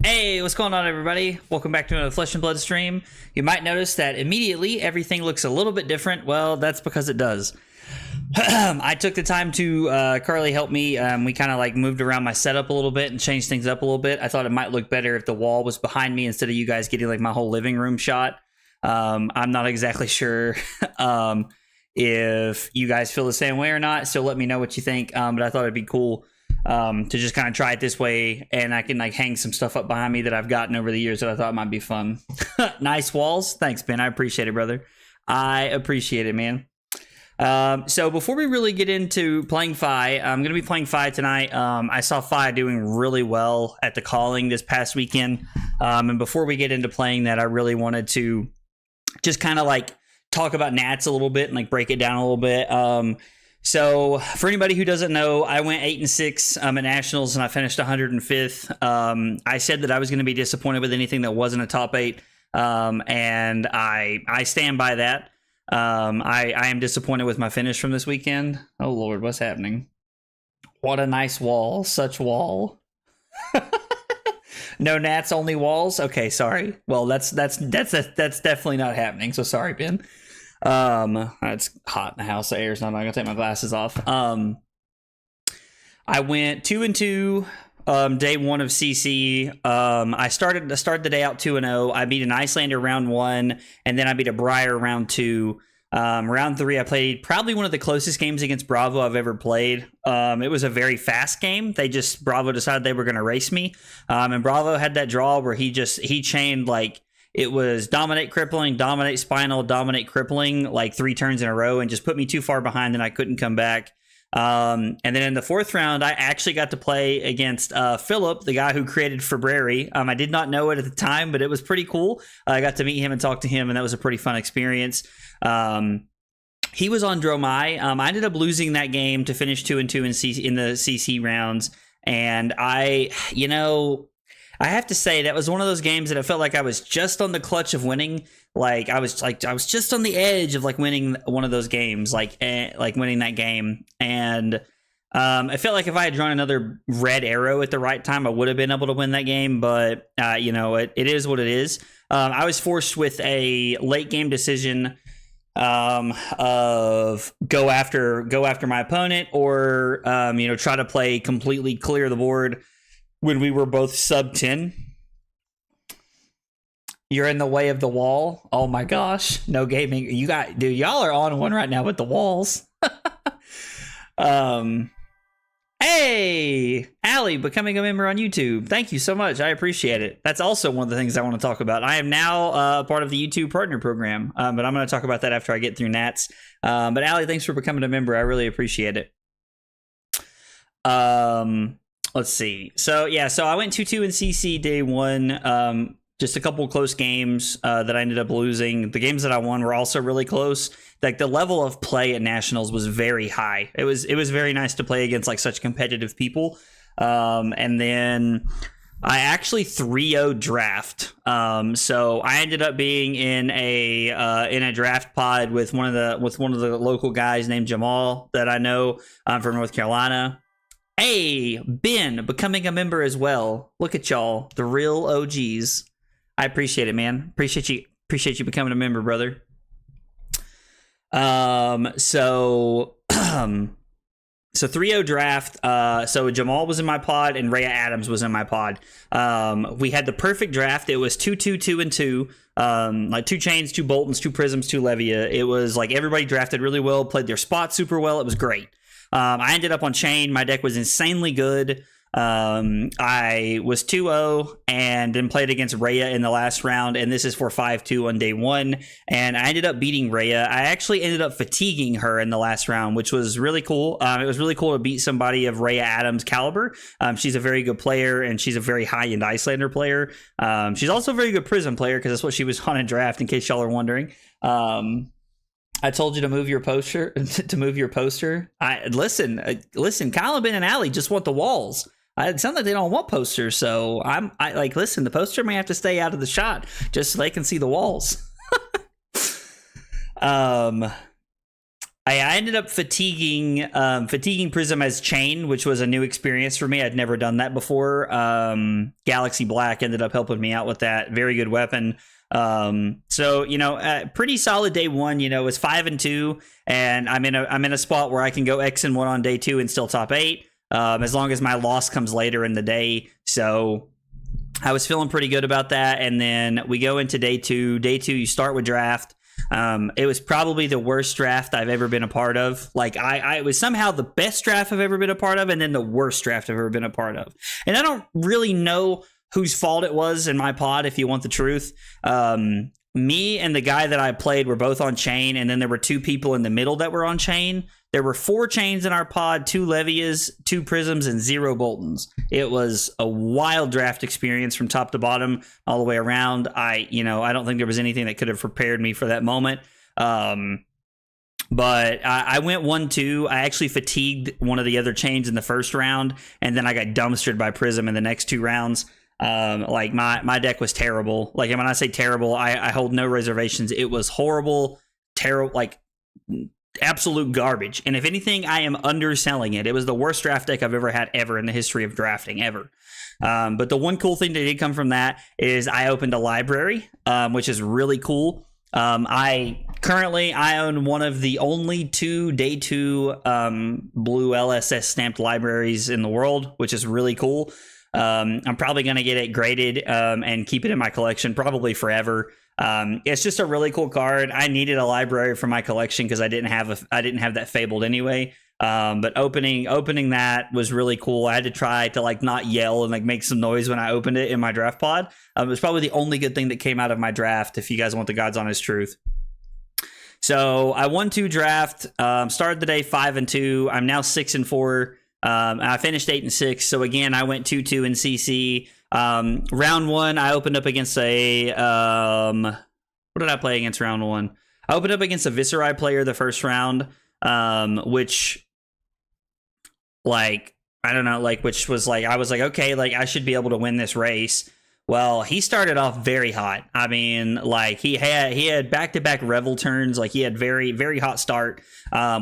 Hey, what's going on, everybody? Welcome back to another Flesh and Blood stream. You might notice that immediately everything looks a little bit different. Well, that's because it does. I took the time to Carly helped me. We kind of like moved around my setup a little bit and changed things up a little bit. I thought it might look better if the wall was behind me instead of you guys getting like my whole living room shot. I'm not exactly sure if you guys feel the same way or not, so let me know what you think. But I thought it'd be cool to just kind of try it this way, and I can like hang some stuff up behind me that I've gotten over the years that I thought might be fun. Nice walls. Thanks, Ben. I appreciate it, brother. I appreciate it, man. So before we really get into playing Fai, I'm going to be playing Fai tonight. I saw Fai doing really well at the calling this past weekend. And before we get into playing that, I really wanted to just kind of like talk about Nats a little bit and like break it down a little bit. So for anybody who doesn't know, I went 8-6 at Nationals and I finished 105th. I said that I was going to be disappointed with anything that wasn't a top 8. And I stand by that. I am disappointed with my finish from this weekend. Oh Lord, what's happening? What a nice wall. Such wall. No Nats, only walls. Okay, sorry. Well, that's definitely not happening. So sorry, Ben. It's hot in the house. The air's not. I'm gonna take my glasses off. I went 2-2. Day 1 of CC. I started the day out 2-0. I beat an Icelander round 1, and then I beat a Briar round 2. Round 3, I played probably one of the closest games against Bravo I've ever played. It was a very fast game. Bravo decided they were going to race me. And Bravo had that draw where he chained like it was dominate crippling, dominate spinal, dominate crippling like 3 turns in a row and just put me too far behind and I couldn't come back. And then in the 4th round, I actually got to play against Philip, the guy who created Febrari. I did not know it at the time, but it was pretty cool. I got to meet him and talk to him, and that was a pretty fun experience. He was on Dromai. I ended up losing that game to finish 2-2 in the CC rounds. And I have to say that was one of those games that I felt like I was just on the clutch of winning. I was just on the edge of like winning one of those games, like winning that game. And I felt like if I had drawn another red arrow at the right time, I would have been able to win that game. But it is what it is. I was forced with a late game decision of go after my opponent or try to play completely clear the board when we were both sub 10. You're in the way of the wall. Oh my gosh. No gaming. Y'all are on one right now with the walls. Hey, Allie, becoming a member on YouTube. Thank you so much. I appreciate it. That's also one of the things I want to talk about. I am now part of the YouTube partner program, but I'm going to talk about that after I get through Nats. But Allie, thanks for becoming a member. I really appreciate it. Let's see. So I went 2-2 in CC day 1. Just a couple of close games that I ended up losing. The games that I won were also really close. Like the level of play at Nationals was very high. It was very nice to play against like such competitive people. And then I actually 3-0 draft. So I ended up being in a draft pod with one of the local guys named Jamal that I know from North Carolina. Hey, Ben, becoming a member as well. Look at y'all, the real OGs. I appreciate it, man. Appreciate you becoming a member, brother. So 3-0 draft. So Jamal was in my pod and Rhea Adams was in my pod. We had the perfect draft. It was 2-2, 2-2. Like 2 chains, 2 Boltons, 2 Prisms, 2 Levia. It was like everybody drafted really well, played their spot super well. It was great. I ended up on chain. My deck was insanely good. I was 2-0 and then played against Rhea in the last round, and this is for 5-2 on day 1, and I ended up beating Rhea. I actually ended up fatiguing her in the last round, which was really cool. It was really cool to beat somebody of Rhea Adams' caliber. She's a very good player, and she's a very high-end Icelander player. She's also a very good Prism player, because that's what she was on in draft, in case y'all are wondering. I told you to move your poster. Listen, Colin, Ben, and Allie just want the walls. It sounds like they don't want posters, so listen, the poster may have to stay out of the shot just so they can see the walls. I ended up fatiguing Prism as Chain, which was a new experience for me. I'd never done that before. Galaxy Black ended up helping me out with that. Very good weapon. So pretty solid day one. It was 5-2, and I'm in a spot where I can go X-1 on day two and still top 8, as long as my loss comes later in the day. So I was feeling pretty good about that. And then we go into day two. Day two, you start with draft. It was probably the worst draft I've ever been a part of. Like it was somehow the best draft I've ever been a part of, and then the worst draft I've ever been a part of. And I don't really know whose fault it was in my pod, if you want the truth. Me and the guy that I played were both on chain, and then there were 2 people in the middle that were on chain. There were 4 chains in our pod, 2 Levias, 2 Prisms, and 0 Boltons. It was a wild draft experience from top to bottom, all the way around. I don't think there was anything that could have prepared me for that moment. But I went 1-2. I actually fatigued one of the other chains in the first round, and then I got dumpstered by Prism in the next 2 rounds. Like my deck was terrible. Like, when I say terrible, I hold no reservations. It was horrible, terrible, like absolute garbage. And if anything, I am underselling it. It was the worst draft deck I've ever had in the history of drafting ever. But the one cool thing that did come from that is I opened a library, which is really cool. I own one of the only 2 day 2 blue LSS stamped libraries in the world, which is really cool. I'm probably going to get it graded and keep it in my collection probably forever. It's just a really cool card. I needed a library for my collection because I didn't have that Fabled anyway. But opening that was really cool. I had to try to like not yell and like make some noise when I opened it in my draft pod. It was probably the only good thing that came out of my draft, if you guys want the God's honest truth. So I won 2 draft, started the day 5-2. I'm now 6-4. I finished 8-6. So again, I went 2-2 in CC. Round 1, I opened up against a what did I play against round 1? I opened up against a Viserai player the first round, which, like, I don't know, like, which was like, I was like, okay, like, I should be able to win this race. Well, he started off very hot. I mean, like, he had back-to-back Revel turns. Like, he had very, very hot start.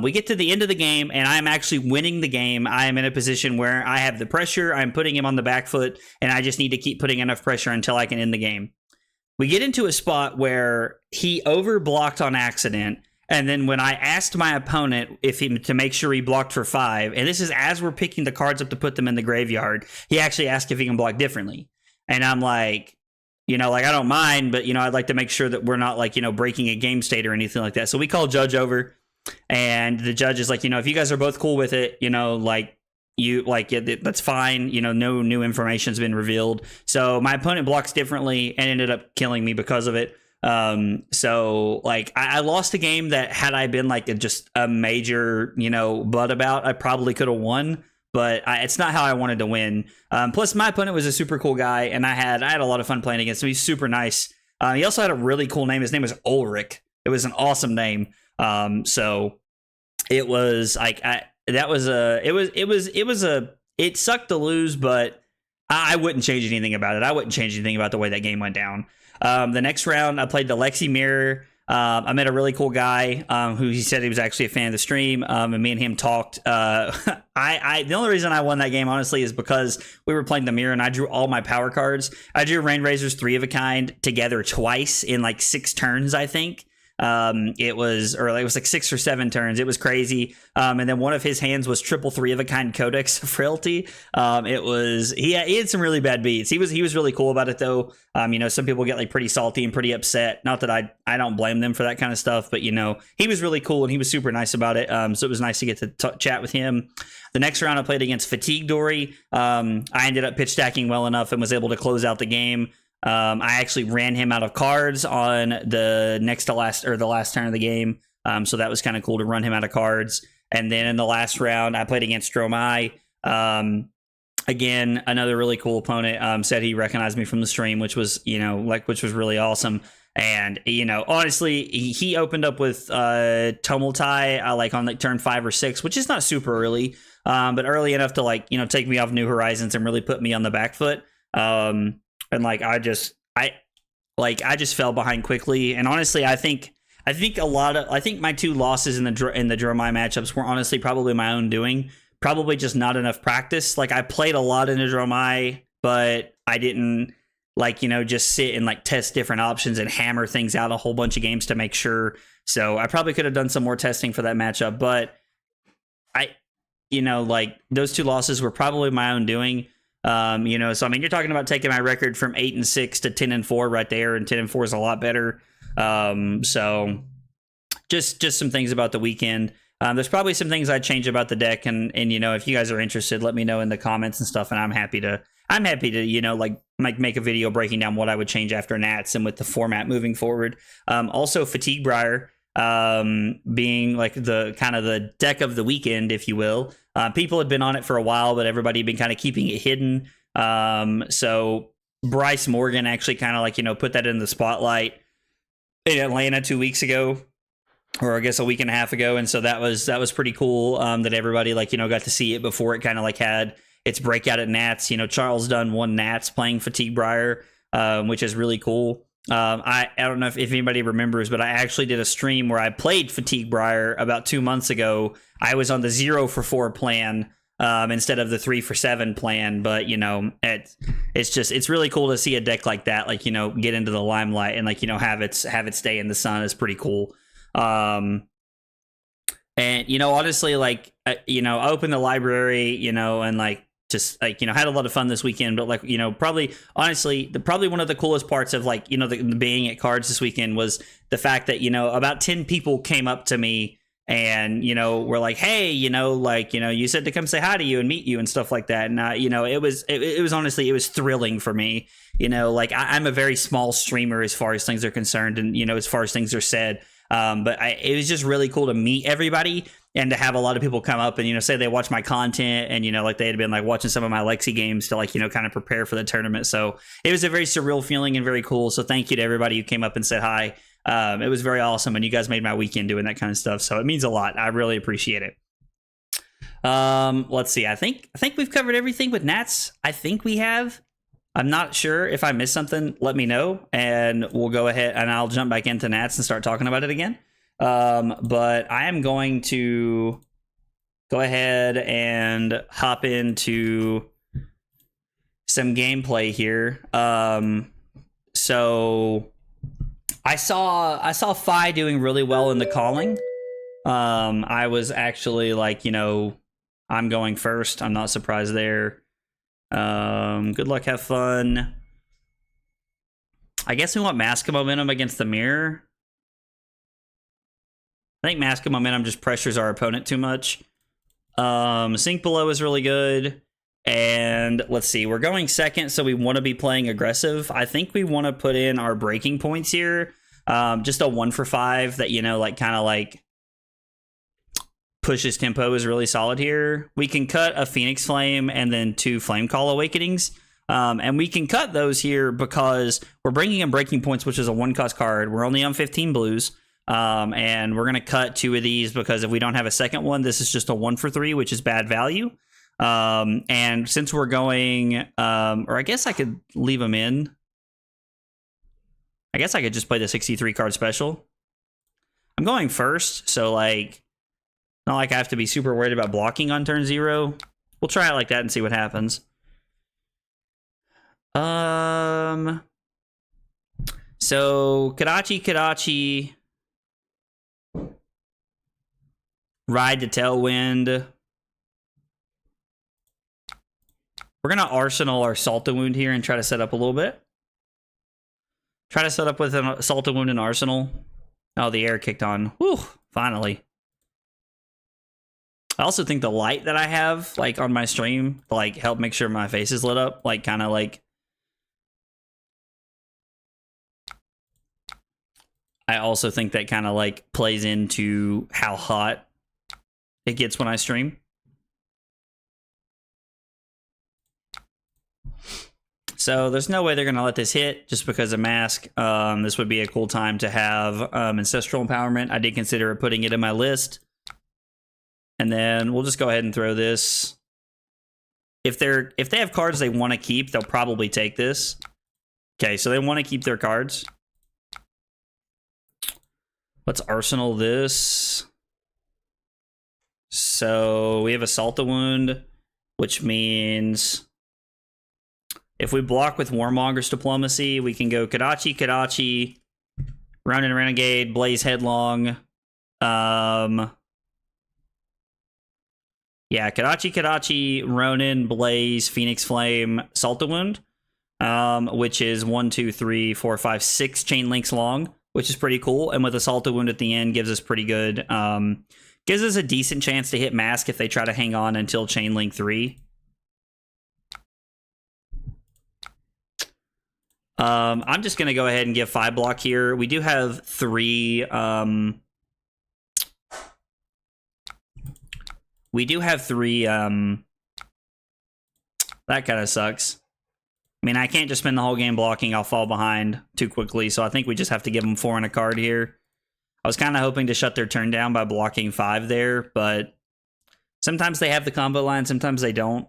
We get to the end of the game, and I'm actually winning the game. I am in a position where I have the pressure. I'm putting him on the back foot, and I just need to keep putting enough pressure until I can end the game. We get into a spot where he overblocked on accident, and then when I asked my opponent to make sure he blocked for 5, and this is as we're picking the cards up to put them in the graveyard, he actually asked if he can block differently. And I'm like, like, I don't mind, but, I'd like to make sure that we're not, like, breaking a game state or anything like that. So we call Judge over, and the judge is like, if you guys are both cool with it, that's fine. No new information's been revealed. So my opponent blocks differently and ended up killing me because of it. So, like, I lost a game that, had I been, like, just a major, butt about, I probably could have won. But it's not how I wanted to win. Plus, my opponent was a super cool guy, and I had a lot of fun playing against him. He's super nice. He also had a really cool name. His name was Ulrich. It was an awesome name. So it was like it sucked to lose, but I wouldn't change anything about it. I wouldn't change anything about the way that game went down. The next round, I played the Lexi Mirror. I met a really cool guy who he said he was actually a fan of the stream, and me and him talked. The only reason I won that game, honestly, is because we were playing the mirror and I drew all my power cards. I drew Rainrazor's 3 of a kind together twice in like 6 turns, I think. It was like 6 or 7 turns. It was crazy. And then one of his hands was triple 3 of a kind Codex Frailty. He had some really bad beats. He was really cool about it though. Some people get like pretty salty and pretty upset. Not that I don't blame them for that kind of stuff, but he was really cool and he was super nice about it. So it was nice to get to chat with him. The next round I played against Fatigue Dory. I ended up pitch stacking well enough and was able to close out the game. I actually ran him out of cards on the last turn of the game. So that was kind of cool to run him out of cards. And then in the last round, I played against Dromai. Again, another really cool opponent. Said he recognized me from the stream, which was really awesome. And honestly, he opened up with Tumultai like on like turn 5 or 6, which is not super early, but early enough to take me off New Horizons and really put me on the back foot. And I just fell behind quickly. And honestly, I think I think my 2 losses in the Dromai matchups were honestly probably my own doing. Probably just not enough practice. Like, I played a lot in the Dromai, but I didn't just sit and test different options and hammer things out a whole bunch of games to make sure. So I probably could have done some more testing for that matchup, but those 2 losses were probably my own doing. So I mean, you're talking about taking my record from 8-6 to 10-4 right there, and 10-4 is a lot better. So just some things about the weekend. There's probably some things I'd change about the deck, and if you guys are interested, let me know in the comments and stuff, and I'm happy to make a video breaking down what I would change after Nats and with the format moving forward. Also, Fatigue Briar being the kind of the deck of the weekend, if you will. People had been on it for a while, but everybody had been kind of keeping it hidden. So Bryce Morgan actually kind of put that in the spotlight in Atlanta 2 weeks ago, or I guess a week and a half ago. And so that was pretty cool, that everybody got to see it before it kind of had its breakout at Nats. Charles Dunn won Nats playing Fatigue Briar, which is really cool. I don't know if anybody remembers, but I actually did a stream where I played Fatigue Briar about 2 months ago. I was on the 0-for-4 plan instead of the 3-for-7 plan, but it's really cool to see a deck like that get into the limelight and have it stay in the sun is pretty cool. And honestly, I opened the library, and had a lot of fun this weekend, but probably one of the coolest parts of the being at cards this weekend was the fact that about 10 people came up to me and were like, hey, you said to come say hi to you and meet you and stuff like that, and it was honestly, it was thrilling for me. I'm a very small streamer as far as things are concerned, and as far as things are said, but it was just really cool to meet everybody and to have a lot of people come up and say they watch my content, and they had been watching some of my Lexi games to kind of prepare for the tournament. So it was a very surreal feeling and very cool. So thank you to everybody who came up and said hi. It was very awesome, and you guys made my weekend doing that kind of stuff. So it means a lot. I really appreciate it. Let's see. I think we've covered everything with Nats. I think we have. I'm not sure. If I missed something, let me know, and we'll go ahead and I'll jump back into Nats and start talking about it again. But I am going to go ahead and hop into some gameplay here. So I saw Fai doing really well in the calling. I was actually I'm going first. I'm not surprised there. Good luck, have fun. I guess we want Mask of Momentum against the Mirror. I think Mask of Momentum just pressures our opponent too much. Sink Below is really good. And let's see, we're going second, so we want to be playing aggressive. I think we want to put in our breaking points here. Just a 1-for-5 that, pushes tempo is really solid here. We can cut a Phoenix Flame and then 2 Flame Call Awakenings. And we can cut those here because we're bringing in breaking points, which is a 1-cost card. We're only on 15 blues. And we're going to cut 2 of these because if we don't have a second one, this is just a 1-for-3, which is bad value. And since we're going, or I guess I could leave them in. I guess I could just play the 63 card special. I'm going first, so not like I have to be super worried about blocking on turn 0. We'll try it like that and see what happens. So Kadachi, Ride to Tailwind. We're gonna Arsenal our Salta Wound here and try to set up a little bit. Try to set up with an Salta Wound and Arsenal. Oh, the air kicked on. Whew, finally. I also think the light that I have, on my stream, help make sure my face is lit up. I also think that kind of, plays into how hot it gets when I stream. So there's no way they're going to let this hit just because of Mask. This would be a cool time to have Ancestral Empowerment. I did consider putting it in my list. And then we'll just go ahead and throw this. If they have cards they want to keep, they'll probably take this. Okay, so they want to keep their cards. Let's arsenal this. So we have Assault the Wound, which means if we block with Warmonger's Diplomacy, we can go Kadachi, Kadachi, Ronin Renegade, Blaze Headlong. Yeah, Kadachi, Kadachi, Ronin, Blaze, Phoenix Flame, Assault the Wound, which is 1, 2, 3, 4, 5, 6 chain links long, which is pretty cool. And with Assault the Wound at the end, gives us pretty good, gives us a decent chance to hit Mask if they try to hang on until chain link 3. I'm just going to go ahead and give 5 block here. We do have 3, that kind of sucks. I mean, I can't just spend the whole game blocking. I'll fall behind too quickly, so I think we just have to give them 4 and a card here. I was kind of hoping to shut their turn down by blocking 5 there, but sometimes they have the combo line, sometimes they don't.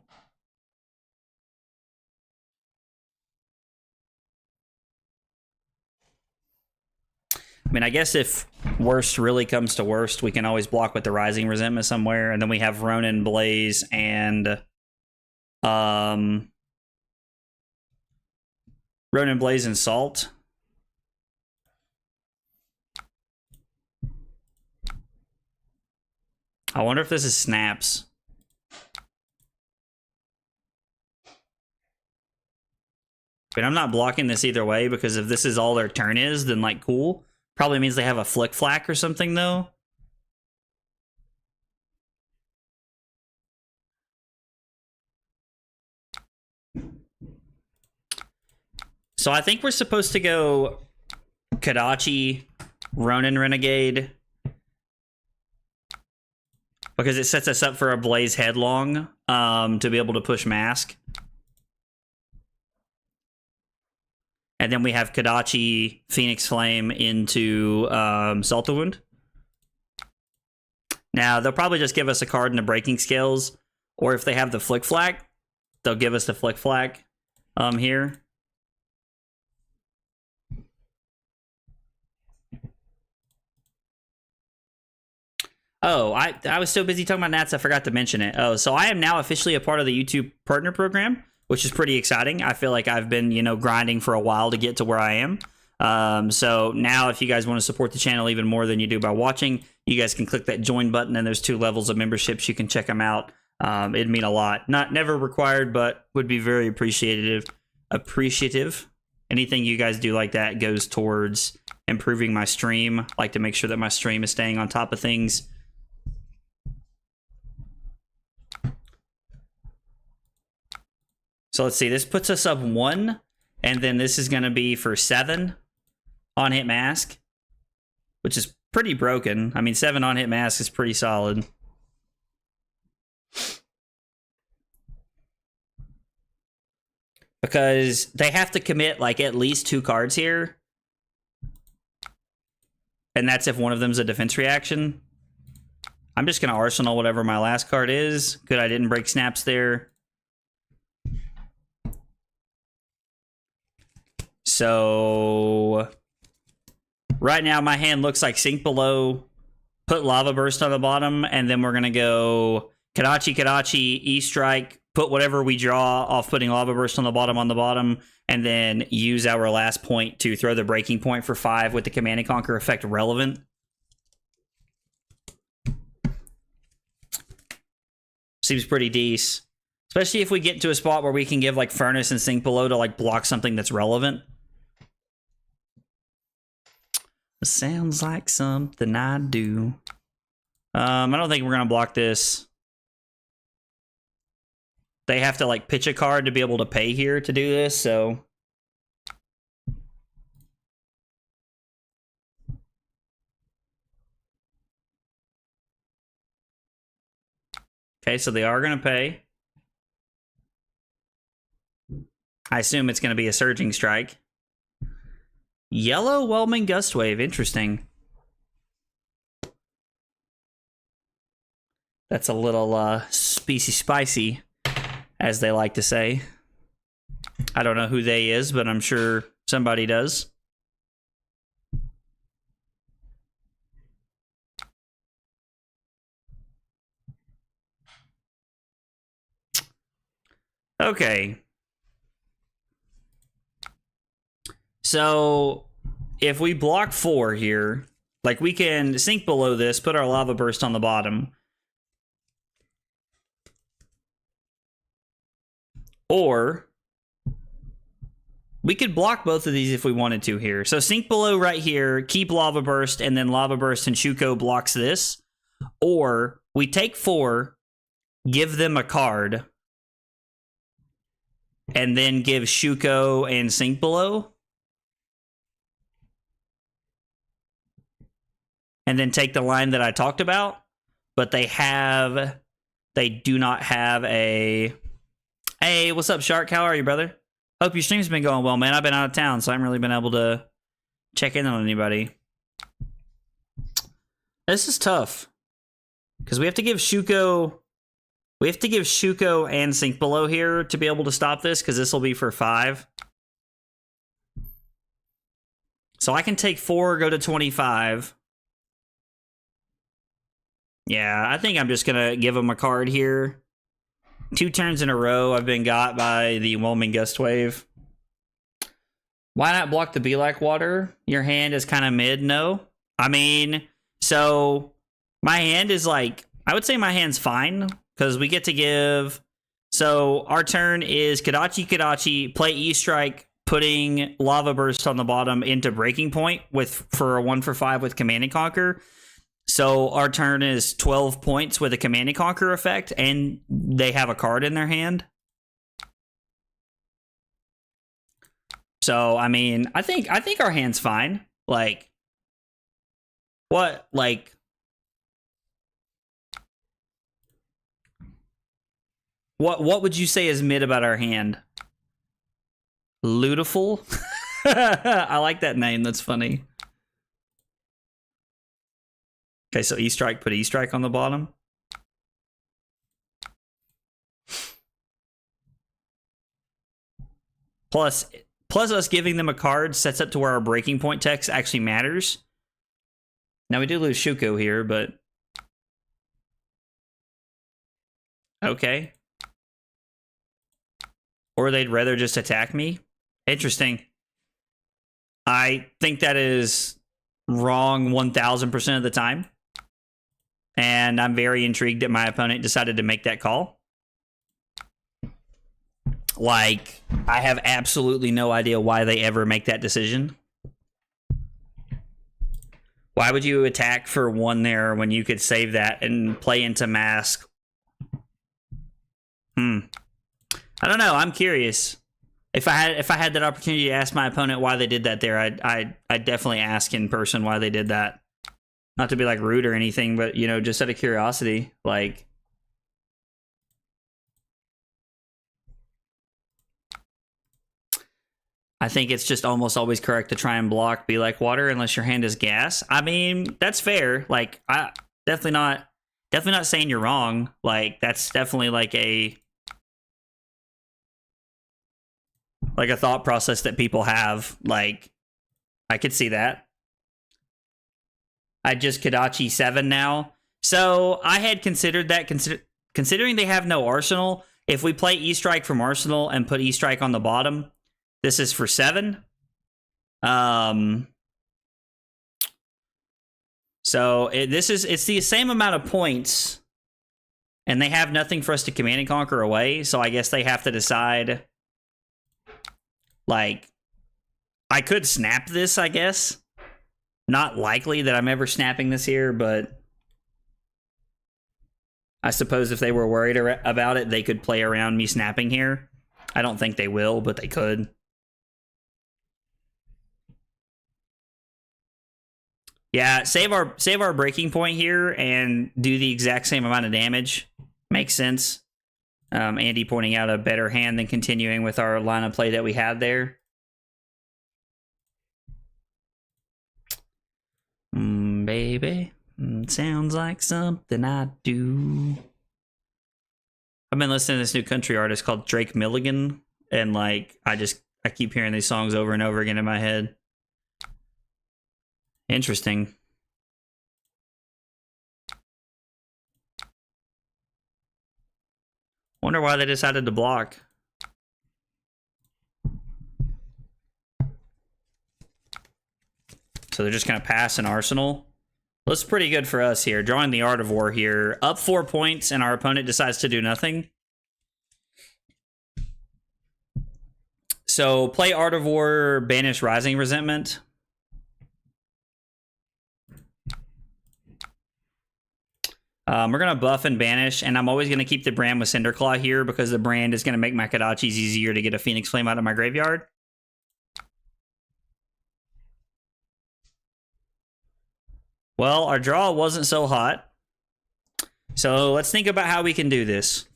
I mean, I guess if worst really comes to worst, we can always block with the Rising Resentment somewhere, and then we have Ronin, Blaze, and Ronin, Blaze, and Salt. I wonder if this is snaps. But I'm not blocking this either way, because if this is all their turn is, then like cool. Probably means they have a Flick Flack or something though. So I think we're supposed to go Kadachi, Ronin Renegade, because it sets us up for a Blaze Headlong to be able to push Mask. And then we have Kadachi, Phoenix Flame into Salt the Wound. Now, they'll probably just give us a card in the Breaking Scales, or if they have the Flick Flack, they'll give us the Flick Flack here. Oh, I was so busy talking about Nats, I forgot to mention it. Oh, so I am now officially a part of the YouTube Partner Program, which is pretty exciting. I feel like I've been, grinding for a while to get to where I am. So now if you guys want to support the channel even more than you do by watching, you guys can click that join button, and there's 2 levels of memberships. You can check them out. It'd mean a lot. Never required, but would be very appreciative. Anything you guys do like that goes towards improving my stream. I like to make sure that my stream is staying on top of things. So let's see, this puts us up 1, and then this is going to be for 7 on hit Mask, which is pretty broken. I mean, 7 on hit Mask is pretty solid. Because they have to commit like at least 2 cards here. And that's if one of them's a defense reaction. I'm just going to arsenal whatever my last card is. Good, I didn't break snaps there. So right now my hand looks like Sink Below, put Lava Burst on the bottom, and then we're going to go Kadachi, Kadachi, E-Strike, put whatever we draw off putting Lava Burst on the bottom, and then use our last point to throw the breaking point for 5 with the Command and Conquer effect relevant. Seems pretty decent. Especially if we get to a spot where we can give like Furnace and Sink Below to like block something that's relevant. Sounds like something I do. I don't think we're going to block this. They have to like pitch a card to be able to pay here to do this, so... Okay, so they are going to pay. I assume it's going to be a Surging Strike. Yellow Whelming Gust Wave, interesting. That's a little spicy, as they like to say. I don't know who they is, but I'm sure somebody does. Okay. So if we block 4 here, like we can sink below this, put our lava burst on the bottom. Or we could block both of these if we wanted to here. So sink below right here, keep lava burst, and then lava burst and Shuko blocks this. Or we take 4, give them a card, and then give Shuko and sink below. And then take the line that I talked about. But they do not have a... Hey, what's up, Shark? How are you, brother? Hope your stream's been going well, man. I've been out of town, so I haven't really been able to check in on anybody. This is tough. Because we have to give Shuko... We have to give Shuko and sink below here to be able to stop this, because this will be for 5. So I can take 4, go to 25. Yeah, I think I'm just going to give him a card here. 2 turns in a row, I've been got by the Whelming Gust Wave. Why not block the Be Like Water? Your hand is kind of mid, no? I mean, so my hand is like, I would say my hand's fine, because we get to give... So our turn is Kadachi Kadachi, play E-Strike, putting Lava Burst on the bottom into Breaking Point for a 1-for-5 with Command and Conquer. So our turn is 12 points with a Command and Conquer effect, and they have a card in their hand. So I mean, I think our hand's fine. Like, what? Like, what would you say is mid about our hand? Lootiful? I like that name. That's funny. Okay, so E-Strike, put E-Strike on the bottom. Plus us giving them a card sets up to where our breaking point text actually matters. Now we do lose Shuko here, but... Okay. Or they'd rather just attack me? Interesting. I think that is wrong 1000% of the time. And I'm very intrigued that my opponent decided to make that call. Like, I have absolutely no idea why they ever make that decision. Why would you attack for 1 there when you could save that and play into mask? I don't know. I'm curious. If I had that opportunity to ask my opponent why they did that there, I'd definitely ask in person why they did that. Not to be like rude or anything, but you know, just out of curiosity, like. I think it's just almost always correct to try and block Be Like Water unless your hand is gas. I mean, that's fair. Like, I definitely not saying you're wrong. Like, that's definitely like a thought process that people have. Like, I could see that. I just Kadachi 7 now. So I had considered that, considering they have no Arsenal. If we play E-Strike from Arsenal and put E-Strike on the bottom, this is for 7. So it's the same amount of points, and they have nothing for us to Command and Conquer away. So I guess they have to decide. Like, I could snap this, I guess. Not likely that I'm ever snapping this here, but I suppose if they were worried about it, they could play around me snapping here. I don't think they will, but they could. Yeah, save our breaking point here and do the exact same amount of damage. Makes sense. Andy pointing out a better hand than continuing with our line of play that we had there. Baby, sounds like something I do. I've been listening to this new country artist called Drake Milligan, and like I keep hearing these songs over and over again in my head. Interesting. Wonder why they decided to block. So they're just going to pass an Arsenal. Looks pretty good for us here. Drawing the Art of War here. Up 4 points, and our opponent decides to do nothing. So play Art of War, banish Rising Resentment. We're going to buff and banish, and I'm always going to keep the brand with Cinderclaw here because the brand is going to make my Kodachis easier to get a Phoenix Flame out of my graveyard. Well, our draw wasn't so hot. So let's think about how we can do this.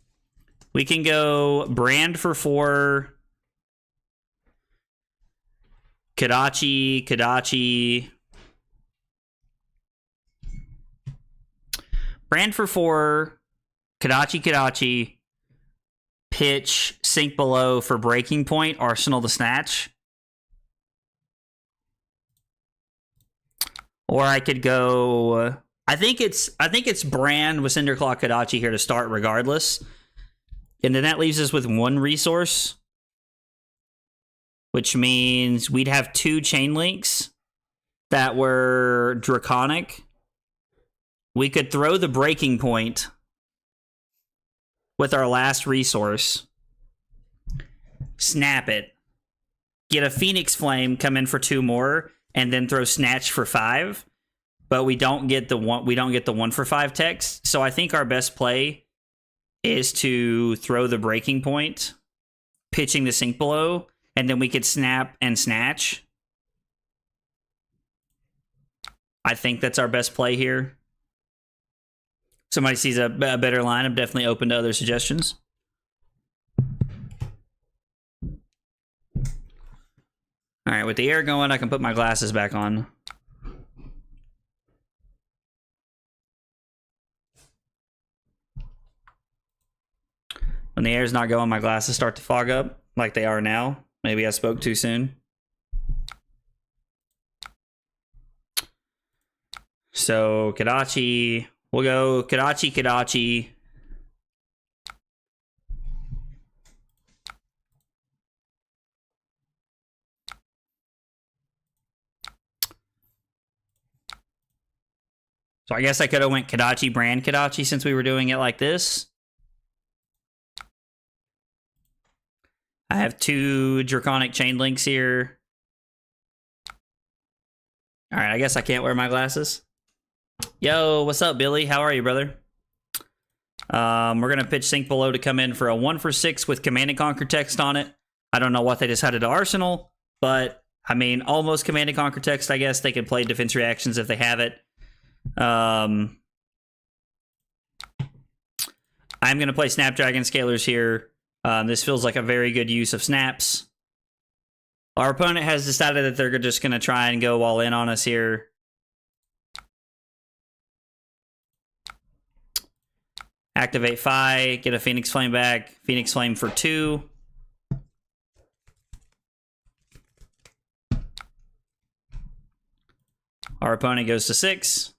We can go brand for 4. Kodachi. Brand for 4. Kodachi. Pitch, sink below for breaking point, Arsenal the Snatch. Or I could go. I think it's brand with Cinderclaw Kodachi here to start regardless. And then that leaves us with 1 resource. Which means we'd have 2 chain links that were draconic. We could throw the breaking point with our last resource. Snap it. Get a Phoenix Flame, come in for 2 more, and then throw Snatch for 5. But we don't get the 1 for 5 text. So I think our best play is to throw the breaking point, pitching the sink below, and then we could snap and snatch. I think that's our best play here. Somebody sees a better line, I'm definitely open to other suggestions. All right, with the air going, I can put my glasses back on. When the air's not going, my glasses start to fog up like they are now. Maybe I spoke too soon. So, Kodachi. We'll go Kodachi. So I guess I could have went Kodachi, brand Kodachi since we were doing it like this. I have 2 draconic chain links here. All right, I guess I can't wear my glasses. Yo, what's up, Billy? How are you, brother? We're going to pitch Sink Below to come in for a 1 for 6 with Command and Conquer text on it. I don't know what they decided to Arsenal, but, I mean, almost Command and Conquer text, I guess. They can play defense reactions if they have it. I'm going to play Snapdragon Scalers here. This feels like a very good use of snaps. Our opponent has decided that they're just going to try and go all in on us here. Activate Fai, get a Phoenix Flame back. Phoenix Flame for 2. Our opponent goes to 6.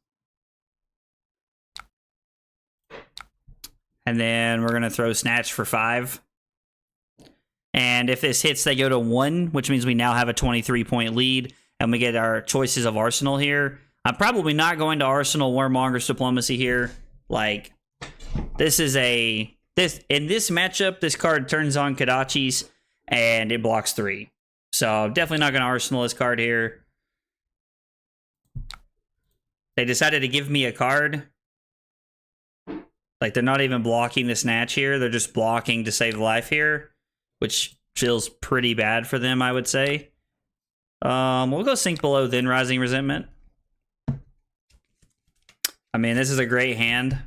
And then we're going to throw Snatch for 5. And if this hits, they go to 1, which means we now have a 23-point lead. And we get our choices of Arsenal here. I'm probably not going to Arsenal Warmonger's Diplomacy here. Like, this is in this matchup, this card turns on Kodachis and it blocks 3. So definitely not going to Arsenal this card here. They decided to give me a card. Like, they're not even blocking the Snatch here. They're just blocking to save life here, which feels pretty bad for them, I would say. We'll go Sink Below, then Rising Resentment. I mean, this is a great hand.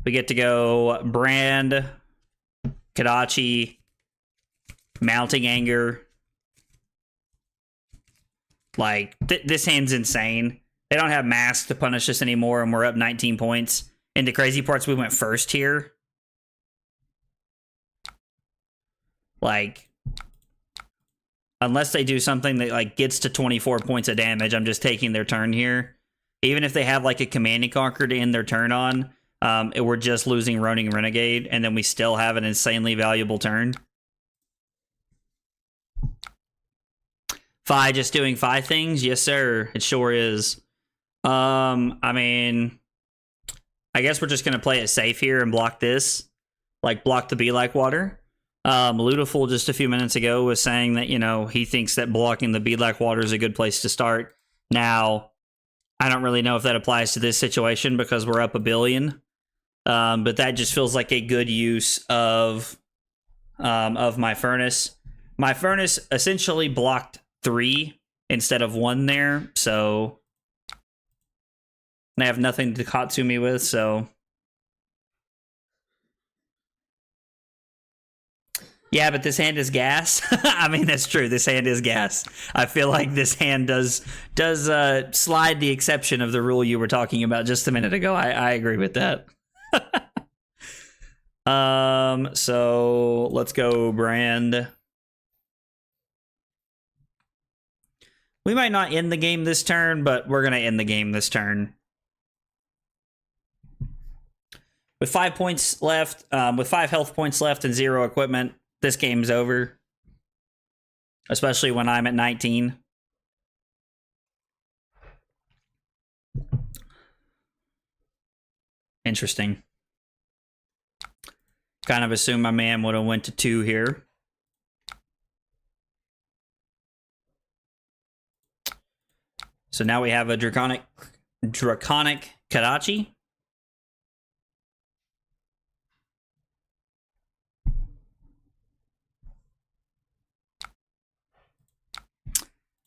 We get to go Brand, Kodachi, Mounting Anger. Like, this hand's insane. They don't have Mask to punish us anymore, and we're up 19 points. And the crazy part's we went first here. Like, unless they do something that, like, gets to 24 points of damage, I'm just taking their turn here. Even if they have, like, a Command and Conquer to end their turn on, we're just losing Ronin Renegade, and then we still have an insanely valuable turn. Fi just doing Fi things? Yes, sir. It sure is. I mean, I guess we're just gonna play it safe here and block this. Like, block the Be Like Water. Ludiful just a few minutes ago was saying that, you know, he thinks that blocking the Be Like Water is a good place to start. Now, I don't really know if that applies to this situation because we're up a billion. But that just feels like a good use of my furnace. My furnace essentially blocked 3 instead of 1 there, so I have nothing to Katsu me with, so yeah, but this hand is gas. I mean, that's true. This hand is gas. I feel like this hand does slide the exception of the rule you were talking about just a minute ago. I agree with that. So let's go brand. We might not end the game this turn, but we're gonna end the game this turn. With 5 points left, with 5 health points left and 0 equipment, this game's over. Especially when I'm at 19. Interesting. Kind of assume my man would have went to 2 here. So now we have a draconic Kadachi.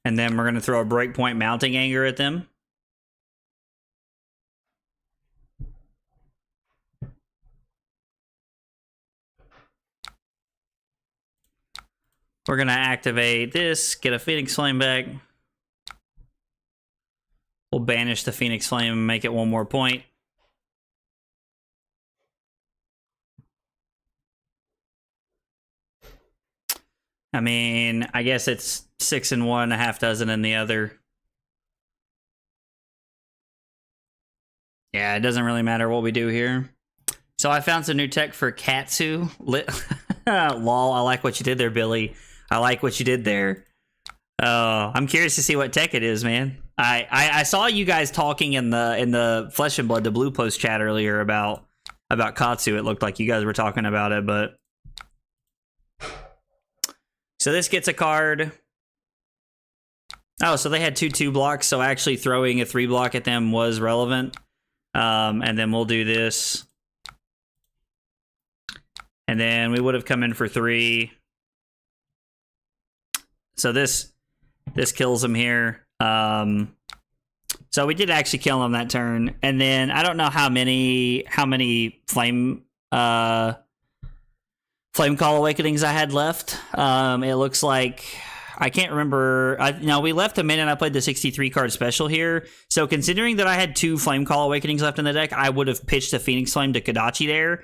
And then we're going to throw a breakpoint mounting anger at them. We're going to activate this, get a Phoenix Flame back. We'll banish the Phoenix Flame and make it 1 more point. I mean, I guess it's 6 in one, a half dozen in the other. Yeah, it doesn't really matter what we do here. So I found some new tech for Katsu. Lol, I like what you did there, Billy. I like what you did there. I'm curious to see what tech it is, man. I saw you guys talking in the Flesh and Blood, the Blue Post chat earlier about Katsu. It looked like you guys were talking about it, but so this gets a card. Oh, so they had 2/2 blocks, so actually throwing a 3 block at them was relevant. And then we'll do this. And then we would have come in for 3. So this kills him here. So we did actually kill him that turn. And then I don't know how many flame call awakenings I had left. It looks like I can't remember. No, we left a minute. I played the 63 card special here. So considering that I had 2 flame call awakenings left in the deck, I would have pitched a Phoenix Flame to Kadachi there,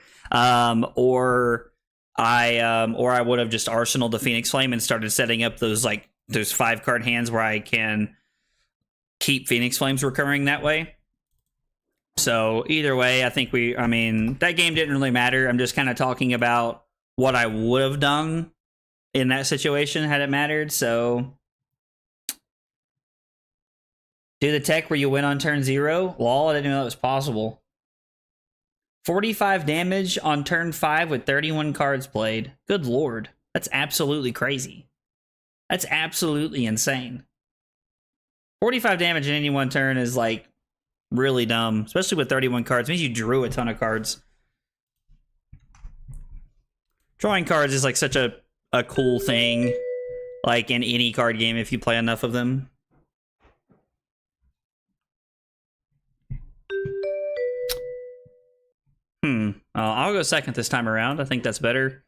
or I would have just arsenaled the Phoenix Flame and started setting up those 5 card hands where I can keep Phoenix Flames recurring that way. So either way, I mean, that game didn't really matter. I'm just kind of talking about what I would have done in that situation had it mattered. So do the tech where you win on turn 0. Lol, I didn't know that was possible. 45 damage on turn 5 with 31 cards played. Good lord. That's absolutely crazy. That's absolutely insane. 45 damage in any one turn is like really dumb, especially with 31 cards. It means you drew a ton of cards. Drawing cards is like such a cool thing, like in any card game if you play enough of them. I'll go second this time around. I think that's better.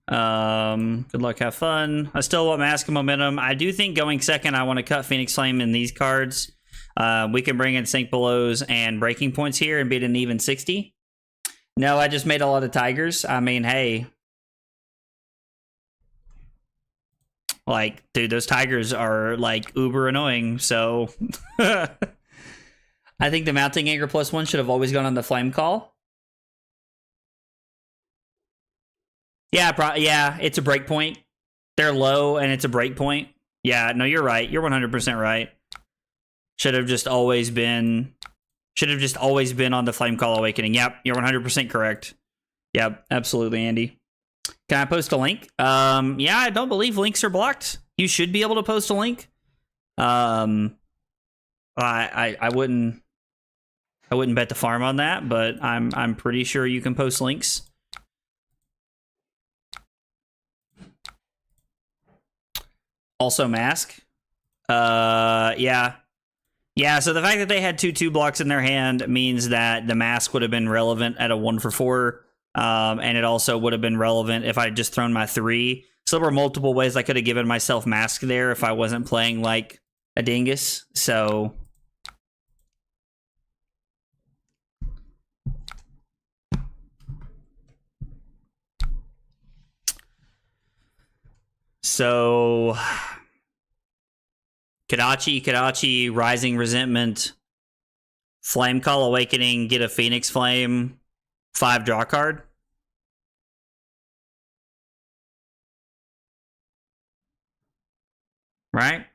Good luck, have fun. I still want Mask of Momentum. I do think going second, I want to cut Phoenix Flame in these cards. We can bring in Sink Belows and Breaking Points here and beat an even 60. No, I just made a lot of Tigers. I mean, hey. Like, dude, those Tigers are, like, uber annoying, so... I think the Mounting Anger +1 should have always gone on the Flame Call. Yeah, yeah, it's a breakpoint. They're low, and it's a breakpoint. Yeah, no, you're right. You're 100% right. Should have just always been on the Flame Call Awakening. Yep, you're 100% correct. Yep, absolutely, Andy. Can I post a link? Yeah, I don't believe links are blocked. You should be able to post a link. I wouldn't bet the farm on that, but I'm pretty sure you can post links. Also mask. Yeah. Yeah, so the fact that they had 2/2 blocks in their hand means that the mask would have been relevant at a 1-for-4. And it also would have been relevant if I had just thrown my 3. So there were multiple ways I could have given myself mask there if I wasn't playing like a dingus. So Kadachi, Rising Resentment, Flame Call Awakening, get a Phoenix Flame, 5 draw card. Right?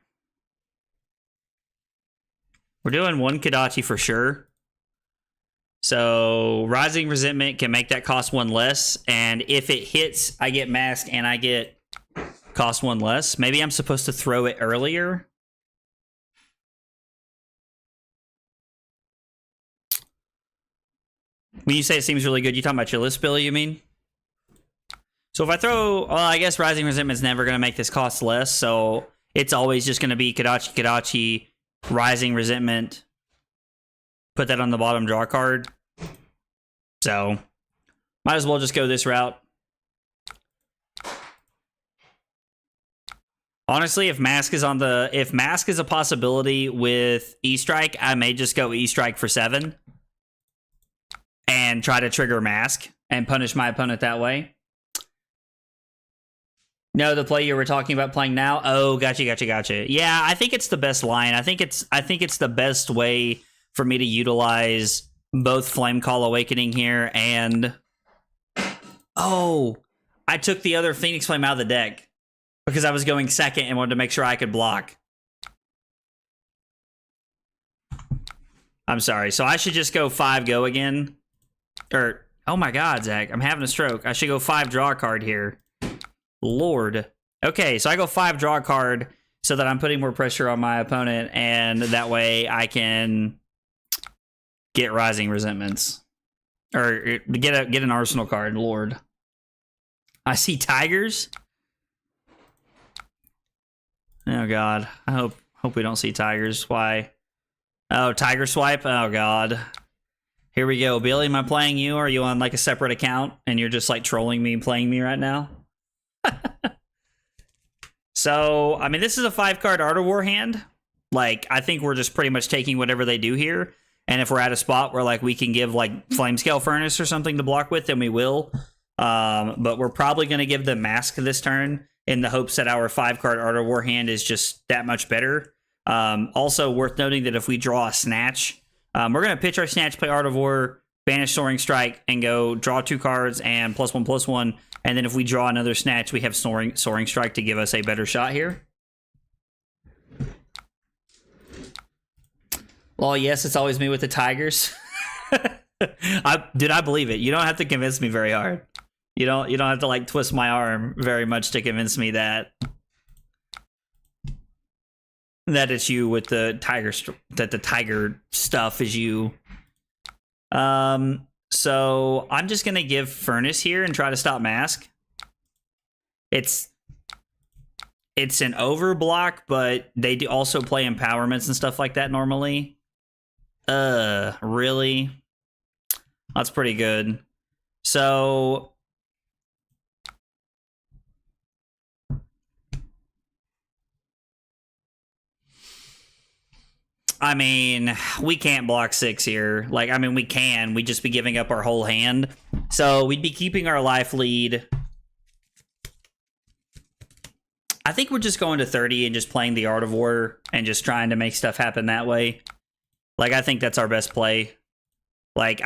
We're doing 1 Kadachi for sure. So Rising Resentment can make that cost 1 less. And if it hits, I get mask and I get cost 1 less. Maybe I'm supposed to throw it earlier. When you say it seems really good, you talking about your list, Billy, you mean? So if I throw, well, I guess Rising Resentment's never going to make this cost less, so it's always just going to be Kadachi, Rising Resentment. Put that on the bottom draw card. So, might as well just go this route. Honestly, if Mask is a possibility with E-Strike, I may just go E-Strike for 7. And try to trigger Mask and punish my opponent that way. No, the play you were talking about playing now? Oh, gotcha. Yeah, I think it's the best line. I think it's the best way for me to utilize both Flame Call Awakening here and... Oh, I took the other Phoenix Flame out of the deck because I was going second and wanted to make sure I could block. I'm sorry. So I should just go 5 go again. Or, oh my god, Zach, I'm having a stroke. I should go 5 draw a card here. Lord. Okay, so I go 5 draw a card so that I'm putting more pressure on my opponent, and that way I can get Rising Resentments. Or get an Arsenal card, Lord. I see Tigers. Oh god. I hope we don't see Tigers. Why? Oh, Tiger Swipe? Oh god. Here we go. Billy, am I playing you? Or are you on like a separate account and you're just like trolling me and playing me right now? So, I mean, this is a 5-card Art of War hand. Like, I think we're just pretty much taking whatever they do here. And if we're at a spot where like we can give like Flamescale Furnace or something to block with, then we will. But we're probably going to give the Mask this turn in the hopes that our 5-card Art of War hand is just that much better. Also worth noting that if we draw a Snatch... we're going to pitch our Snatch, play Art of War, banish Soaring Strike, and go draw 2 cards and +1/+1. And then if we draw another Snatch, we have Soaring Strike to give us a better shot here. Well, yes, it's always me with the Tigers. I believe it. You don't have to convince me very hard. You don't have to like twist my arm very much to convince me that it's you with the Tiger, that the Tiger stuff is you. So I'm just gonna give Furnace here and try to stop Mask. It's an overblock, but they do also play empowerments and stuff like that normally. Really? That's pretty good. So I mean, we can't block 6 here. Like, I mean, we can. We'd just be giving up our whole hand. So we'd be keeping our life lead. I think we're just going to 30 and just playing the Art of War and just trying to make stuff happen that way. Like, I think that's our best play. Like,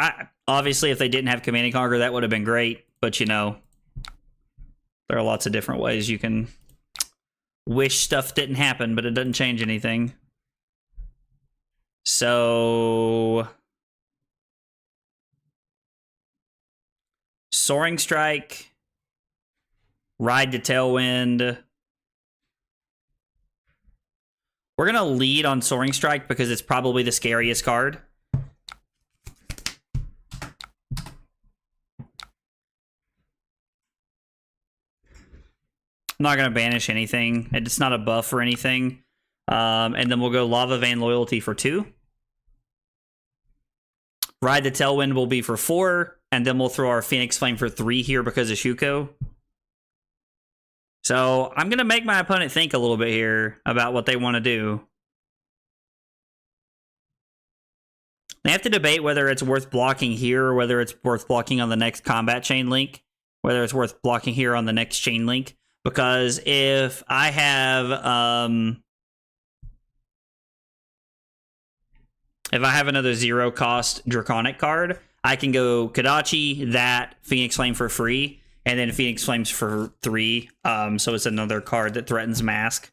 obviously, if they didn't have Command and Conquer, that would have been great. But, you know, there are lots of different ways you can wish stuff didn't happen, but it doesn't change anything. So Soaring Strike, Ride to Tailwind. We're going to lead on Soaring Strike because it's probably the scariest card. I'm not going to banish anything. It's not a buff or anything. And then we'll go Lava Vein Loyalty for 2. Ride the Tailwind will be for 4. And then we'll throw our Phoenix Flame for 3 here because of Shuko. So I'm going to make my opponent think a little bit here about what they want to do. They have to debate whether it's worth blocking here or whether it's worth blocking on the next combat chain link. Whether it's worth blocking here on the next chain link. Because if I have another 0 cost Draconic card, I can go Kodachi, that, Phoenix Flame for free, and then Phoenix Flames for 3. So it's another card that threatens Mask.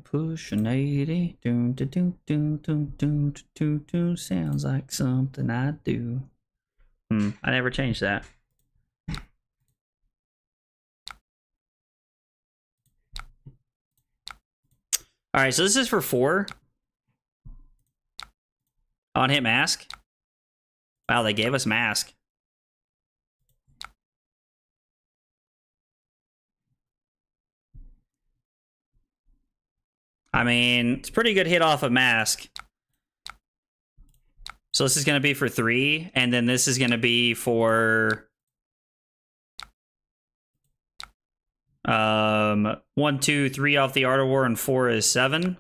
Pushing 80, sounds like something I do. I never changed that. All right, so this is for 4. On hit Mask. Wow, they gave us Mask. I mean, it's a pretty good hit off of Mask. So this is going to be for 3, and then this is going to be for 1, 2, 3 off the Art of War, and 4 is 7.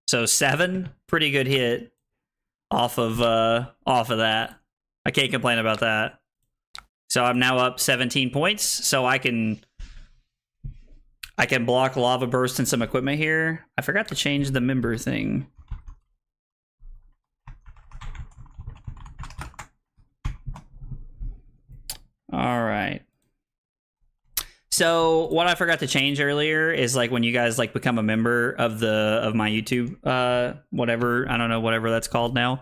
So 7, pretty good hit off of that. I can't complain about that. So I'm now up 17 points. So I can block Lava Burst and some equipment here. I forgot to change the member thing. All right. So what I forgot to change earlier is like when you guys like become a member of my YouTube, whatever, I don't know, whatever that's called now.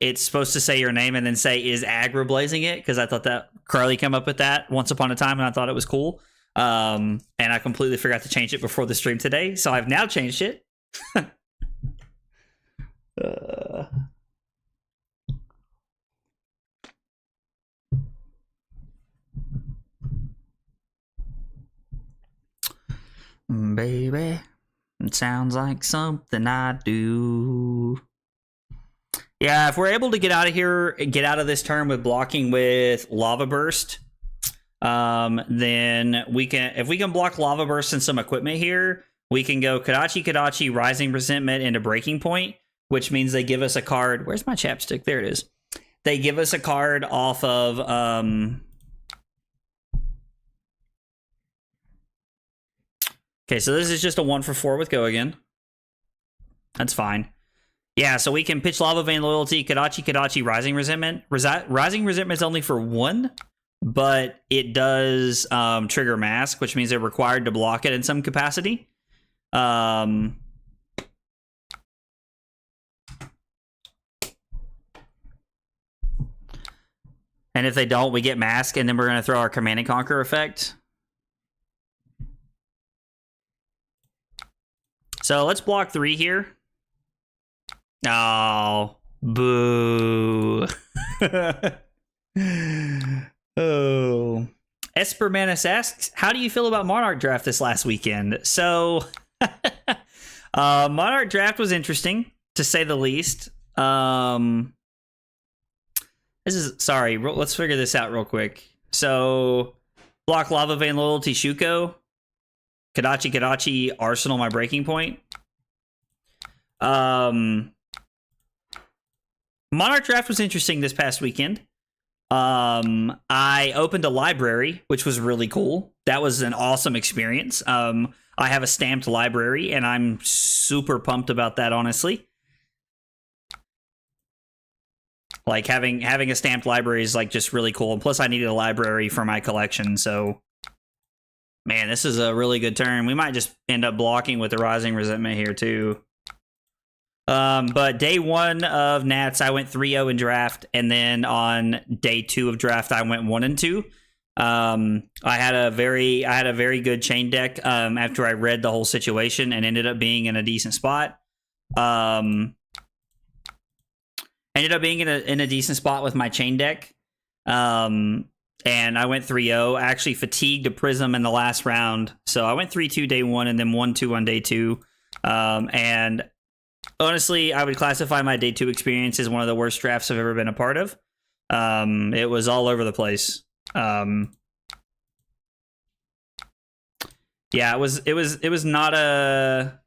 It's supposed to say your name and then say, is Agra blazing it? Because I thought that Carly came up with that once upon a time and I thought it was cool. And I completely forgot to change it before the stream today, so I've now changed it. Baby, it sounds like something I do. Yeah, if we're able to get out of here, get out of this turn with blocking with Lava Burst, then we can, if we can block Lava Burst and some equipment here, we can go Kodachi, Rising Resentment into Breaking Point, which means they give us a card. Where's my chapstick? There it is. They give us a card off of okay, so this is just a 1 for 4 with Go again. That's fine. Yeah, so we can pitch Lava Vein Loyalty, Kodachi, Rising Resentment. Rising Resentment is only for 1, but it does trigger Mask, which means they're required to block it in some capacity. And if they don't, we get Mask, and then we're going to throw our Command and Conquer effect. So let's block 3 here. Oh, boo. Oh. Espermanus asks, how do you feel about Monarch Draft this last weekend? So, Monarch Draft was interesting, to say the least. Let's figure this out real quick. So, block Lava Vein Loyalty Shuko. Kodachi, Arsenal my Breaking Point. Monarch Draft was interesting this past weekend. I opened a library, which was really cool. That was an awesome experience. I have a stamped library, and I'm super pumped about that, honestly. Like having a stamped library is like just really cool. And plus I needed a library for my collection, so man, this is a really good turn. We might just end up blocking with the Rising Resentment here too. But day 1 of Nats, I went 3-0 in draft, and then on day 2 of draft, I went 1-2. I had a very good chain deck after I read the whole situation and ended up being in a decent spot. Ended up being in a decent spot with my chain deck. And I went 3-0. I actually fatigued a Prism in the last round, so I went 3-2 day 1 and then 1-2 on day 2. And honestly, I would classify my day 2 experience as one of the worst drafts I've ever been a part of. It was all over the place. Yeah, it was not a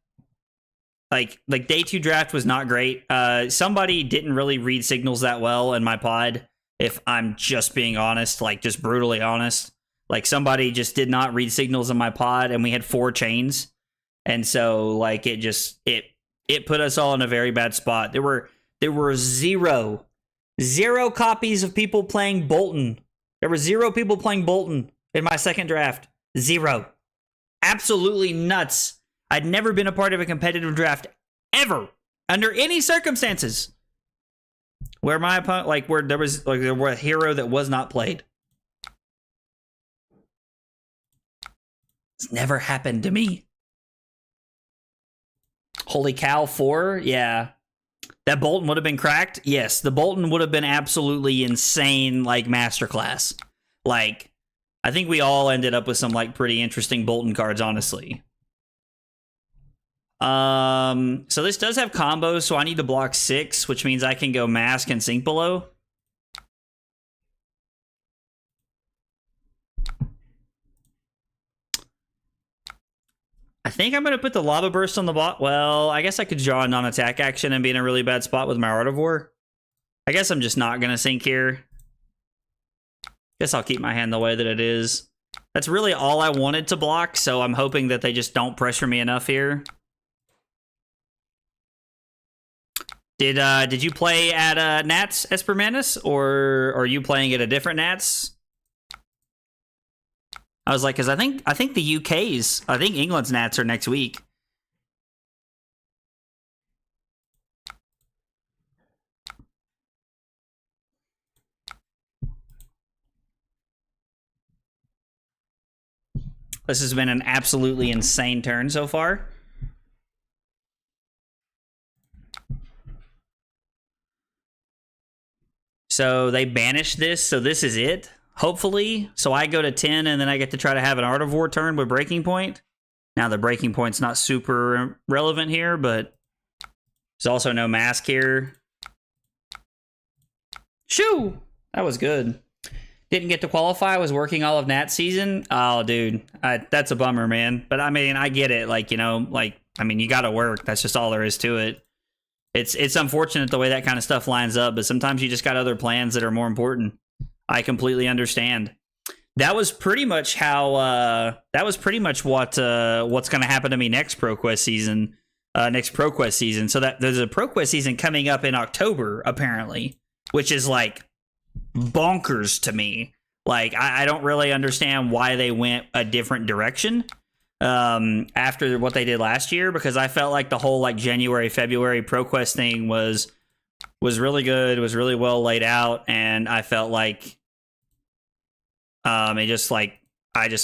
like day 2 draft was not great. Somebody didn't really read signals that well in my pod, if I'm just being honest, like just brutally honest. Like somebody just did not read signals in my pod, and we had 4 chains, and so like it put us all in a very bad spot. There were zero copies of people playing Bolton. There were 0 people playing Bolton in my second draft. 0. Absolutely nuts. I'd never been a part of a competitive draft ever, under any circumstances, where my opponent, like where there was a hero that was not played. It's never happened to me. Holy cow, 4? Yeah. That Bolton would have been cracked? Yes, the Bolton would have been absolutely insane, like, masterclass. Like, I think we all ended up with some, like, pretty interesting Bolton cards, honestly. So this does have combos, so I need to block 6, which means I can go Mask and Sink Below. I think I'm going to put the Lava Burst on the bot. Well, I guess I could draw a non-attack action and be in a really bad spot with my Art of War. I guess I'm just not going to sink here. Guess I'll keep my hand the way that it is. That's really all I wanted to block, so I'm hoping that they just don't pressure me enough here. Did you play at Nats, Espermanus, or are you playing at a different Nats? I was like, because I think the UK's, I think England's Nats are next week. This has been an absolutely insane turn so far. So they banished this, so this is it. Hopefully, so I go to 10 and then I get to try to have an Art of War turn with Breaking Point. Now the Breaking Point's not super relevant here, but there's also no Mask here. Shoo! That was good. Didn't get to qualify. I was working all of Nat season. Oh, dude. That's a bummer, man. But I mean, I get it. Like, you know, like, I mean, you got to work. That's just all there is to it. It's unfortunate the way that kind of stuff lines up, but sometimes you just got other plans that are more important. I completely understand. That was pretty much how. That was pretty much what's going to happen to me next ProQuest season. Next ProQuest season. So that there's a ProQuest season coming up in October, apparently, which is like bonkers to me. Like I don't really understand why they went a different direction after what they did last year, because I felt like the whole like January, February ProQuest thing was really good. It was really well laid out, and I felt like I just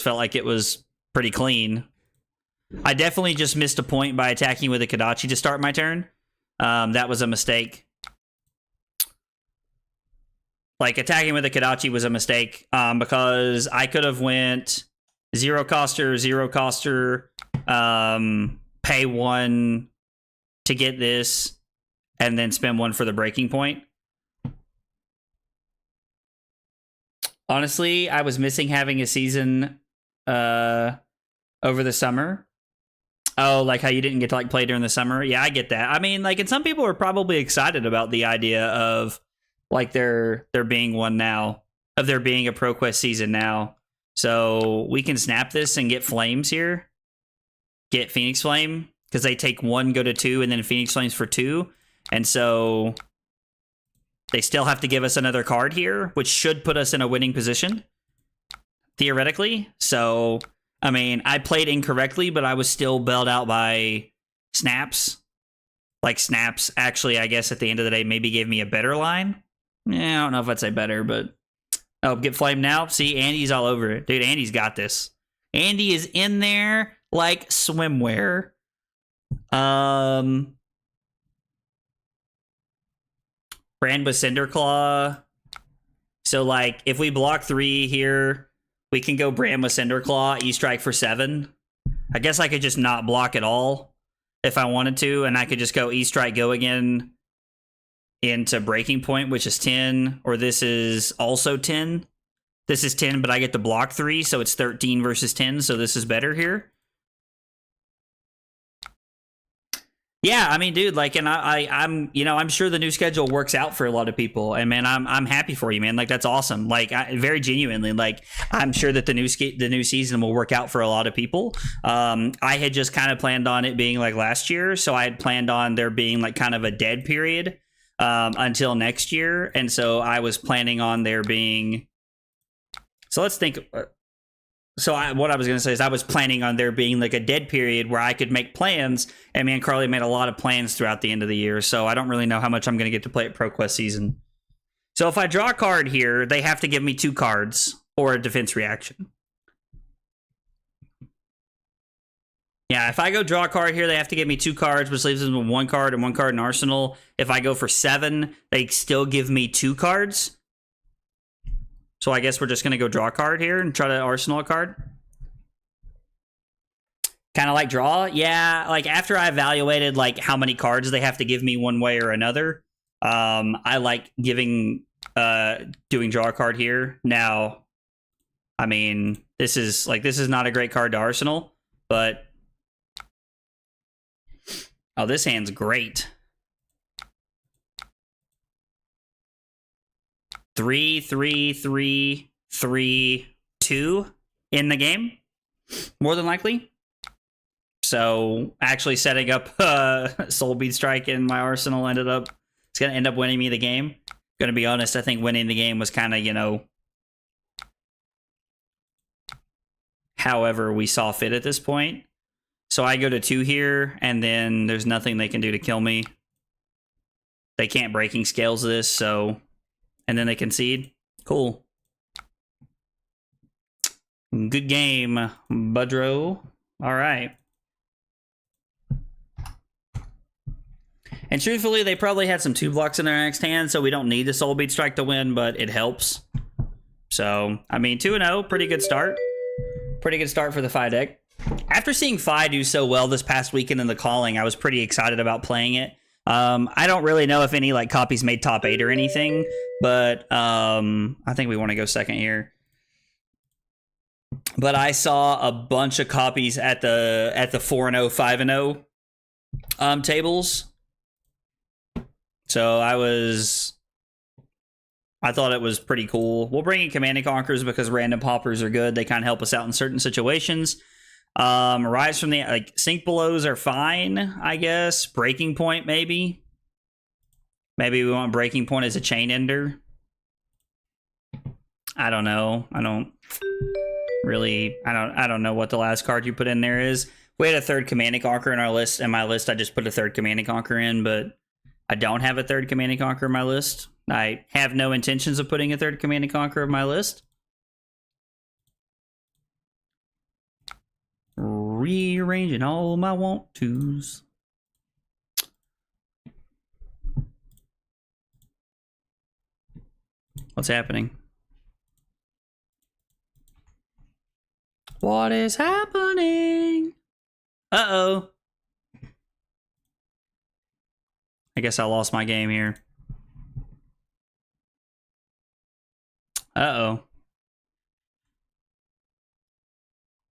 felt like it was pretty clean. I definitely just missed a point by attacking with a Kodachi to start my turn. That was a mistake. Like, attacking with a Kodachi was a mistake because I could have went zero coster, pay 1 to get this, and then spend 1 for the Breaking Point. Honestly, I was missing having a season over the summer. Oh, like how you didn't get to like play during the summer? Yeah, I get that. I mean, like, and some people are probably excited about the idea of like there being one now, of there being a ProQuest season now. So we can snap this and get Flames here. Get Phoenix Flame, because they take 1, go to 2, and then Phoenix Flames for 2. And so They still have to give us another card here, which should put us in a winning position, theoretically. So, I mean, I played incorrectly, but I was still bailed out by snaps. Like, snaps actually, I guess, at the end of the day, maybe gave me a better line. Yeah, I don't know if I'd say better, but... Oh, get flamed now? See, Andy's all over it. Dude, Andy's got this. Andy is in there like swimwear. Brand with Cinderclaw. So, like, if we block 3 here, we can go Brand with Cinderclaw, E-Strike for 7. I guess I could just not block at all if I wanted to, and I could just go E-Strike, go again into Breaking Point, which is 10, or this is also 10. This is 10, but I get to block 3, so it's 13 versus 10, so this is better here. Yeah, I mean, dude, like, and I'm, you know, I'm sure the new schedule works out for a lot of people, and man, I'm happy for you, man. Like, that's awesome. Like, very genuinely, like, I'm sure that the new season will work out for a lot of people. I had just kind of planned on it being like last year, so I had planned on there being like kind of a dead period until next year, and so I was planning on there being. So let's think. So what I was going to say is I was planning on there being like a dead period where I could make plans, and me and Carly made a lot of plans throughout the end of the year, so I don't really know how much I'm going to get to play at ProQuest season. So if I draw a card here, they have to give me 2 cards or a defense reaction. Yeah, if I go draw a card here, they have to give me 2 cards, which leaves them with 1 card and 1 card in Arsenal. If I go for 7, they still give me 2 cards. So I guess we're just going to go draw a card here and try to Arsenal a card. Kind of like draw. Yeah, like after I evaluated like how many cards they have to give me one way or another, I like doing draw a card here. Now, I mean, this is not a great card to Arsenal, but oh, this hand's great. 3, 3, 3, 3, 2 in the game, more than likely. So actually setting up Soul Beat Strike in my arsenal it's going to end up winning me the game. Going to be honest, I think winning the game was kind of, you know, however we saw fit at this point. So I go to 2 here, and then there's nothing they can do to kill me. They can't breaking scales this, so... And then they concede. Cool. Good game, Budro. All right. And truthfully, they probably had some 2 blocks in their next hand, so we don't need the Soul Beat Strike to win, but it helps. So, I mean, 2-0, pretty good start. Pretty good start for the Fai deck. After seeing Fai do so well this past weekend in the calling, I was pretty excited about playing it. I don't really know if any like copies made top 8 or anything, but I think we want to go second here. But I saw a bunch of copies at the 4-0, 5-0 tables. So I thought it was pretty cool. We'll bring in Command and Conquerors because random poppers are good. They kind of help us out in certain situations. Rise from the like sink belows are fine, I guess. Breaking Point, maybe. Maybe we want Breaking Point as a chain ender. I don't know. I don't know what the last card you put in there is. We had a 3rd Command and Conquer in our list. In my list, I just put a 3rd Command and Conquer in, but I don't have a 3rd Command and Conquer in my list. I have no intentions of putting a 3rd Command and Conquer in my list. Rearranging all my want-tos. What's happening? What is happening? Uh-oh. I guess I lost my game here. Uh-oh.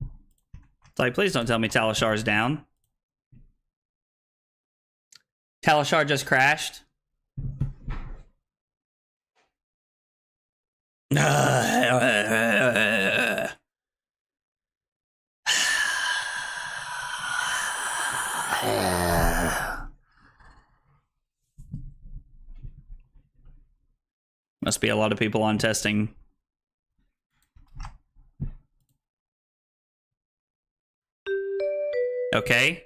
It's like, please don't tell me Talashar's down. Talashar just crashed. be a lot of people on testing. Okay.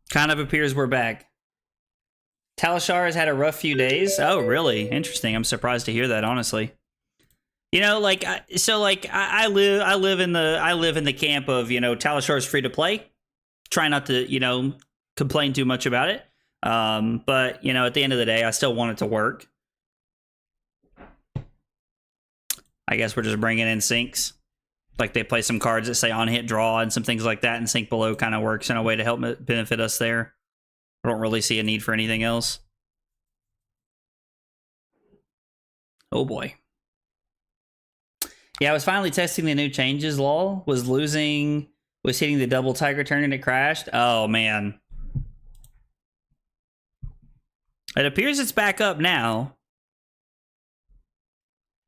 Kind of appears we're back. Talishar has had a rough few days. Oh, really? Interesting. I'm surprised to hear that, honestly. You know, like, I live in the camp of, you know, Talishar's free to play. Try not to, you know, complain too much about it. But, you know, at the end of the day, I still want it to work. I guess we're just bringing in syncs. Like, they play some cards that say on hit draw and some things like that, and sync below kind of works in a way to help benefit us there. I don't really see a need for anything else. Oh boy. Yeah, I was finally testing the new changes, lol. Was hitting the double tiger turn and it crashed. Oh man. It appears it's back up now.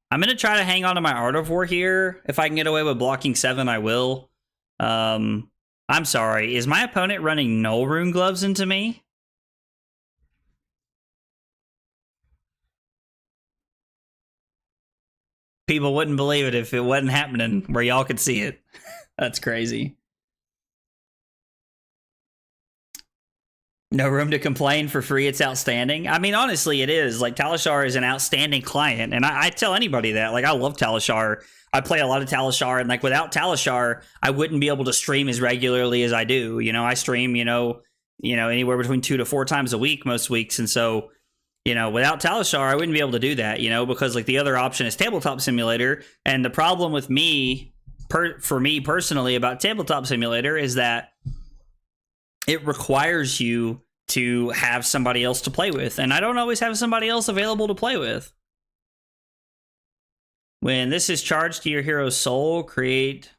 I'm going to try to hang on to my Art of War here. If I can get away with blocking 7, I will. I'm sorry. Is my opponent running no rune gloves into me? People wouldn't believe it if it wasn't happening where y'all could see it. That's crazy. No room to complain. For free, it's outstanding. I mean, honestly, it is. Like, Talishar is an outstanding client, and I tell anybody that. Like, I love Talishar. I play a lot of Talishar, and, like, without Talishar, I wouldn't be able to stream as regularly as I do. You know, I stream, you know, anywhere between 2 to 4 times a week most weeks, and so, you know, without Talishar, I wouldn't be able to do that, you know, because, like, the other option is Tabletop Simulator, and the problem with me, for me personally, about Tabletop Simulator is that it requires you to have somebody else to play with, and I don't always have somebody else available to play with. When this is charged to your hero's soul, create...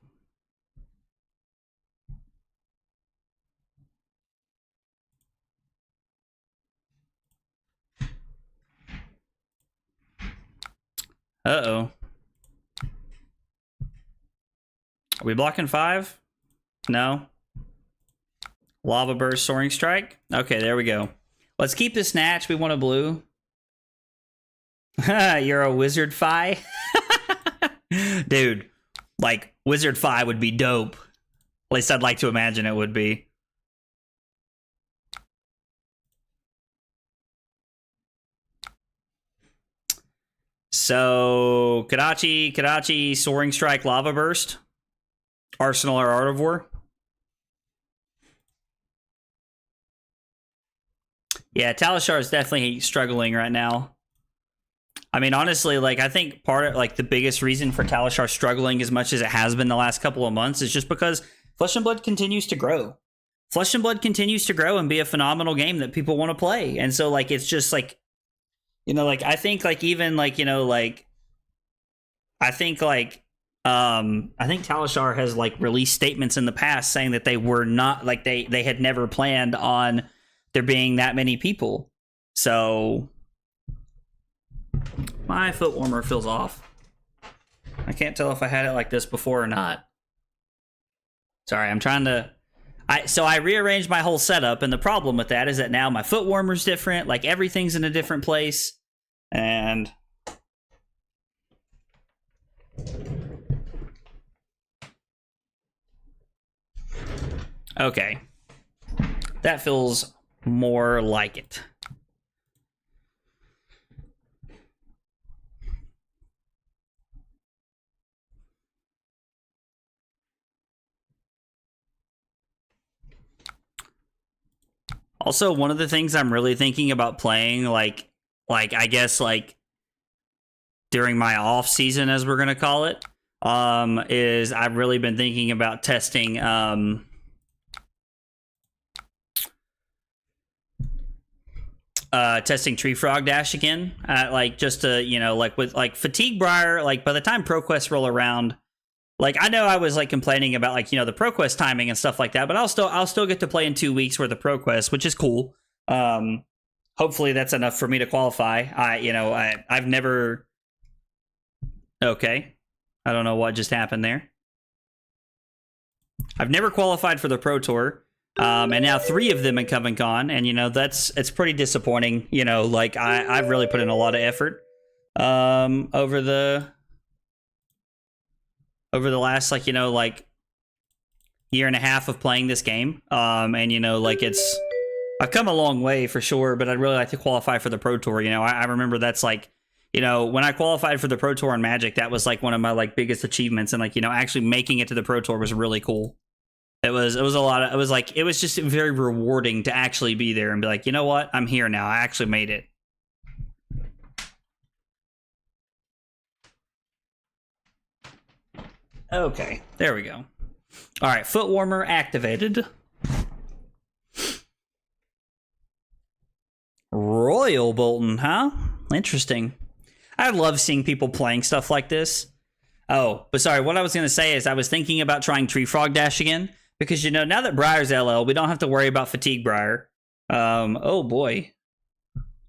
Uh-oh. Are we blocking 5? No. Lava Burst, Soaring Strike. Okay, there we go. Let's keep the Snatch. We want a blue. You're a Wizard Fai? Dude, like, Wizard Fai would be dope. At least I'd like to imagine it would be. So, Kadachi, Soaring Strike, Lava Burst. Arsenal or Art of War. Yeah, Talishar is definitely struggling right now. I mean, honestly, like, I think part of, like, the biggest reason for Talishar struggling as much as it has been the last couple of months is just because Flesh and Blood continues to grow. Flesh and Blood continues to grow and be a phenomenal game that people want to play. And so, like, it's just, like, you know, like, I think, like, even, like, you know, like, I think Talishar has, like, released statements in the past saying that they were not, like, they had never planned on there being that many people. So my foot warmer feels off. I can't tell if I had it like this before or not. Sorry, I'm trying to... So I rearranged my whole setup, and the problem with that is that now my foot warmer's different, like everything's in a different place, and... Okay. That feels more like it. Also, one of the things I'm really thinking about playing, like I guess, like, during my off season, as we're gonna call it, is I've really been thinking about testing, testing Tree Frog Dash again, like, just to, you know, like, with, like, Fatigue Briar, like, by the time ProQuest roll around, like, I know I was, like, complaining about, like, you know, the ProQuest timing and stuff like that, but I'll still get to play in 2 weeks worth of ProQuest, which is cool. Hopefully that's enough for me to qualify. I've never... Okay. I don't know what just happened there. I've never qualified for the Pro Tour. And now 3 of them have come and gone, and, you know, it's pretty disappointing. You know, like, I've really put in a lot of effort. over the last, like, you know, like year and a half of playing this game. And, you know, like I've come a long way for sure, but I'd really like to qualify for the Pro Tour. You know, I remember that's like, you know, when I qualified for the Pro Tour in Magic, that was like one of my like biggest achievements. And like, you know, actually making it to the Pro Tour was really cool. It was a lot of, it was just very rewarding to actually be there and be like, you know what? I'm here now. I actually made it. Okay, there we go. All right, foot warmer activated. Royal Bolton, huh? Interesting. I love seeing people playing stuff like this. Oh, but sorry, what I was going to say is I was thinking about trying Tree Frog Dash again, because, you know, now that Briar's LL, we don't have to worry about Fatigue Briar. Oh boy.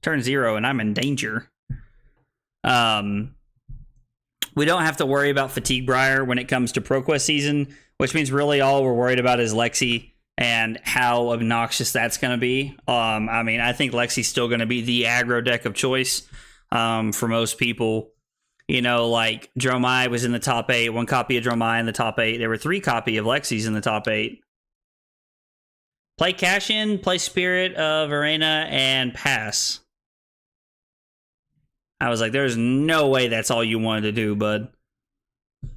Turn 0 and I'm in danger. We don't have to worry about Fatigue Briar when it comes to ProQuest season, which means really all we're worried about is Lexi and how obnoxious that's going to be. I mean, I think Lexi's still going to be the aggro deck of choice for most people. You know, like Dromai was in the top 8, 1 copy of Dromai in the top 8. There were 3 copy of Lexi's in the top 8. Play Cash In, play Spirit of Arena, and pass. I was like, there's no way that's all you wanted to do, bud. I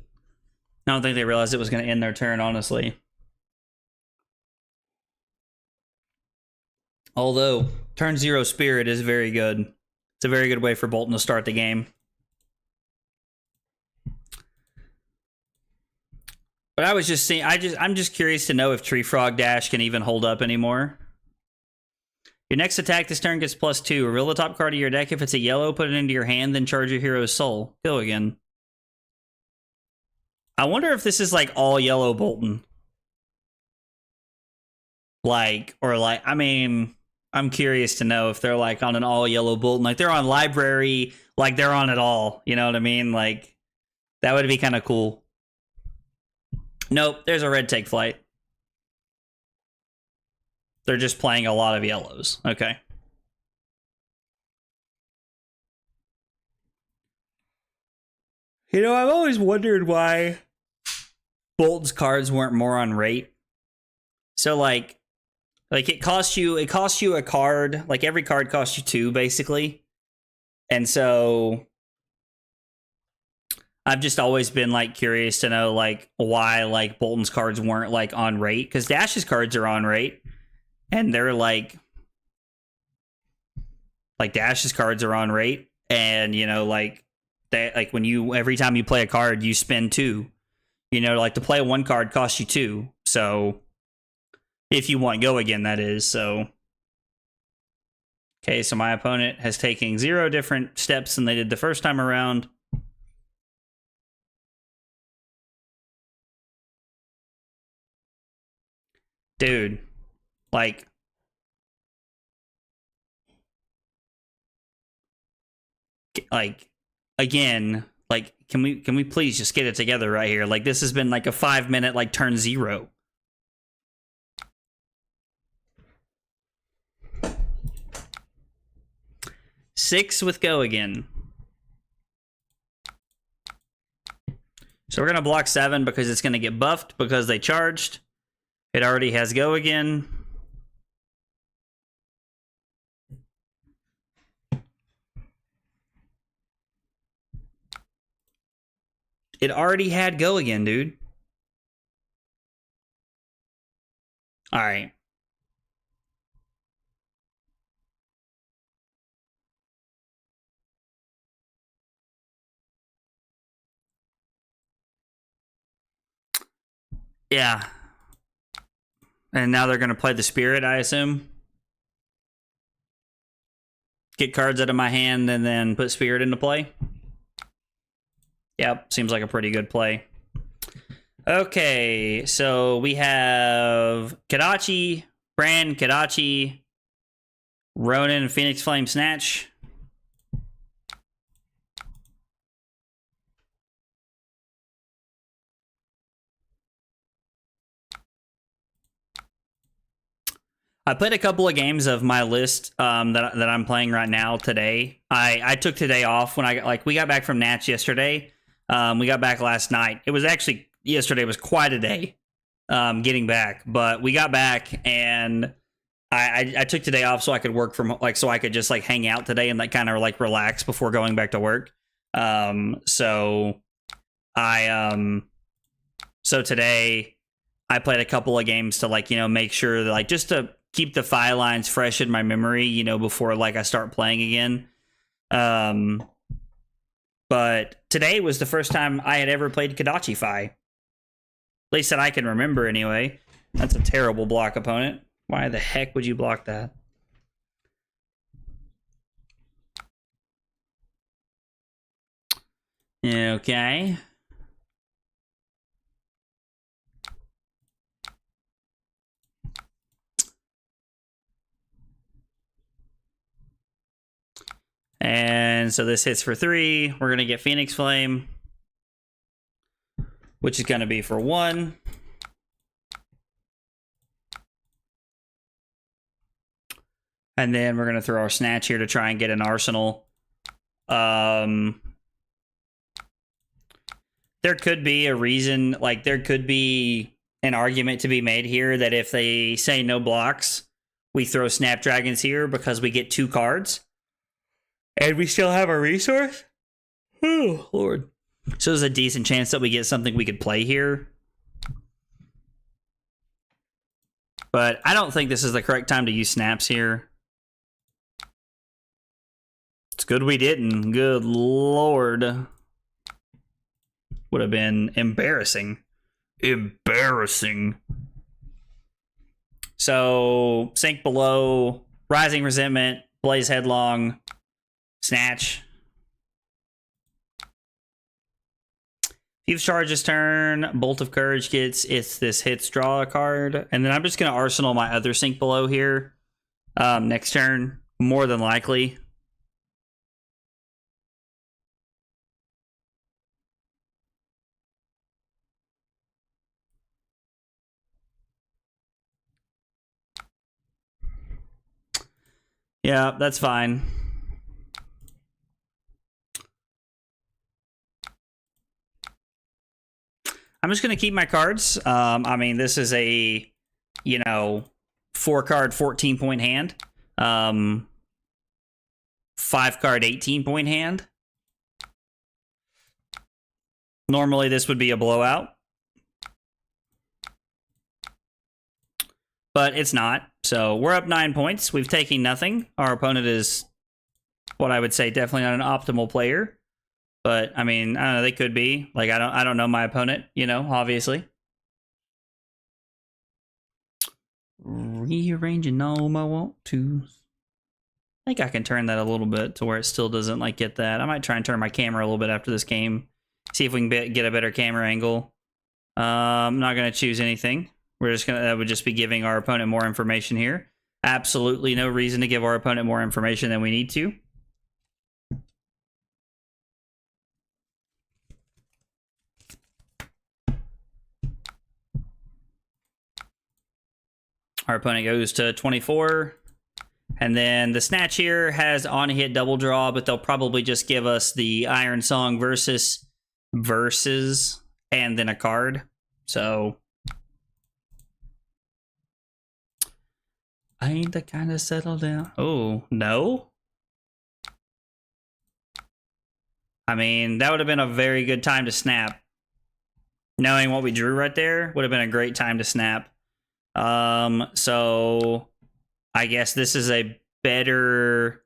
don't think they realized it was going to end their turn, honestly. Although, turn 0 Spirit is very good. It's a very good way for Bolton to start the game. But I was just seeing, I'm just curious to know if Tree Frog Dash can even hold up anymore. Your next attack this turn gets +2. Reveal the top card of your deck. If it's a yellow, put it into your hand, then charge your hero's soul. Go again. I wonder if this is like all yellow Bolton. Like, or like, I mean, I'm curious to know if they're like on an all yellow Bolton. Like they're on library, like they're on it all. You know what I mean? Like, that would be kind of cool. Nope, there's a red take flight. They're just playing a lot of yellows. Okay. You know, I've always wondered why Bolton's cards weren't more on rate. So like it costs you a card. Like every card costs you 2, basically. And so I've just always been like curious to know like why like Bolton's cards weren't like on rate, because Dash's cards are on rate. And they're like Dash's cards are on rate, and you know, like that, like when you every time you play a card, you spend 2. You know, like to play 1 card costs you 2. So if you want Go Again, that is. So okay, so my opponent has taken 0 different steps than they did the first time around. Dude, like again, like can we please just get it together right here? Like this has been like a 5-minute like turn 0. Six with Go Again. So we're gonna block 7 because it's gonna get buffed because they charged. It already has Go Again. It already had Go Again, dude. All right. Yeah. And now they're going to play the Spirit, I assume. Get cards out of my hand and then put Spirit into play. Yep, seems like a pretty good play. Okay, so we have Kadachi, Bran, Kadachi, Ronin, Phoenix Flame Snatch. I played a couple of games of my list that I'm playing right now today. I took today off when we got back from Nats yesterday. We got back last night. It was actually yesterday was quite a day getting back, but we got back and I took today off so I could work from so I could just hang out today and kind of relax before going back to work. So today I played a couple of games to make sure that just to keep the file lines fresh in my memory, before I start playing again. But today was the first time I had ever played Kodachi Fai. At least that I can remember anyway. That's a terrible block opponent. Why the heck would you block that? Okay. And so this hits for 3. We're going to get Phoenix Flame, which is going to be for 1. And then we're going to throw our Snatch here to try and get an Arsenal. There could be a reason, there could be an argument to be made here that if they say no blocks, we throw Snapdragons here because we get 2 cards. And we still have a resource? Oh, Lord. So there's a decent chance that we get something we could play here. But I don't think this is the correct time to use snaps here. It's good we didn't. Good Lord. Would have been embarrassing. Embarrassing. So, Sink Below, Rising Resentment, Blaze Headlong, Snatch. Thieves Charges turn. Bolt of Courage gets this hits draw a card. And then I'm just going to Arsenal my other Sink Below here. Next turn. More than likely. Yeah, that's fine. I'm just going to keep my cards. I mean, this is a, 4-card, 14-point hand. 5-card, 18-point hand. Normally, this would be a blowout. But it's not. So we're up 9 points. We've taken nothing. Our opponent is what I would say definitely not an optimal player. But I mean, I don't know, they could be. I don't know my opponent, obviously. Rearranging all my want to. I think I can turn that a little bit to where it still doesn't get that. I might try and turn my camera a little bit after this game. See if we can get a better camera angle. I'm not going to choose anything. That would just be giving our opponent more information here. Absolutely no reason to give our opponent more information than we need to. Our opponent goes to 24. And then the Snatch here has on-hit double draw, but they'll probably just give us the Iron Song versus and then a card. So I ain't the kind of settle down. Oh, no? I mean, that would have been a very good time to snap. Knowing what we drew right there would have been a great time to snap. So I guess this is a better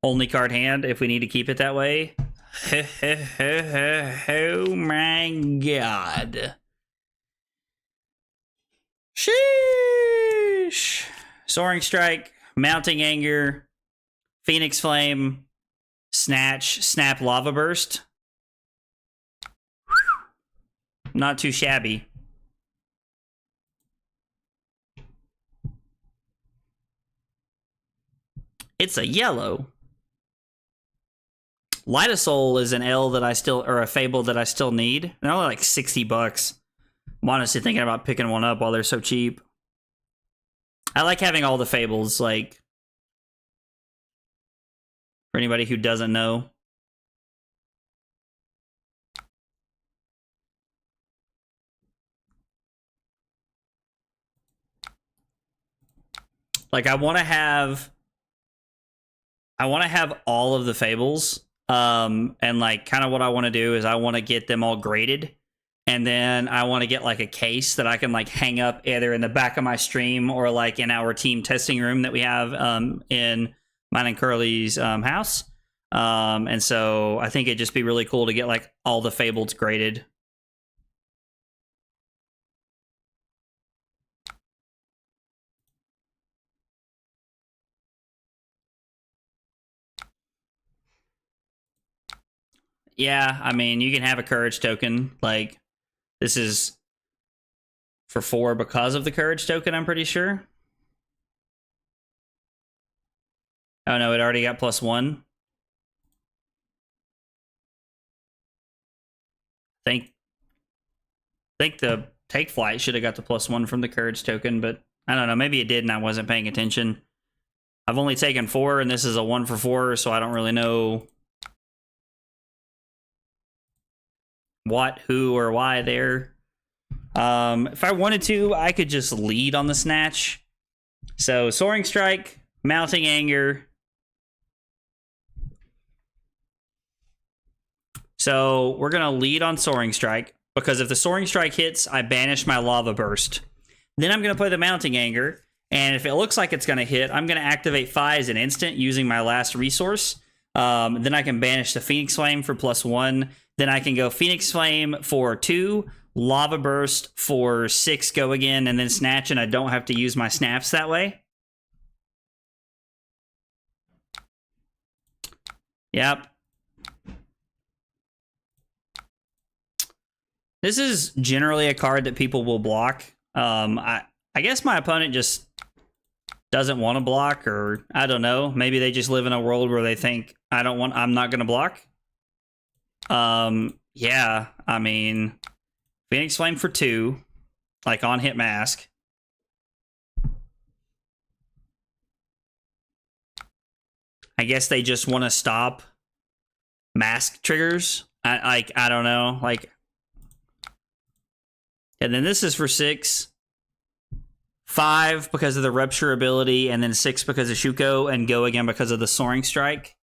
only card hand if we need to keep it that way. Oh my god. Sheesh. Soaring Strike, Mounting Anger, Phoenix Flame, Snatch, Snap Lava Burst. Not too shabby. It's a yellow. Light of Soul is an L that I still, or a Fable that I still need. They're only like $60. I'm honestly thinking about picking one up while they're so cheap. I like having all the fables, like, for anybody who doesn't know. Like, I want to have all of the fables. And like kind of what I want to do is I want to get them all graded. And then I want to get like a case that I can like hang up either in the back of my stream or like in our team testing room that we have in mine and Curly's house. And so I think it'd just be really cool to get like all the fables graded. Yeah, I mean, you can have a courage token. Like, this is for 4 because of the courage token, I'm pretty sure. Oh no, it already got +1. Think the take flight should have got the +1 from the courage token, but I don't know, maybe it did and I wasn't paying attention. I've only taken 4 and this is a 1 for 4, so I don't really know what, who, or why there. If I wanted to, I could just lead on the snatch. So Soaring Strike, Mounting Anger. So we're gonna lead on Soaring Strike, because if the Soaring Strike hits, I banish my Lava Burst. Then I'm gonna play the Mounting Anger, and if it looks like it's gonna hit, I'm gonna activate Fai as an instant using my last resource. Then I can banish the Phoenix Flame for +1. Then I can go Phoenix Flame for 2, Lava Burst for 6, go again, and then Snatch, and I don't have to use my snaps that way. Yep. This is generally a card that people will block. I guess my opponent just doesn't want to block, or I don't know. Maybe they just live in a world where they think I'm not going to block. Yeah, I mean, Phoenix Flame for 2, like on hit mask. I guess they just want to stop mask triggers. I don't know, like. And then this is for 6. 5 because of the Rupture ability, and then 6 because of Shuko, and go again because of the Soaring Strike.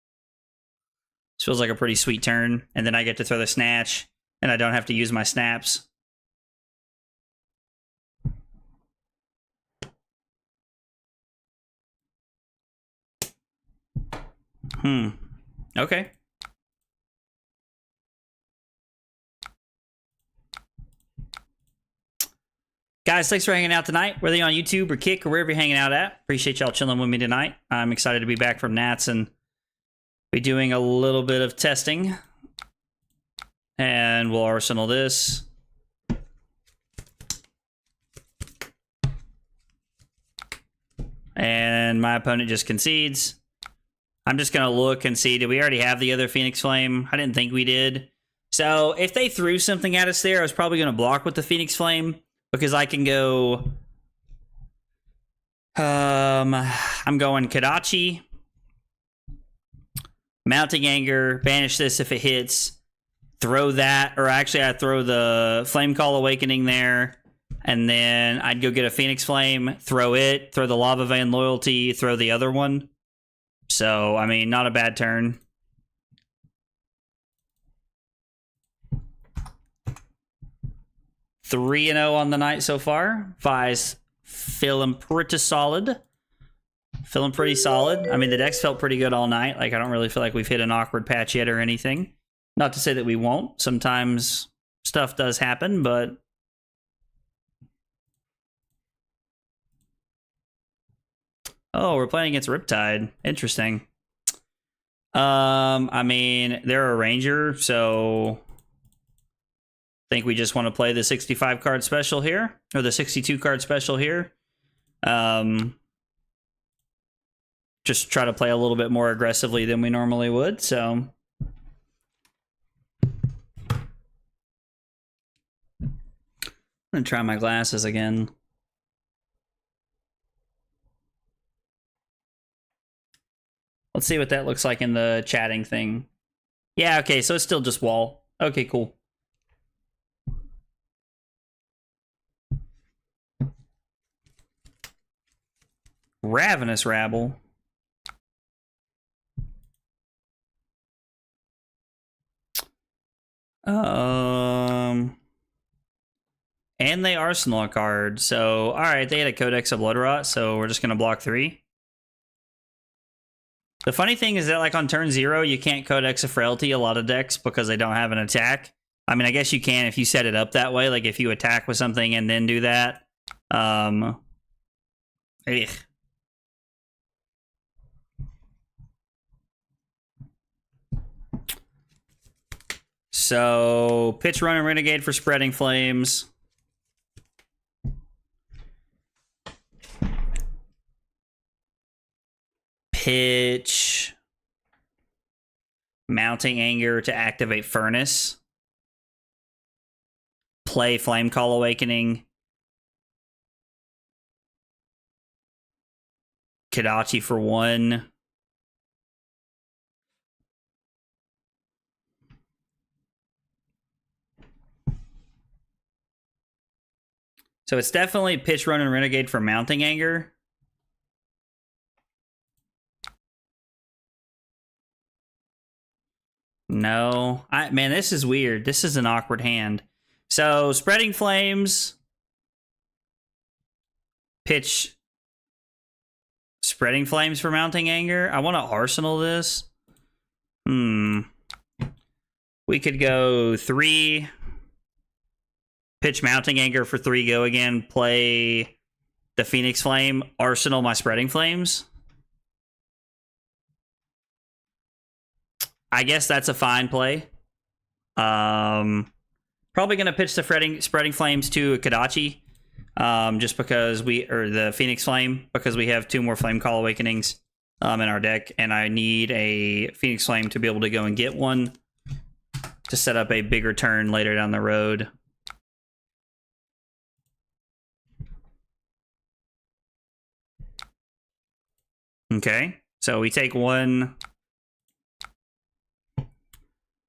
This feels like a pretty sweet turn. And then I get to throw the Snatch, and I don't have to use my snaps. Okay. Guys, thanks for hanging out tonight, whether you're on YouTube or Kick or wherever you're hanging out at. Appreciate y'all chilling with me tonight. I'm excited to be back from Nats and be doing a little bit of testing. And we'll arsenal this. And my opponent just concedes. I'm just going to look and see, did we already have the other Phoenix Flame? I didn't think we did. So if they threw something at us there, I was probably going to block with the Phoenix Flame, because I can go... I'm going Kadachi, Mounting Anger, banish this if it hits, throw that, or actually I throw the Flame Call Awakening there, and then I'd go get a Phoenix Flame, throw it, throw the Lava Vein Loyalty, throw the other one. So, I mean, not a bad turn. Three 3-0 on the night so far. Fai's feeling pretty solid. Feeling pretty solid. I mean, the decks felt pretty good all night. Like, I don't really feel like we've hit an awkward patch yet or anything. Not to say that we won't. Sometimes stuff does happen, but... Oh, we're playing against Riptide. Interesting. I mean, they're a Ranger, so... I think we just want to play the 65 card special here, or the 62 card special here. Just try to play a little bit more aggressively than we normally would, so. I'm gonna try my glasses again. Let's see what that looks like in the chatting thing. Yeah, okay, so it's still just wall. Okay, cool. Ravenous Rabble. And they arsenal a card. So, alright, they had a Codex of Bloodrot, so we're just gonna block 3. The funny thing is that, like, on turn 0, you can't Codex of Frailty a lot of decks because they don't have an attack. I mean, I guess you can if you set it up that way, like if you attack with something and then do that. Ugh. So, pitch Run and Renegade for Spreading Flames. Pitch Mounting Anger to activate Furnace. Play Flame Call Awakening. Kadachi for 1. So it's definitely Pitch Run and Renegade for Mounting Anger. No. Man, this is weird. This is an awkward hand. So, Spreading Flames. Pitch Spreading Flames for Mounting Anger. I want to Arsenal this. We could go 3. Pitch Mounting Anger for 3, go again. Play the Phoenix Flame. Arsenal my Spreading Flames. I guess that's a fine play. Probably going to pitch the Spreading Flames to Kadachi. Just because the Phoenix Flame, because we have 2 more Flame Call Awakenings in our deck, and I need a Phoenix Flame to be able to go and get one to set up a bigger turn later down the road. Okay, so we take 1.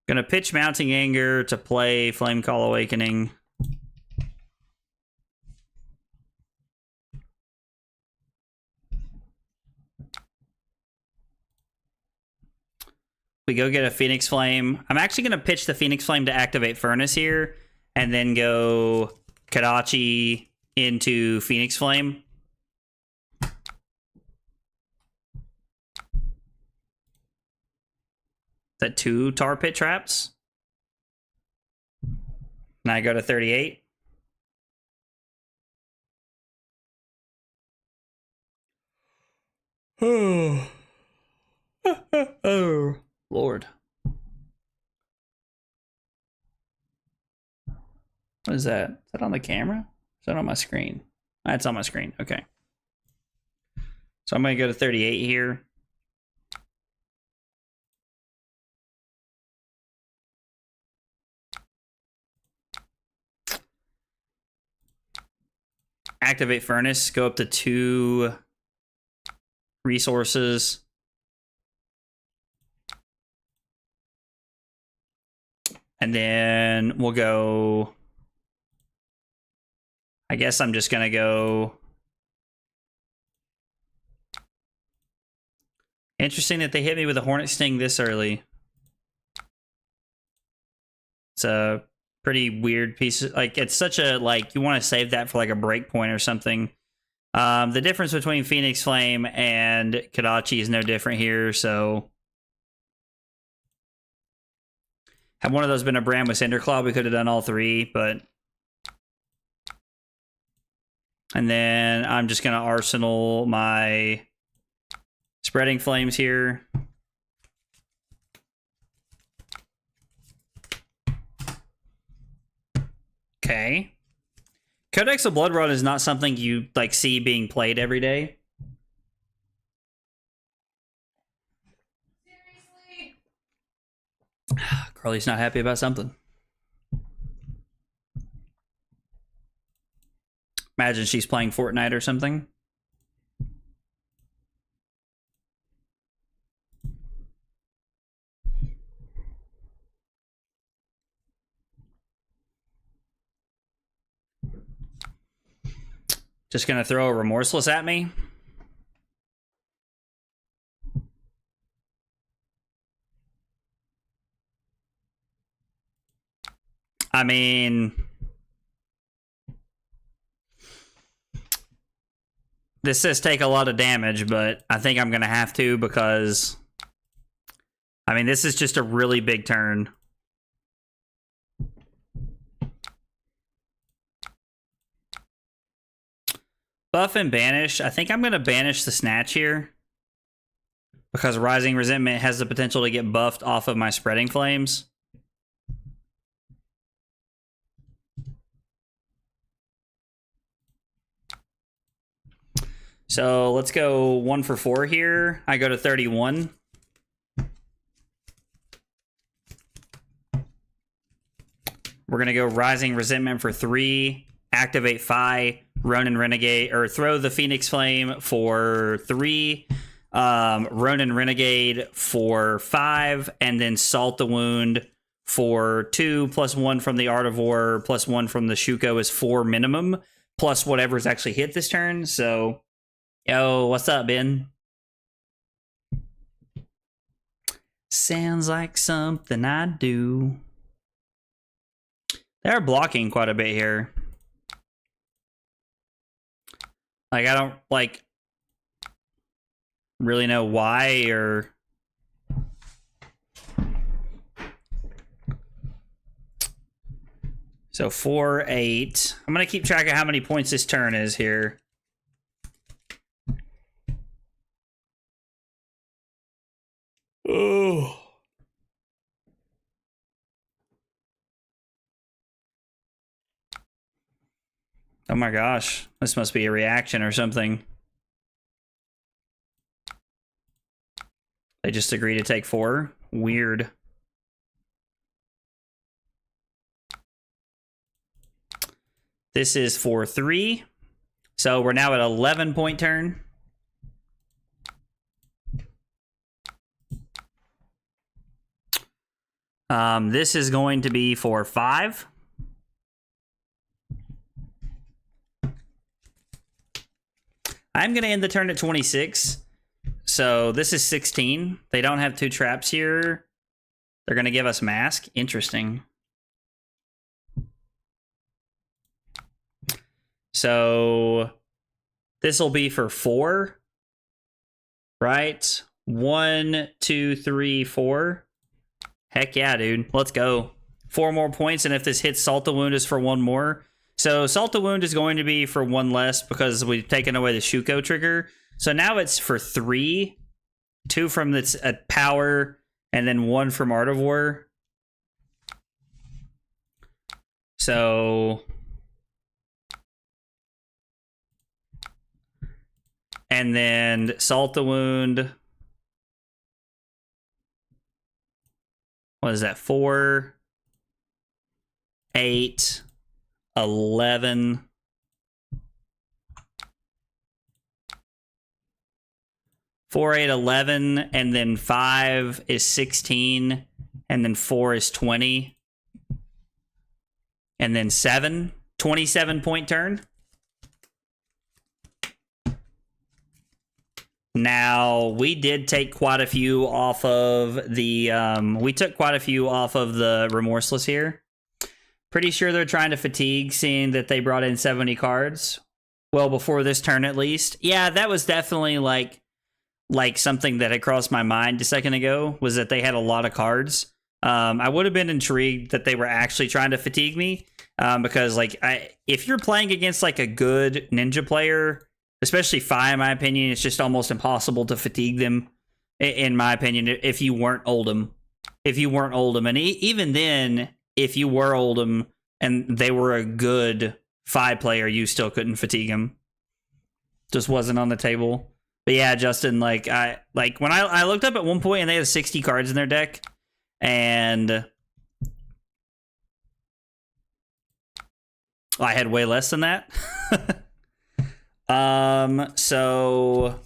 Gonna pitch Mounting Anger to play Flame Call Awakening. We go get a Phoenix Flame. I'm actually gonna pitch the Phoenix Flame to activate Furnace here, and then go Kadachi into Phoenix Flame. That 2 Tar Pit traps. Now I go to 38. Oh. Oh, Lord. What is that? Is that on the camera? Is that on my screen? That's on my screen. Okay. So I'm going to go to 38 here. Activate Furnace, go up to 2 resources. And then we'll go... I guess I'm just going to go... Interesting that they hit me with a Hornet Sting this early. It's a pretty weird piece of, like, it's such a, like, you want to save that for like a break point or something. The difference between Phoenix Flame and Kadachi is no different here, so had one of those been a Bram with Cinderclaw, we could have done all 3, but and then I'm just gonna Arsenal my Spreading Flames here. Okay. Codex of Bloodrot is not something you like see being played every day. Seriously? Carly's not happy about something. Imagine she's playing Fortnite or something. Just gonna throw a Remorseless at me. I mean, this says take a lot of damage, but I think I'm gonna have to because, I mean, this is just a really big turn. Buff and banish. I think I'm gonna banish the Snatch here because Rising Resentment has the potential to get buffed off of my Spreading Flames. So let's go 1 for 4 here. I go to 31. We're going to go Rising Resentment for 3. Activate Fai, Ronin Renegade, or throw the Phoenix Flame for 3. Ronin Renegade for 5. And then Salt the Wound for 2. Plus 1 from the Art of War. Plus 1 from the Shuko is 4 minimum. Plus whatever's actually hit this turn. So... Yo, what's up, Ben? Sounds like something I do. They're blocking quite a bit here. Like, I don't, like, really know why or... So 4, 8. I'm going to keep track of how many points this turn is here. Oh. Oh my gosh. This must be a reaction or something. They just agree to take 4? Weird. This is for 3. So we're now at 11-point turn. This is going to be for 5. I'm going to end the turn at 26. So this is 16. They don't have 2 traps here. They're going to give us Mask. Interesting. So this will be for 4. Right? 1, 2, 3, 4. Heck yeah, dude. Let's go. 4 more points, and if this hits, Salt the Wound is for 1 more. So Salt the Wound is going to be for 1 less because we've taken away the Shuko trigger. So now it's for 3. 2 from this power, and then 1 from Art of War. So... And then Salt the Wound... What is that? 4, 8, 11. 4, 8, 11, and then 5 is 16, and then 4 is 20. And then 7, 27-point turn. Now, we did take quite a few off of the, we took quite a few off of the Remorseless here. Pretty sure they're trying to fatigue, seeing that they brought in 70 cards. Well, before this turn, at least. Yeah, that was definitely, like something that had crossed my mind a second ago, was that they had a lot of cards. I would have been intrigued that they were actually trying to fatigue me, because, like, if you're playing against, like, a good ninja player... Especially Fai, in my opinion, it's just almost impossible to fatigue them, in my opinion, if you weren't Oldham. If you weren't Oldham. And even then, if you were Oldham and they were a good Fai player, you still couldn't fatigue them. Just wasn't on the table. But yeah, Justin, when I looked up at one point and they had 60 cards in their deck, and I had way less than that. So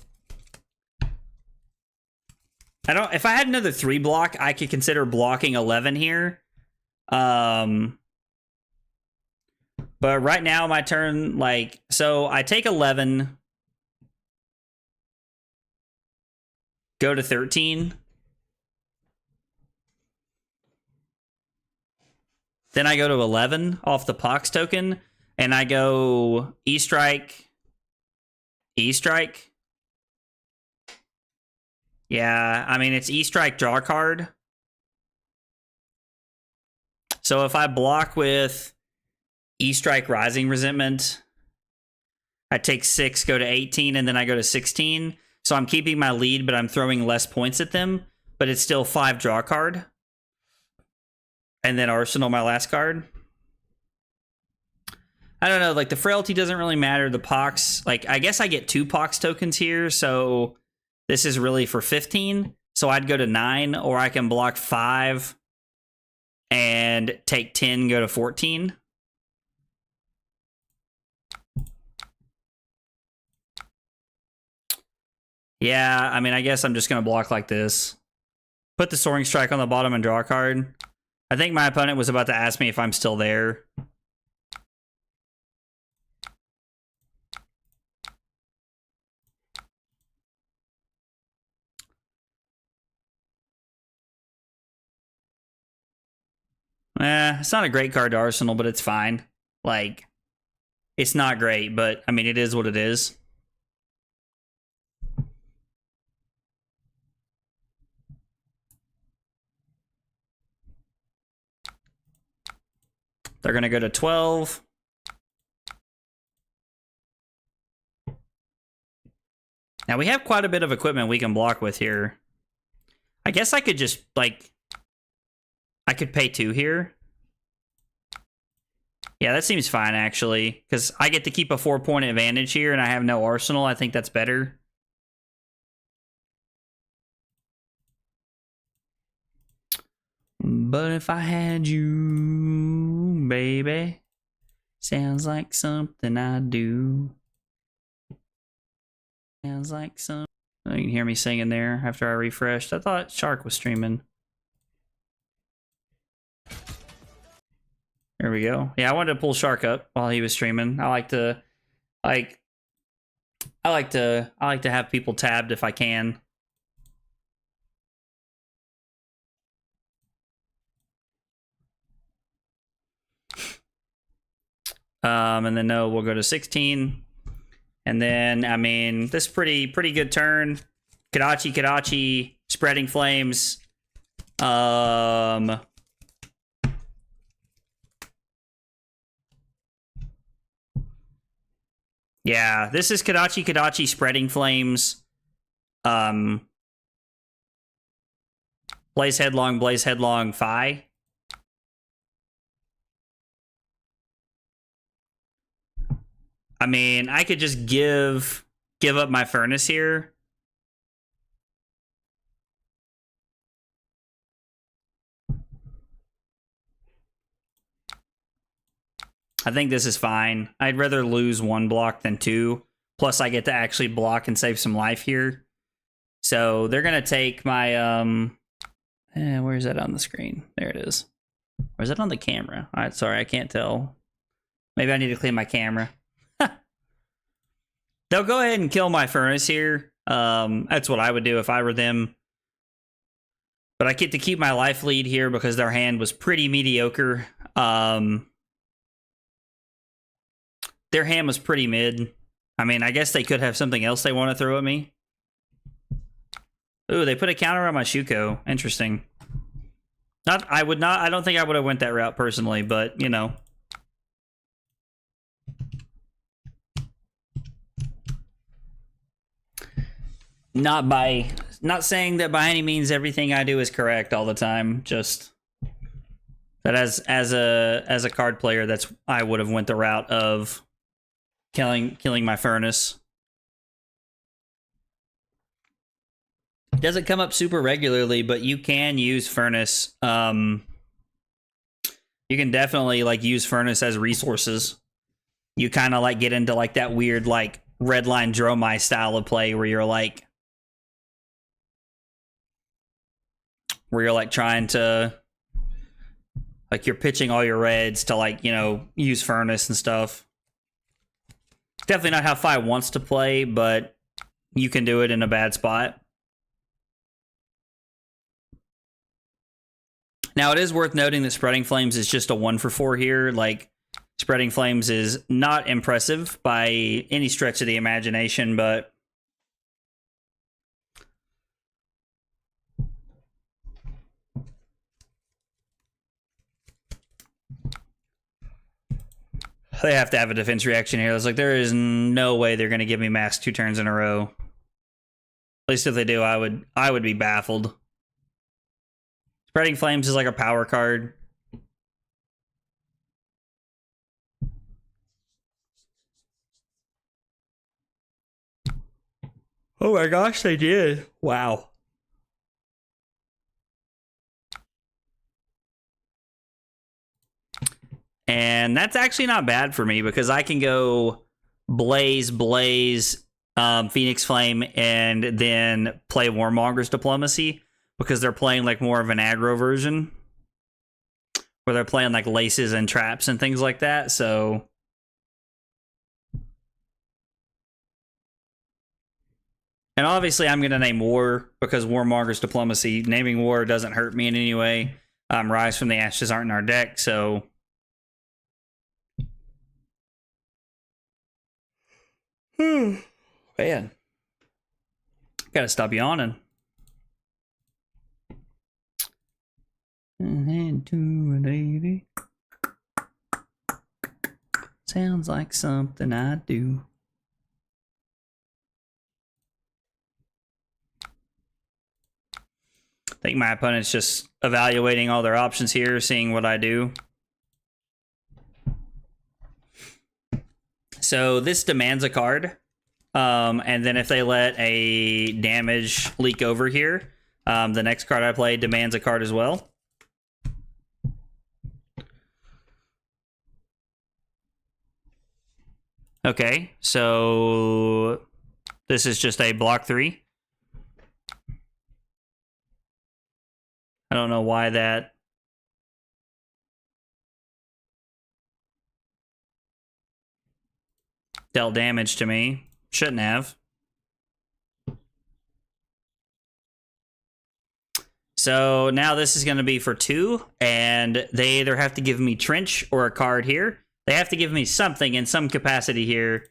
if I had another 3 block, I could consider blocking 11 here. But right now, my turn, like, so I take 11, go to 13. Then I go to 11 off the Pox token, and I go E-Strike, E-Strike. Yeah, I mean, it's E-Strike, draw card. So if I block with E-Strike, Rising Resentment, I take 6, go to 18, and then I go to 16. So I'm keeping my lead, but I'm throwing less points at them. But it's still 5 draw card. And then Arsenal, my last card. I don't know, like the Frailty doesn't really matter. The Pox, like I guess I get 2 Pox tokens here, so this is really for 15. So I'd go to 9, or I can block 5 and take 10, go to 14. Yeah, I mean, I guess I'm just going to block like this. Put the Soaring Strike on the bottom and draw a card. I think my opponent was about to ask me if I'm still there. It's not a great card to Arsenal, but it's fine. Like, it's not great, but, I mean, it is what it is. They're going to go to 12. Now, we have quite a bit of equipment we can block with here. I guess I could just, like... I could pay 2 here. Yeah, that seems fine, actually. Because I get to keep a 4-point advantage here, and I have no Arsenal. I think that's better. But if I had you, baby, sounds like something I do. Sounds like something. Oh, you can hear me singing there after I refreshed. I thought Shark was streaming. There we go. Yeah, I wanted to pull Shark up while he was streaming. I like to have people tabbed if I can. And then no, we'll go to 16. And then, I mean, this is pretty good turn. Kadachi, Spreading Flames. Yeah, this is Kadachi, Spreading Flames. Blaze Headlong, Fai. I mean, I could just give up my Furnace here. I think this is fine. I'd rather lose 1 block than 2. Plus, I get to actually block and save some life here. So they're gonna take my where is that on the screen? There it is. Or is that on the camera? All right, sorry, I can't tell. Maybe I need to clean my camera. They'll go ahead and kill my Furnace here. That's what I would do if I were them. But I get to keep my life lead here because their hand was pretty mediocre. Their hand was pretty mid. I mean, I guess they could have something else they want to throw at me. Ooh, they put a counter on my Shuko. Interesting. I don't think I would have went that route personally, but, you know. Not saying that by any means everything I do is correct all the time, just that as a card player, I would have went the route of killing my Furnace. It doesn't come up super regularly, but you can use Furnace. You can definitely like use Furnace as resources. You kind of like get into like that weird like Redline Dromai style of play where you're like trying to Like you're pitching all your reds to like, you know, use Furnace and stuff. Definitely not how Fai wants to play, but you can do it in a bad spot. Now, it is worth noting that Spreading Flames is just a 1 for 4 here. Like, Spreading Flames is not impressive by any stretch of the imagination, but they have to have a defense reaction here. It's like, there is no way they're going to give me Mask 2 turns in a row. At least if they do, I would be baffled. Spreading Flames is like a power card. Oh my gosh, they did. Wow. And that's actually not bad for me because I can go Blaze, Phoenix Flame, and then play Warmonger's Diplomacy because they're playing like more of an aggro version where they're playing like laces and traps and things like that. So and obviously I'm going to name War because Warmonger's Diplomacy. Naming War doesn't hurt me in any way. Rise from the Ashes aren't in our deck, so man, gotta stop yawning. Head to a lady. Sounds like something I do. I think my opponent's just evaluating all their options here, seeing what I do. So this demands a card. And then if they let a damage leak over here, the next card I play demands a card as well. Okay, so this is just a block 3. I don't know why that dealt damage to me. Shouldn't have. So now this is going to be for 2, and they either have to give me Trench or a card here. They have to give me something in some capacity here.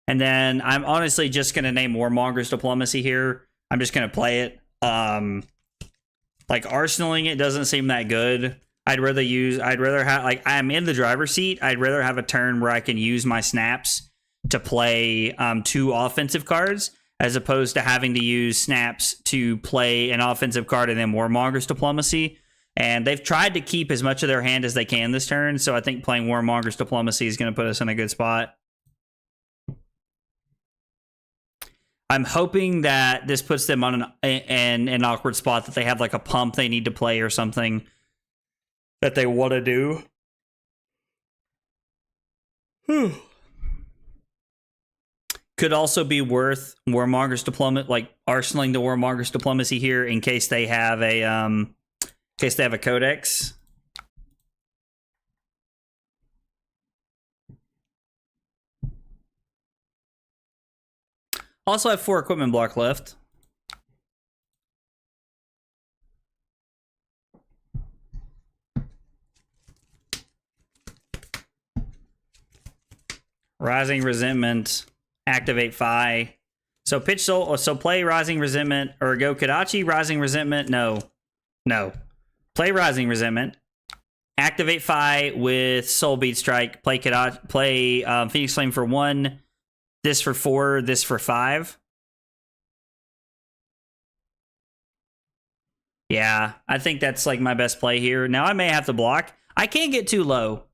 And then I'm honestly just going to name Warmonger's Diplomacy here. I'm just going to play it. Like, arsenaling it doesn't seem that good. I'd rather have, like, I'm in the driver's seat. I'd rather have a turn where I can use my snaps to play 2 offensive cards, as opposed to having to use snaps to play an offensive card and then Warmonger's Diplomacy. And they've tried to keep as much of their hand as they can this turn, so I think playing Warmonger's Diplomacy is going to put us in a good spot. I'm hoping that this puts them on an awkward spot, that they have like a pump they need to play or something that they want to do. Could also be worth Warmonger's Diplomacy, like arsenaling the Warmonger's Diplomacy here in case they have a codex. Also have 4 equipment block left. Rising Resentment, activate Fai. So pitch Soul, so play Rising Resentment, or go Kodachi, Rising Resentment. No. Play Rising Resentment. Activate Fai with Soul Beat Strike. Play Kodachi, play Phoenix Flame for 1. This for 4, this for 5. Yeah, I think that's like my best play here. Now I may have to block. I can't get too low.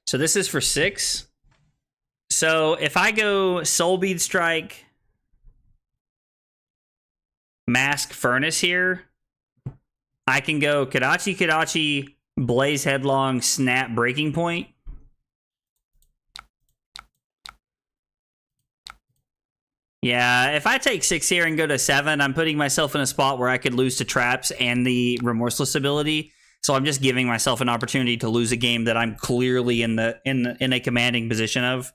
So this is for 6. So if I go Soul Bead Strike, Mask Furnace here, I can go Kodachi, Blaze Headlong, Snap Breaking Point. Yeah, if I take 6 here and go to 7, I'm putting myself in a spot where I could lose to traps and the remorseless ability. So I'm just giving myself an opportunity to lose a game that I'm clearly in a commanding position of.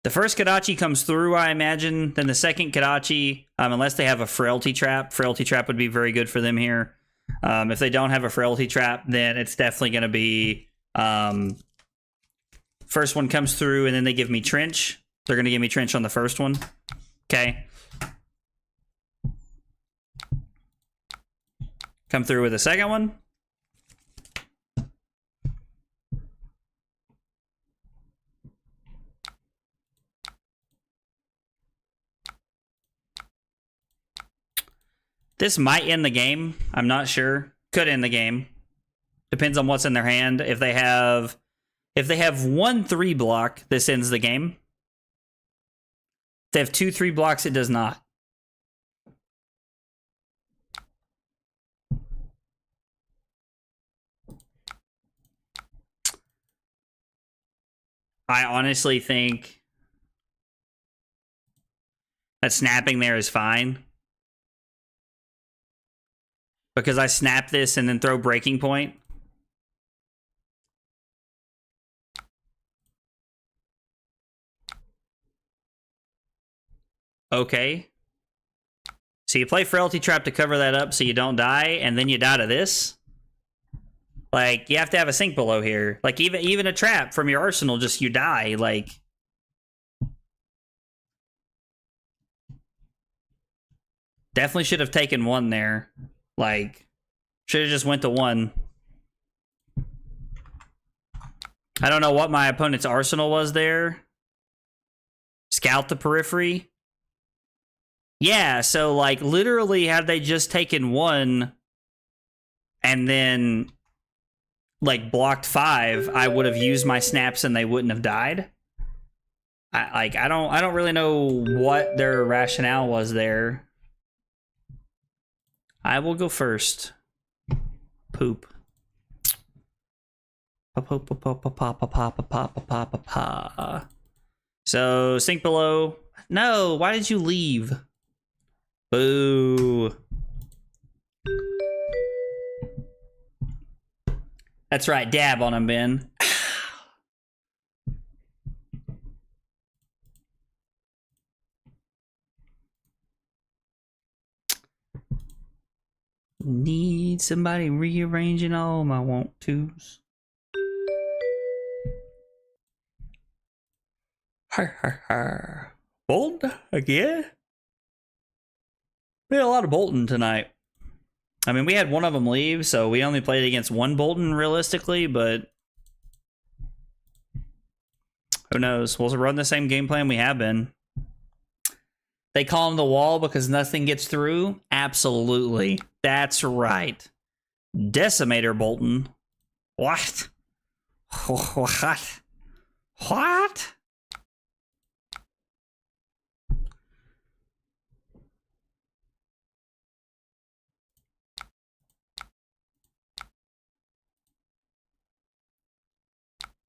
The first Kadachi comes through, I imagine. Then the second Kadachi, unless they have a Frailty Trap. Frailty Trap would be very good for them here. If they don't have a Frailty Trap, then it's definitely going to be... first one comes through, and then they give me Trench. They're going to give me Trench on the first one. Okay. Come through with the second one. This might end the game. I'm not sure. Could end the game. Depends on what's in their hand. If they have 1/3 block, this ends the game. If they have 2/3 blocks, it does not. I honestly think that snapping there is fine. Because I snap this and then throw Breaking Point. Okay. So you play Frailty Trap to cover that up so you don't die, and then you die to this? Like, you have to have a sink below here. Like, even a trap from your arsenal, just you die. Like... Definitely should have taken 1 there. Like, should have just went to 1. I don't know what my opponent's arsenal was there. Scout the periphery. Yeah, so, like, literally, had they just taken 1 and then, like, blocked 5, I would have used my snaps and they wouldn't have died. I don't really know what their rationale was there. I will go first. Poop. So, sink below. No, why did you leave? Boo. That's right, dab on him, Ben. Need somebody rearranging all my want-tos. Bolton again? We had a lot of Bolton tonight. I mean, we had one of them leave, so we only played against one Bolton realistically, but who knows? We'll run the same game plan we have been. They call him the wall because nothing gets through? Absolutely. That's right. Decimator Bolton. What? What? What?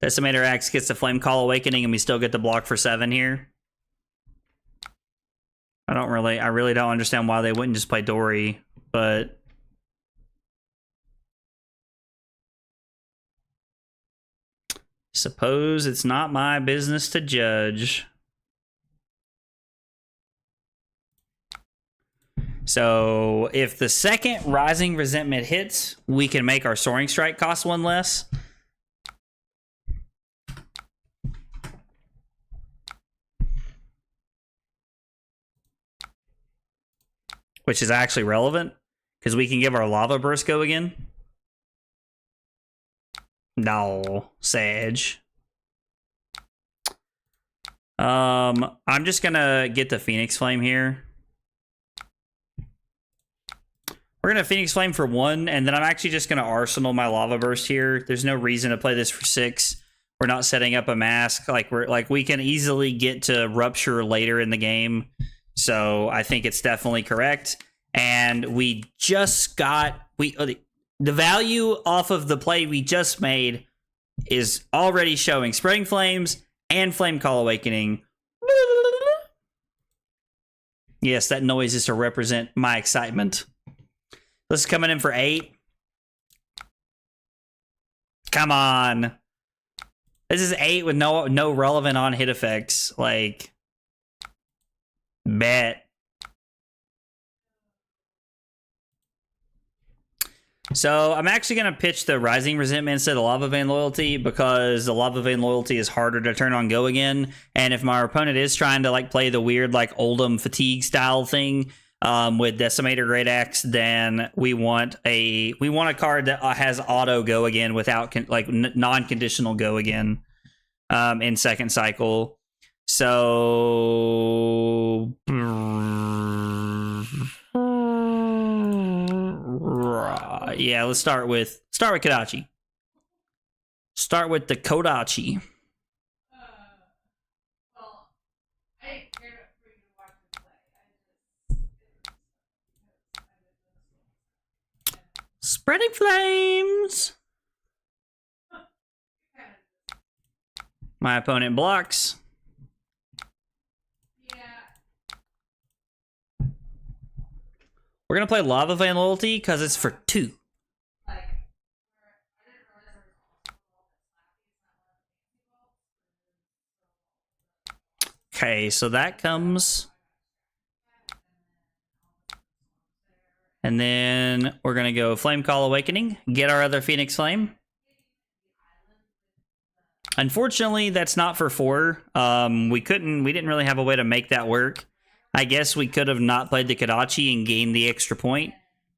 Decimator Axe gets the Flame Call Awakening and we still get the block for 7 here. I really don't understand why they wouldn't just play Dory, but suppose it's not my business to judge. So if the second Rising Resentment hits, we can make our Soaring Strike cost 1 less. Which is actually relevant, because we can give our Lava Burst go again. No, Sage. I'm just gonna get the Phoenix Flame here. We're gonna Phoenix Flame for 1, and then I'm actually just gonna Arsenal my Lava Burst here. There's no reason to play this for 6. We're not setting up a mask. We can easily get to Rupture later in the game. So I think it's definitely correct. And we just got the value off of the play we just made is already showing Spreading Flames and Flame Call Awakening. Yes, that noise is to represent my excitement. This is coming in for 8. Come on. This is 8 with no relevant on hit effects. Like, bet. So I'm actually going to pitch the Rising Resentment instead of Lava Vein Loyalty, because the Lava Vein Loyalty is harder to turn on go again. And if my opponent is trying to like play the weird like Oldham Fatigue style thing with Decimator Great Axe, then we want a card that has auto go again without non-conditional go again in second cycle. So yeah, let's start with Kodachi. Start with the Kodachi. Well, I didn't care for you to watch me play. Spreading Flames. My opponent blocks. We're going to play Lava Vein Loyalty because it's for 2. Okay, so that comes. And then we're going to go Flame Call Awakening, get our other Phoenix Flame. Unfortunately, that's not for 4. We didn't really have a way to make that work. I guess we could have not played the Kodachi and gained the extra point,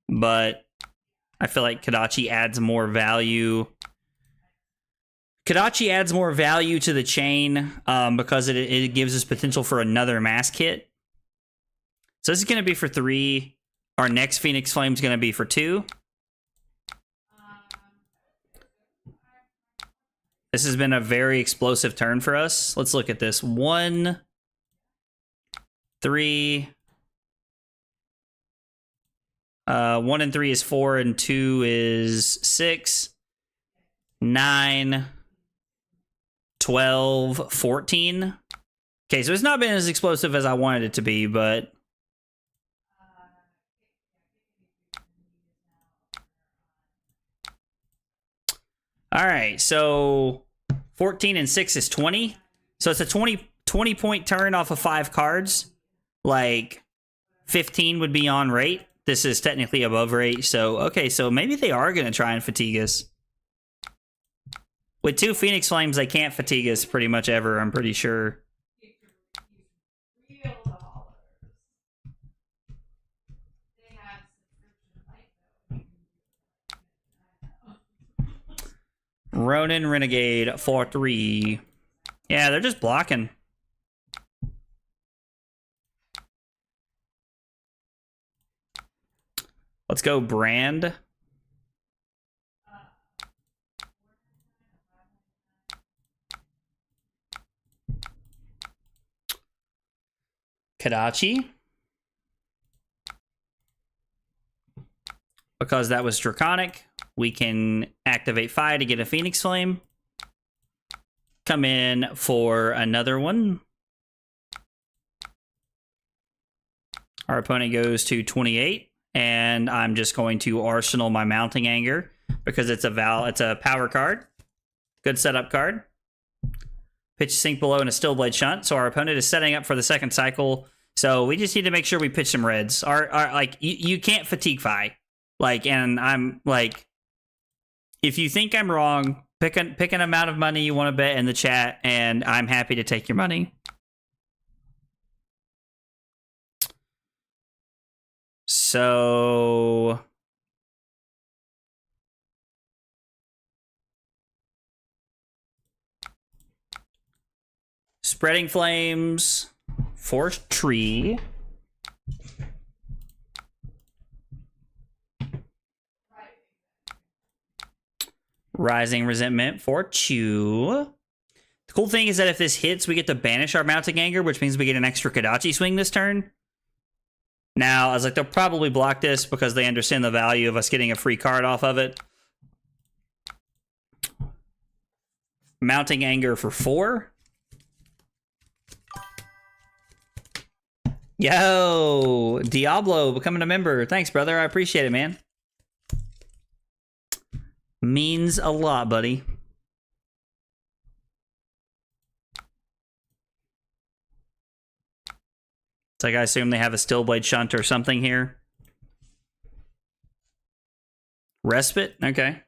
but I feel like Kodachi adds more value. Kodachi adds more value to the chain because it gives us potential for another mask hit. So this is going to be for 3. Our next Phoenix Flame is going to be for 2. This has been a very explosive turn for us. Let's look at this. 1, 3. 1 and 3 is 4, and 2 is 6. 9, 12, 14. Okay, so it's not been as explosive as I wanted it to be, but all right, so 14 and 6 is 20. So it's a 20 point turn off of 5 cards. Like 15 would be on rate. This is technically above rate. So, okay, so maybe they are going to try and fatigue us. With 2 Phoenix Flames, they can't fatigue us pretty much ever, I'm pretty sure. Ronin Renegade for 3. Yeah, they're just blocking. Let's go Brand. Kodachi. Because that was Draconic, we can activate Fai to get a Phoenix Flame. Come in for another one. Our opponent goes to 28, and I'm just going to arsenal my Mounting Anger because it's a power card. Good setup card. Pitch Sink Below and a Still Blade Shunt. So our opponent is setting up for the second cycle. So we just need to make sure we pitch some reds. You can't fatigue Fai. And I'm like, if you think I'm wrong, pick an amount of money you want to bet in the chat, and I'm happy to take your money. So Spreading Flames, Forest Tree. Rising Resentment for 2. The cool thing is that if this hits, we get to banish our Mounting Anger, which means we get an extra Kodachi swing this turn. Now, I was like, they'll probably block this because they understand the value of us getting a free card off of it. Mounting Anger for 4. Yo, Diablo becoming a member. Thanks, brother. I appreciate it, man. Means a lot, buddy. It's like I assume they have a steel blade shunt or something here. Respite? Okay.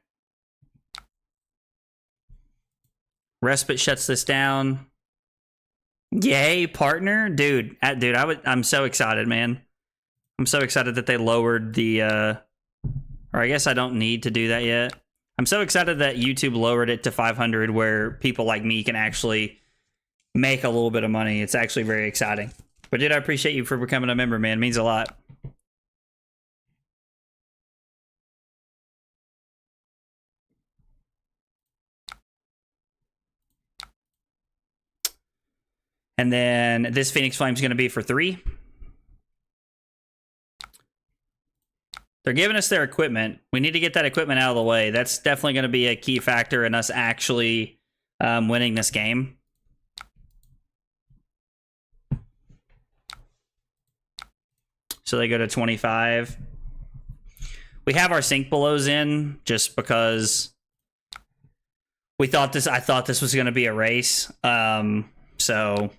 Respite shuts this down. Yay, partner. Dude, I'm so excited, man. I'm so excited that they lowered the or I guess I don't need to do that yet. I'm so excited that YouTube lowered it to 500 where people like me can actually make a little bit of money. It's actually very exciting. But dude, I appreciate you for becoming a member, man. It means a lot. And then this Phoenix Flame is going to be for 3. They're giving us their equipment. We need to get that equipment out of the way. That's definitely going to be a key factor in us actually winning this game. So they go to 25. We have our sync belows in just because I thought this was going to be a race. So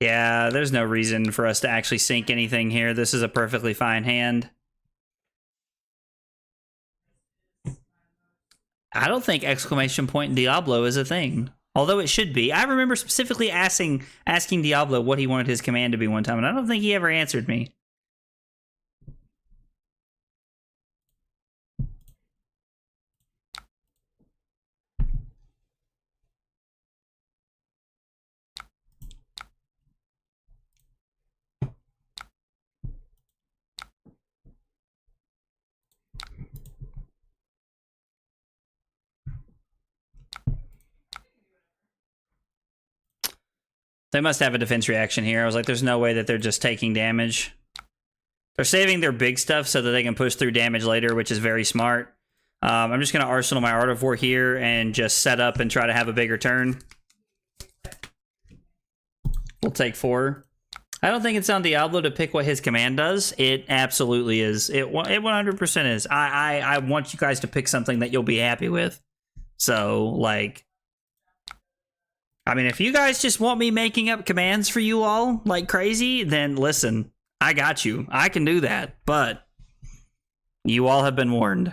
yeah, there's no reason for us to actually sync anything here. This is a perfectly fine hand. I don't think exclamation point Diablo is a thing, although it should be. I remember specifically asking Diablo what he wanted his command to be one time, and I don't think he ever answered me. They must have a defense reaction here. I was like, there's no way that they're just taking damage. They're saving their big stuff so that they can push through damage later, which is very smart. I'm just going to arsenal my Artivore here and just set up and try to have a bigger turn. We'll take 4. I don't think it's on Diablo to pick what his command does. It absolutely is. It 100% is. I want you guys to pick something that you'll be happy with. So, like, I mean, if you guys just want me making up commands for you all like crazy, then listen, I got you. I can do that, but you all have been warned.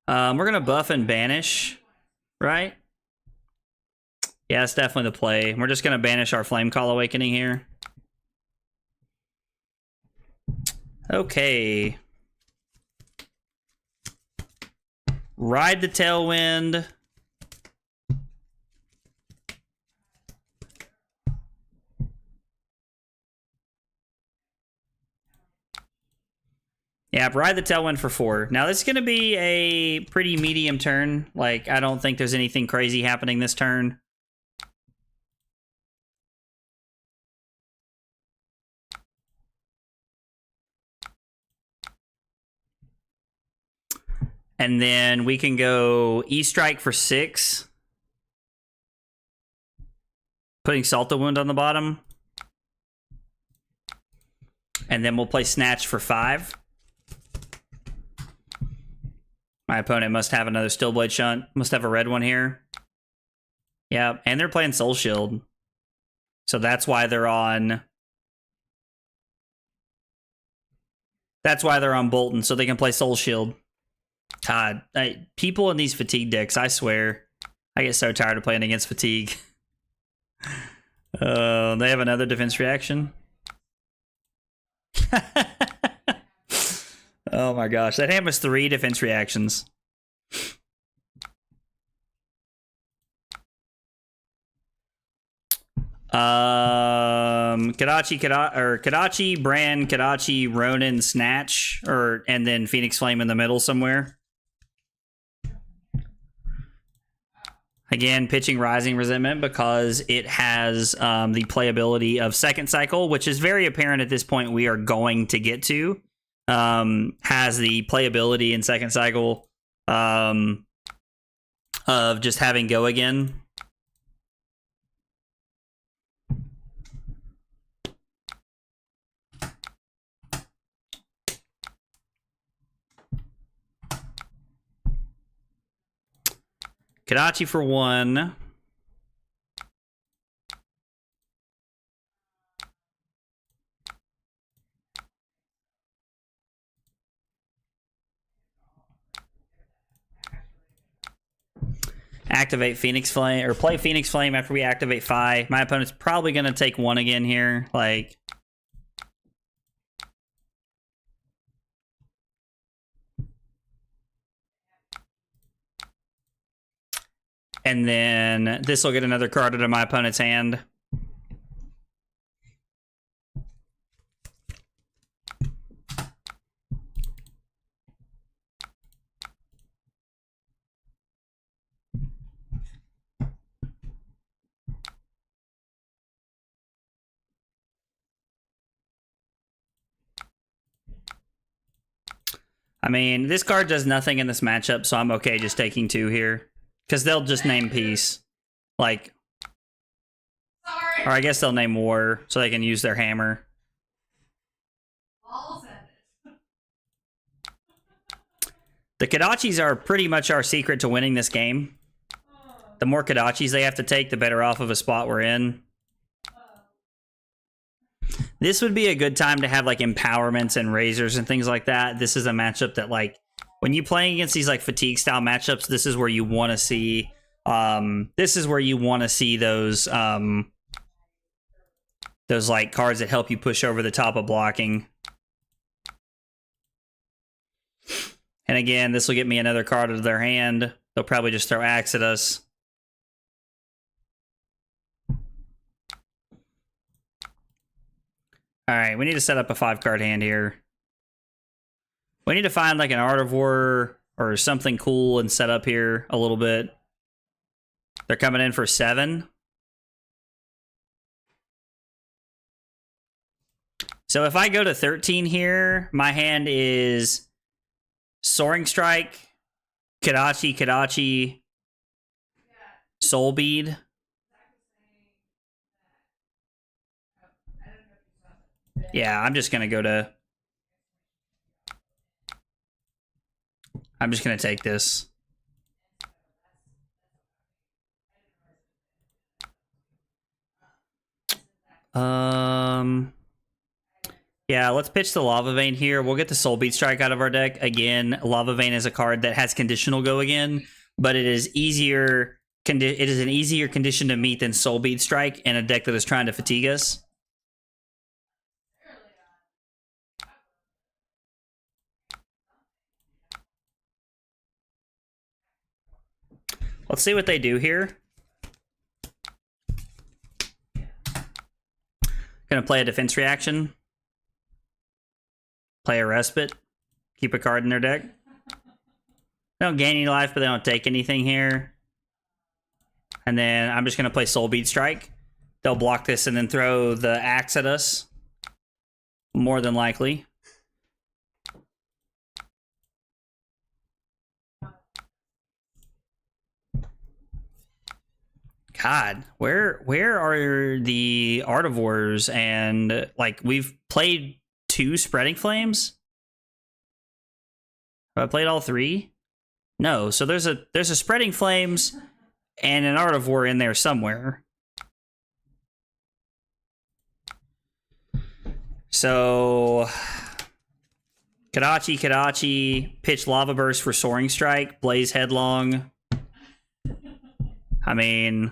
We're going to buff and banish, right? Yeah, that's definitely the play. We're just going to banish our Flame Call Awakening here. Okay. Ride the Tailwind. Yeah, ride the Tailwind for 4. Now, this is going to be a pretty medium turn. Like, I don't think there's anything crazy happening this turn. And then we can go E-Strike for 6. Putting Salto Wound on the bottom. And then we'll play Snatch for 5. My opponent must have another Steel Blade Shunt. Must have a red one here. Yeah, and they're playing Soul Shield. So that's why they're on... That's why they're on Bolton, so they can play Soul Shield. God, people in these Fatigue decks, I swear. I get so tired of playing against Fatigue. They have another defense reaction. Oh my gosh, that hand was 3 defense reactions. Kadachi, Brand, Kadachi, Ronin, Snatch, and then Phoenix Flame in the middle somewhere. Again, pitching Rising Resentment because it has the playability of Second Cycle, which is very apparent at this point we are going to get to. Has the playability in Second Cycle of just having Go Again. Kadachi for 1. Activate Phoenix Flame, or play Phoenix Flame after we activate Fai. My opponent's probably going to take 1 again here. Like, and then this will get another card out of my opponent's hand. I mean, this card does nothing in this matchup, so I'm okay just taking 2 here. Because they'll just name Peace. Like, Sorry. or I guess they'll name War, so they can use their hammer. I'll send it. The Kadachis are pretty much our secret to winning this game. The more Kadachis they have to take, the better off of a spot we're in. This would be a good time to have like empowerments and razors and things like that. This is a matchup that, like, when you playing against these like fatigue style matchups, this is where you want to see those like cards that help you push over the top of blocking. And again, this will get me another card out of their hand. They'll probably just throw Axe at us. All right, we need to set up a 5-card hand here. We need to find like an Art of War or something cool and set up here a little bit. They're coming in for 7. So if I go to 13 here, my hand is Soaring Strike, Kadachi, Soul Bead. Yeah, I'm just gonna take this. Yeah, let's pitch the Lava Vein here. We'll get the Soul Beat Strike out of our deck. Again, Lava Vein is a card that has conditional Go Again, but it is easier. It is an easier condition to meet than Soul Beat Strike in a deck that is trying to fatigue us. Let's see what they do here. Gonna play a defense reaction. Play a respite. Keep a card in their deck. They don't gain any life, but they don't take anything here. And then I'm just gonna play Soul Beat Strike. They'll block this and then throw the Axe at us. More than likely. God, where are the Artivores? And like, we've played 2 Spreading Flames. Have I played all 3? No. So there's a Spreading Flames and an Artivore in there somewhere. So Kadachi, pitch Lava Burst for Soaring Strike, Blaze Headlong. I mean,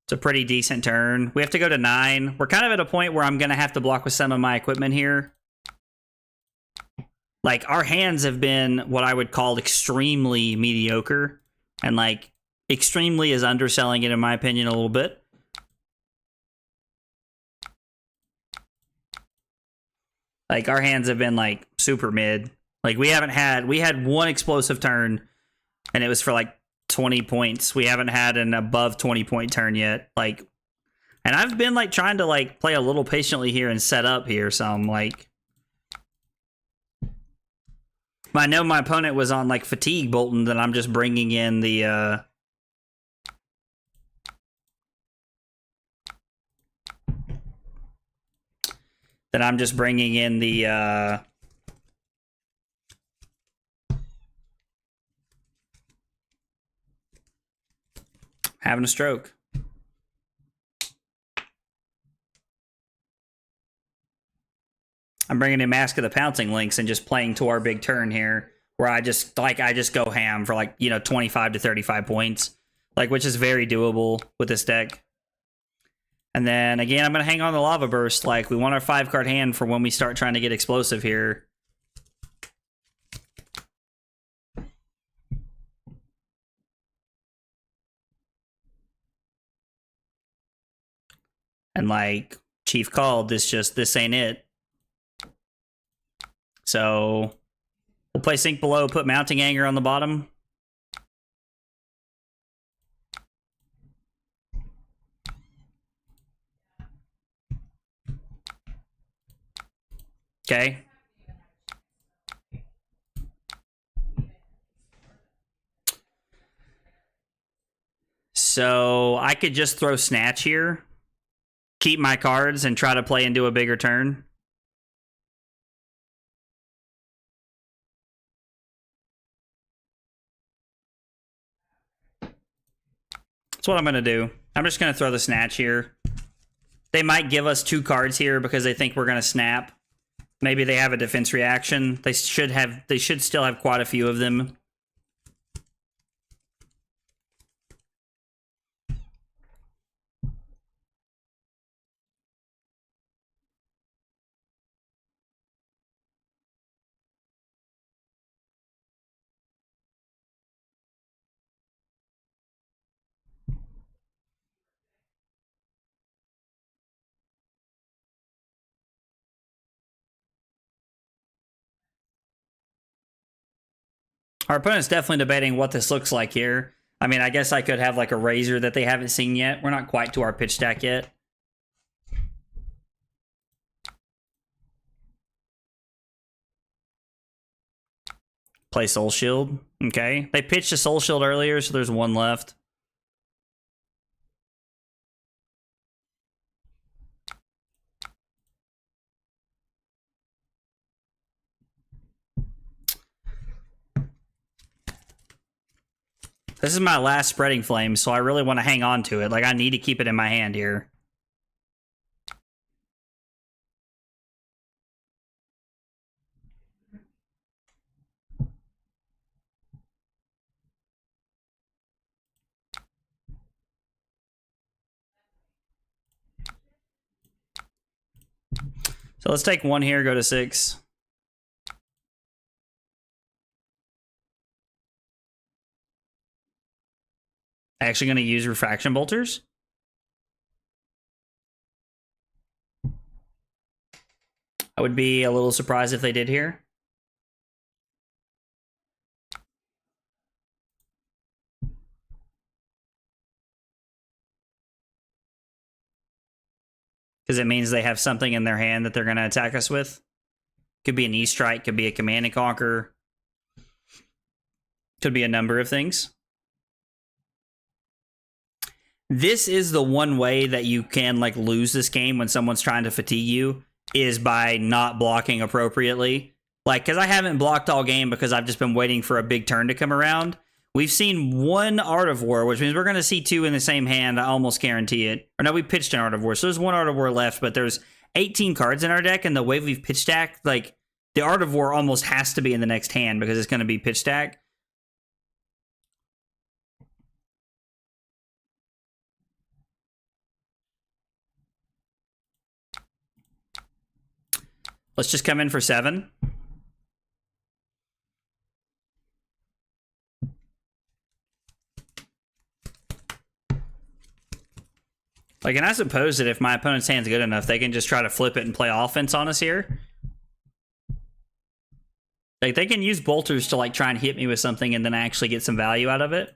it's a pretty decent turn. We have to go to 9. We're kind of at a point where I'm going to have to block with some of my equipment here. Like, our hands have been what I would call extremely mediocre. And, like, extremely is underselling it, in my opinion, a little bit. Like, our hands have been, like, super mid. Like, we had one explosive turn, and it was for, like, 20 points. We haven't had an above 20-point turn yet. Like, and I've been, like, trying to, like, play a little patiently here and set up here, so I'm, like... I know my opponent was on, like, fatigue Bolton, that I'm just bringing in the, having a stroke. I'm bringing in Mask of the Pouncing Lynx and just playing to our big turn here, where I just go ham for, like, you know, 25 to 35 points, like, which is very doable with this deck. And then again, I'm gonna hang on the Lava Burst. Like, we want our 5-card hand for when we start trying to get explosive here. And like Chief called, this ain't it. So we'll play Sink Below, put Mounting Anger on the bottom. Okay. So I could just throw Snatch here, keep my cards, and try to play into a bigger turn. That's what I'm going to do. I'm just going to throw the Snatch here. They might give us 2 cards here because they think we're going to snap. Maybe they have a defense reaction. They should still have quite a few of them. Our opponent's definitely debating what this looks like here. I mean, I guess I could have like a Razor that they haven't seen yet. We're not quite to our pitch stack yet. Play Soul Shield. Okay. They pitched a Soul Shield earlier, so there's 1 left. This is my last Spreading Flame, so I really want to hang on to it. Like, I need to keep it in my hand here. So let's take 1 here, go to 6. Actually going to use Refraction Bolters. I would be a little surprised if they did here. Because it means they have something in their hand that they're going to attack us with. Could be an E-Strike, could be a Command and Conquer. Could be a number of things. This is the one way that you can like lose this game when someone's trying to fatigue you, is by not blocking appropriately. Like, because I haven't blocked all game because I've just been waiting for a big turn to come around. We've seen 1 Art of War, which means we're going to see 2 in the same hand. I almost guarantee it. Or no, we pitched an Art of War. So there's 1 Art of War left, but there's 18 cards in our deck, and the way we've pitch stacked, like, the Art of War almost has to be in the next hand because it's going to be pitch stacked. Let's just come in for 7. Like, and I suppose that if my opponent's hand's good enough, they can just try to flip it and play offense on us here. Like, they can use bolters to, like, try and hit me with something and then actually get some value out of it.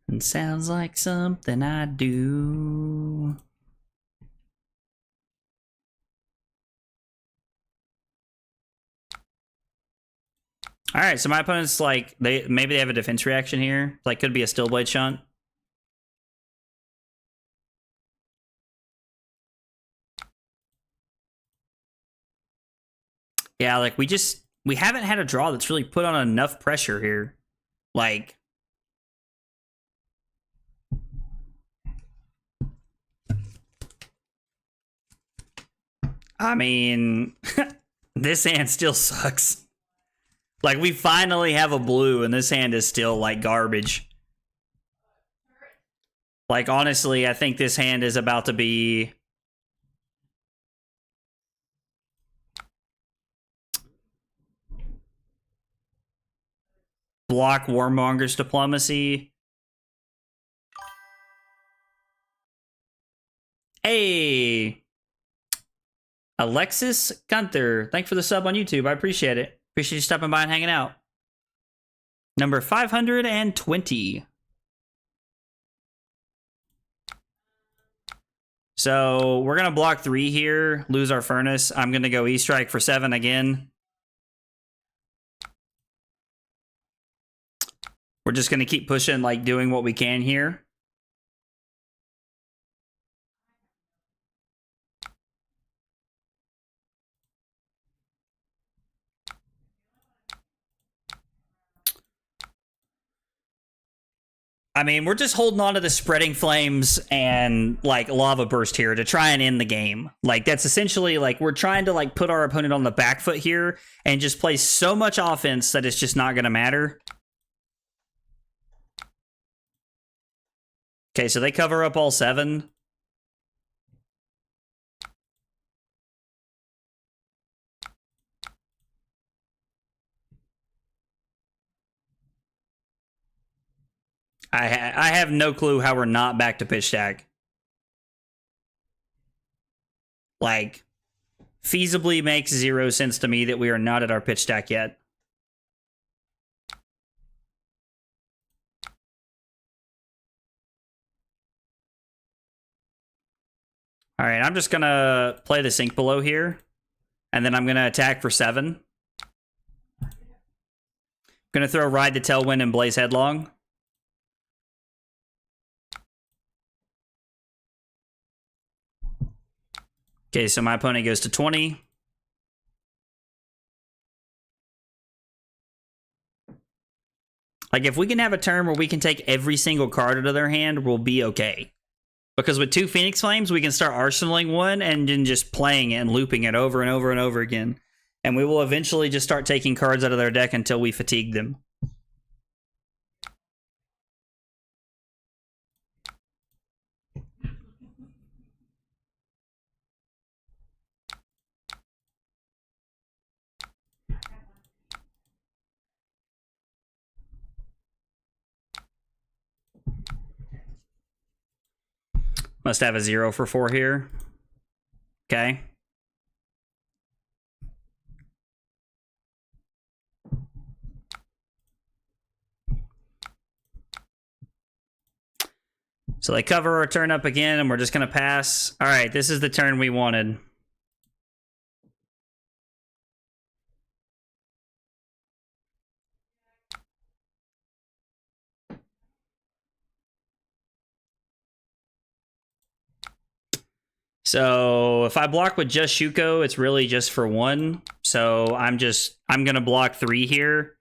It sounds like something I do. All right, so my opponent's like, maybe they have a defense reaction here. Like, could be a Steel Blade Shunt. Yeah, like we haven't had a draw that's really put on enough pressure here. Like, I mean, this hand still sucks. Like, we finally have a blue, and this hand is still, like, garbage. Like, honestly, I think this hand is about to be... block Warmonger's Diplomacy. Hey! Alexis Gunther, thanks for the sub on YouTube. I appreciate it. Appreciate you stopping by and hanging out. Number 520. So we're going to block 3 here, lose our Furnace. I'm going to go E-Strike for 7 again. We're just going to keep pushing, like, doing what we can here. I mean, we're just holding on to the Spreading Flames and, like, Lava Burst here to try and end the game. Like, that's essentially, like, we're trying to, like, put our opponent on the back foot here and just play so much offense that it's just not going to matter. Okay, so they cover up all 7. I have no clue how we're not back to pitch stack. Like, feasibly makes 0 sense to me that we are not at our pitch stack yet. All right, I'm just going to play the Sink Below here, and then I'm going to attack for 7. Going to throw Ride the Tailwind and Blaze Headlong. Okay, so my opponent goes to 20. Like, if we can have a turn where we can take every single card out of their hand, we'll be okay. Because with 2 Phoenix Flames, we can start arsenaling one and then just playing it and looping it over and over and over again. And we will eventually just start taking cards out of their deck until we fatigue them. Must have a 0 for 4 here. Okay. So they cover our turn up again, and we're just going to pass. All right, this is the turn we wanted. So if I block with just Shuko, it's really just for 1. So I'm going to block 3 here.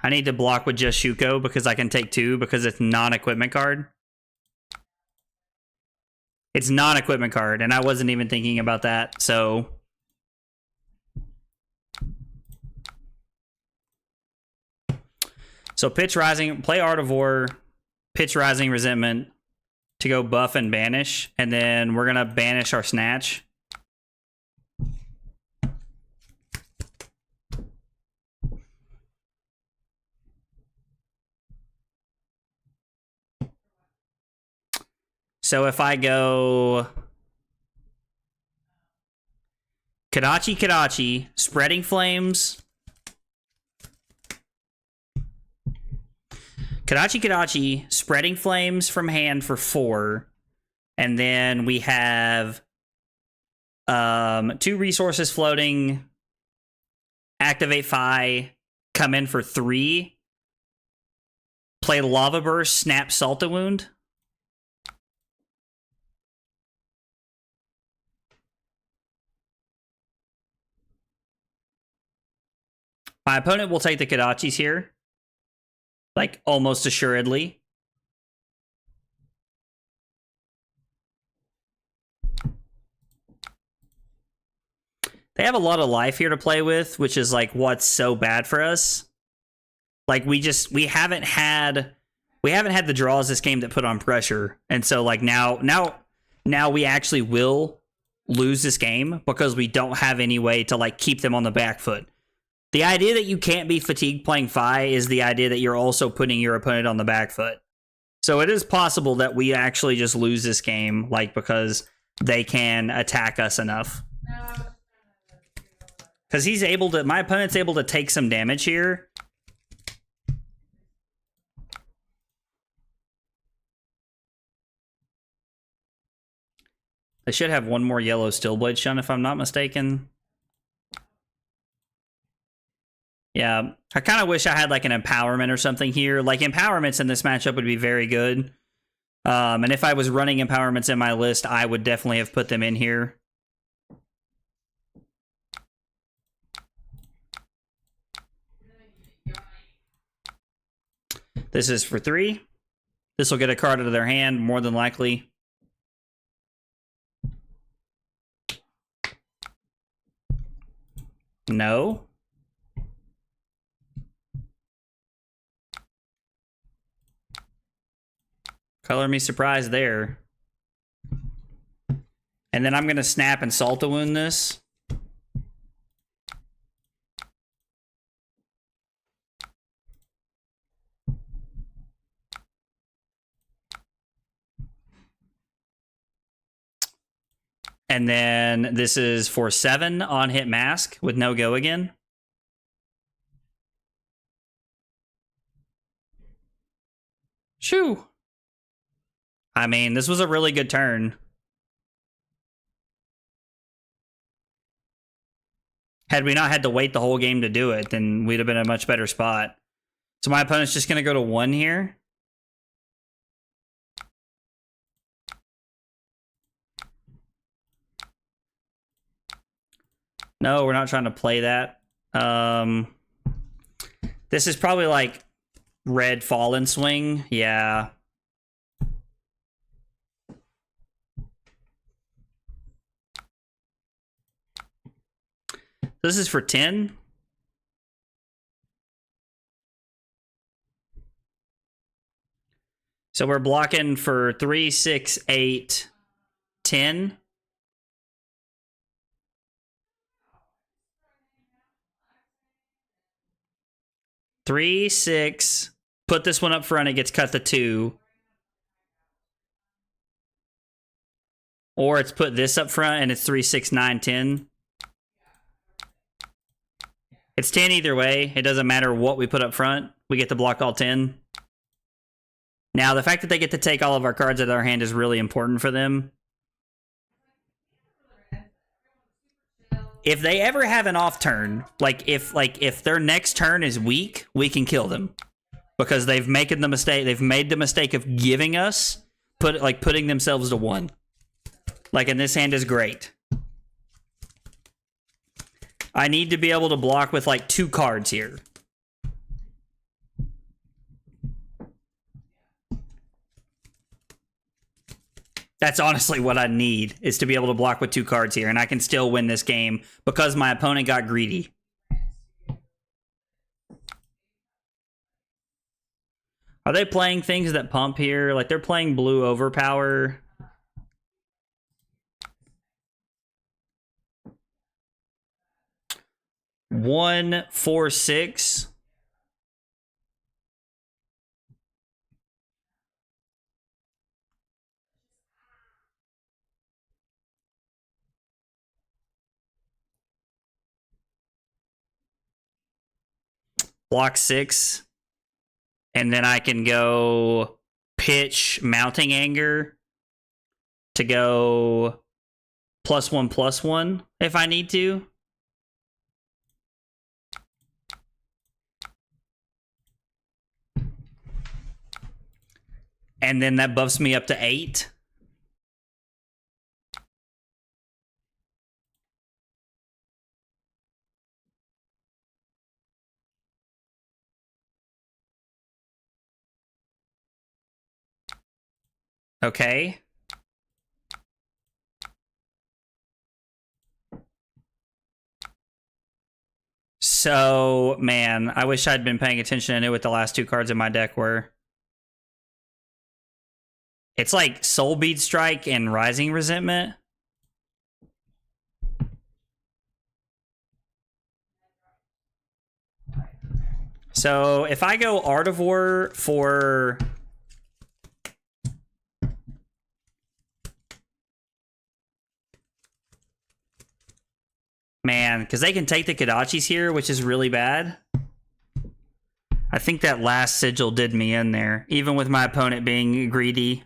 I need to block with just Shuko because I can take 2 because it's non-equipment card. It's non-equipment card, and I wasn't even thinking about that, so... So pitch rising, play Art of War, pitch rising resentment to go buff and banish, and then we're gonna banish our snatch. So if I go Kadachi Kadachi, Spreading Flames, Kadachi Kadachi, Spreading Flames from hand for 4, and then we have 2 resources floating, activate Fai, come in for 3, play Lava Burst, snap Salta Wound. My opponent will take the Kadachis here. Like, almost assuredly. They have a lot of life here to play with, which is, like, what's so bad for us. Like, we haven't had the draws this game that put on pressure. And so, like, now we actually will lose this game because we don't have any way to, like, keep them on the back foot. The idea that you can't be fatigued playing Fai is the idea that you're also putting your opponent on the back foot. So it is possible that we actually just lose this game, like, because they can attack us enough. Because my opponent's able to take some damage here. I should have one more yellow Stillblade Shun if I'm not mistaken. Yeah, I kind of wish I had like an Empowerment or something here. Like, Empowerments in this matchup would be very good. And if I was running Empowerments in my list, I would definitely have put them in here. This is for 3. This will get a card out of their hand, more than likely. No. Color me surprised there. And then I'm going to snap and Salta Wound this. And then this is for 7 on hit mask with no go again. Shoo. I mean, this was a really good turn. Had we not had to wait the whole game to do it, then we'd have been in a much better spot. So my opponent's just going to go to 1 here. No, we're not trying to play that. This is probably like red Fallen Swing. Yeah. This is for 10. So we're blocking for 3, 6, 8, 10. Three, 6. Put this one up front, it gets cut to 2. Or it's put this up front and it's 3, 6, 9, 10. It's 10 either way. It doesn't matter what we put up front. We get to block all 10. Now, the fact that they get to take all of our cards out of our hand is really important for them. If they ever have an off turn, if their next turn is weak, we can kill them. Because they've made the mistake of giving us putting themselves to 1. Like, and this hand is great. I need to be able to block with like 2 cards here. That's honestly what I need, is to be able to block with 2 cards here, and I can still win this game because my opponent got greedy. Are they playing things that pump here? Like they're playing blue overpower. One, 4, 6. Block 6. And then I can go pitch mounting anger to go +1/+1 if I need to. And then that buffs me up to 8. Okay. So, man, I wish I'd been paying attention and knew what the last 2 cards in my deck were. It's like Soul Bead Strike and Rising Resentment. So if I go Artivore for... Man, because they can take the Kodachis here, which is really bad. I think that last Sigil did me in there, even with my opponent being greedy.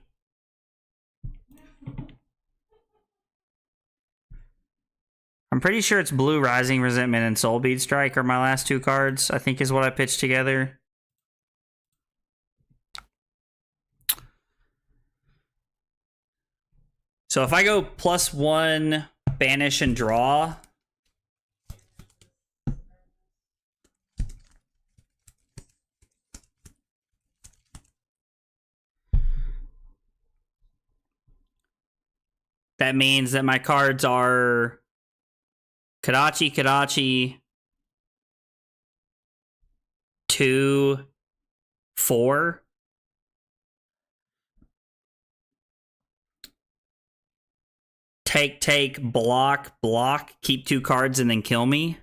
I'm pretty sure it's Blue Rising Resentment and Soul Bead Strike are my last 2 cards, I think is what I pitched together. So if I go +1, banish, and draw... that means that my cards are Kodachi, Kodachi, 2, 4. Take, block, keep 2 cards and then kill me.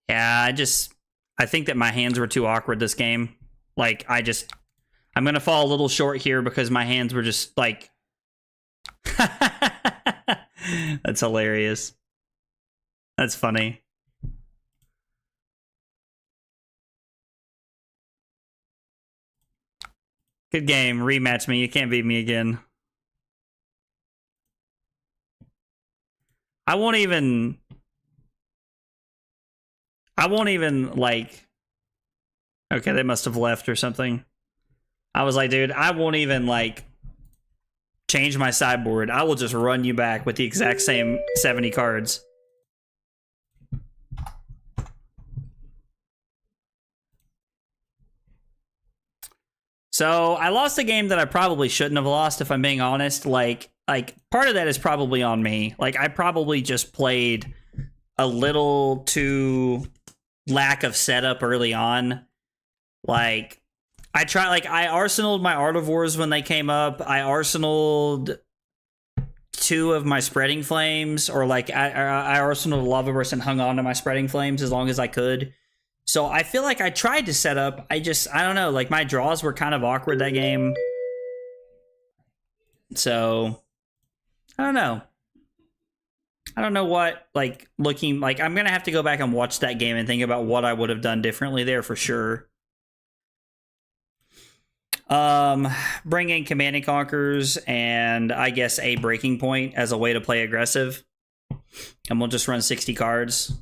Yeah, I think that my hands were too awkward this game. Like, I'm gonna fall a little short here because my hands were just like... That's hilarious. That's funny. Good game. Rematch me. You can't beat me again. I won't even, like... Okay, they must have left or something. I was like, dude, I won't even, like, change my sideboard. I will just run you back with the exact same 70 cards. So, I lost a game that I probably shouldn't have lost, if I'm being honest. Like part of that is probably on me. Like, I probably just played a little too lack of setup early on. Like, I arsenaled my Artivores when they came up. I arsenaled 2 of my Spreading Flames, or like I arsenaled a Lava Burst and hung on to my Spreading Flames as long as I could. So I feel like I tried to set up. I don't know. Like, my draws were kind of awkward that game. So I don't know. I don't know what, like, looking like, I'm gonna have to go back and watch that game and think about what I would have done differently there for sure. Bring in Command and Conquers and I guess a Breaking Point as a way to play aggressive. And we'll just run 60 cards.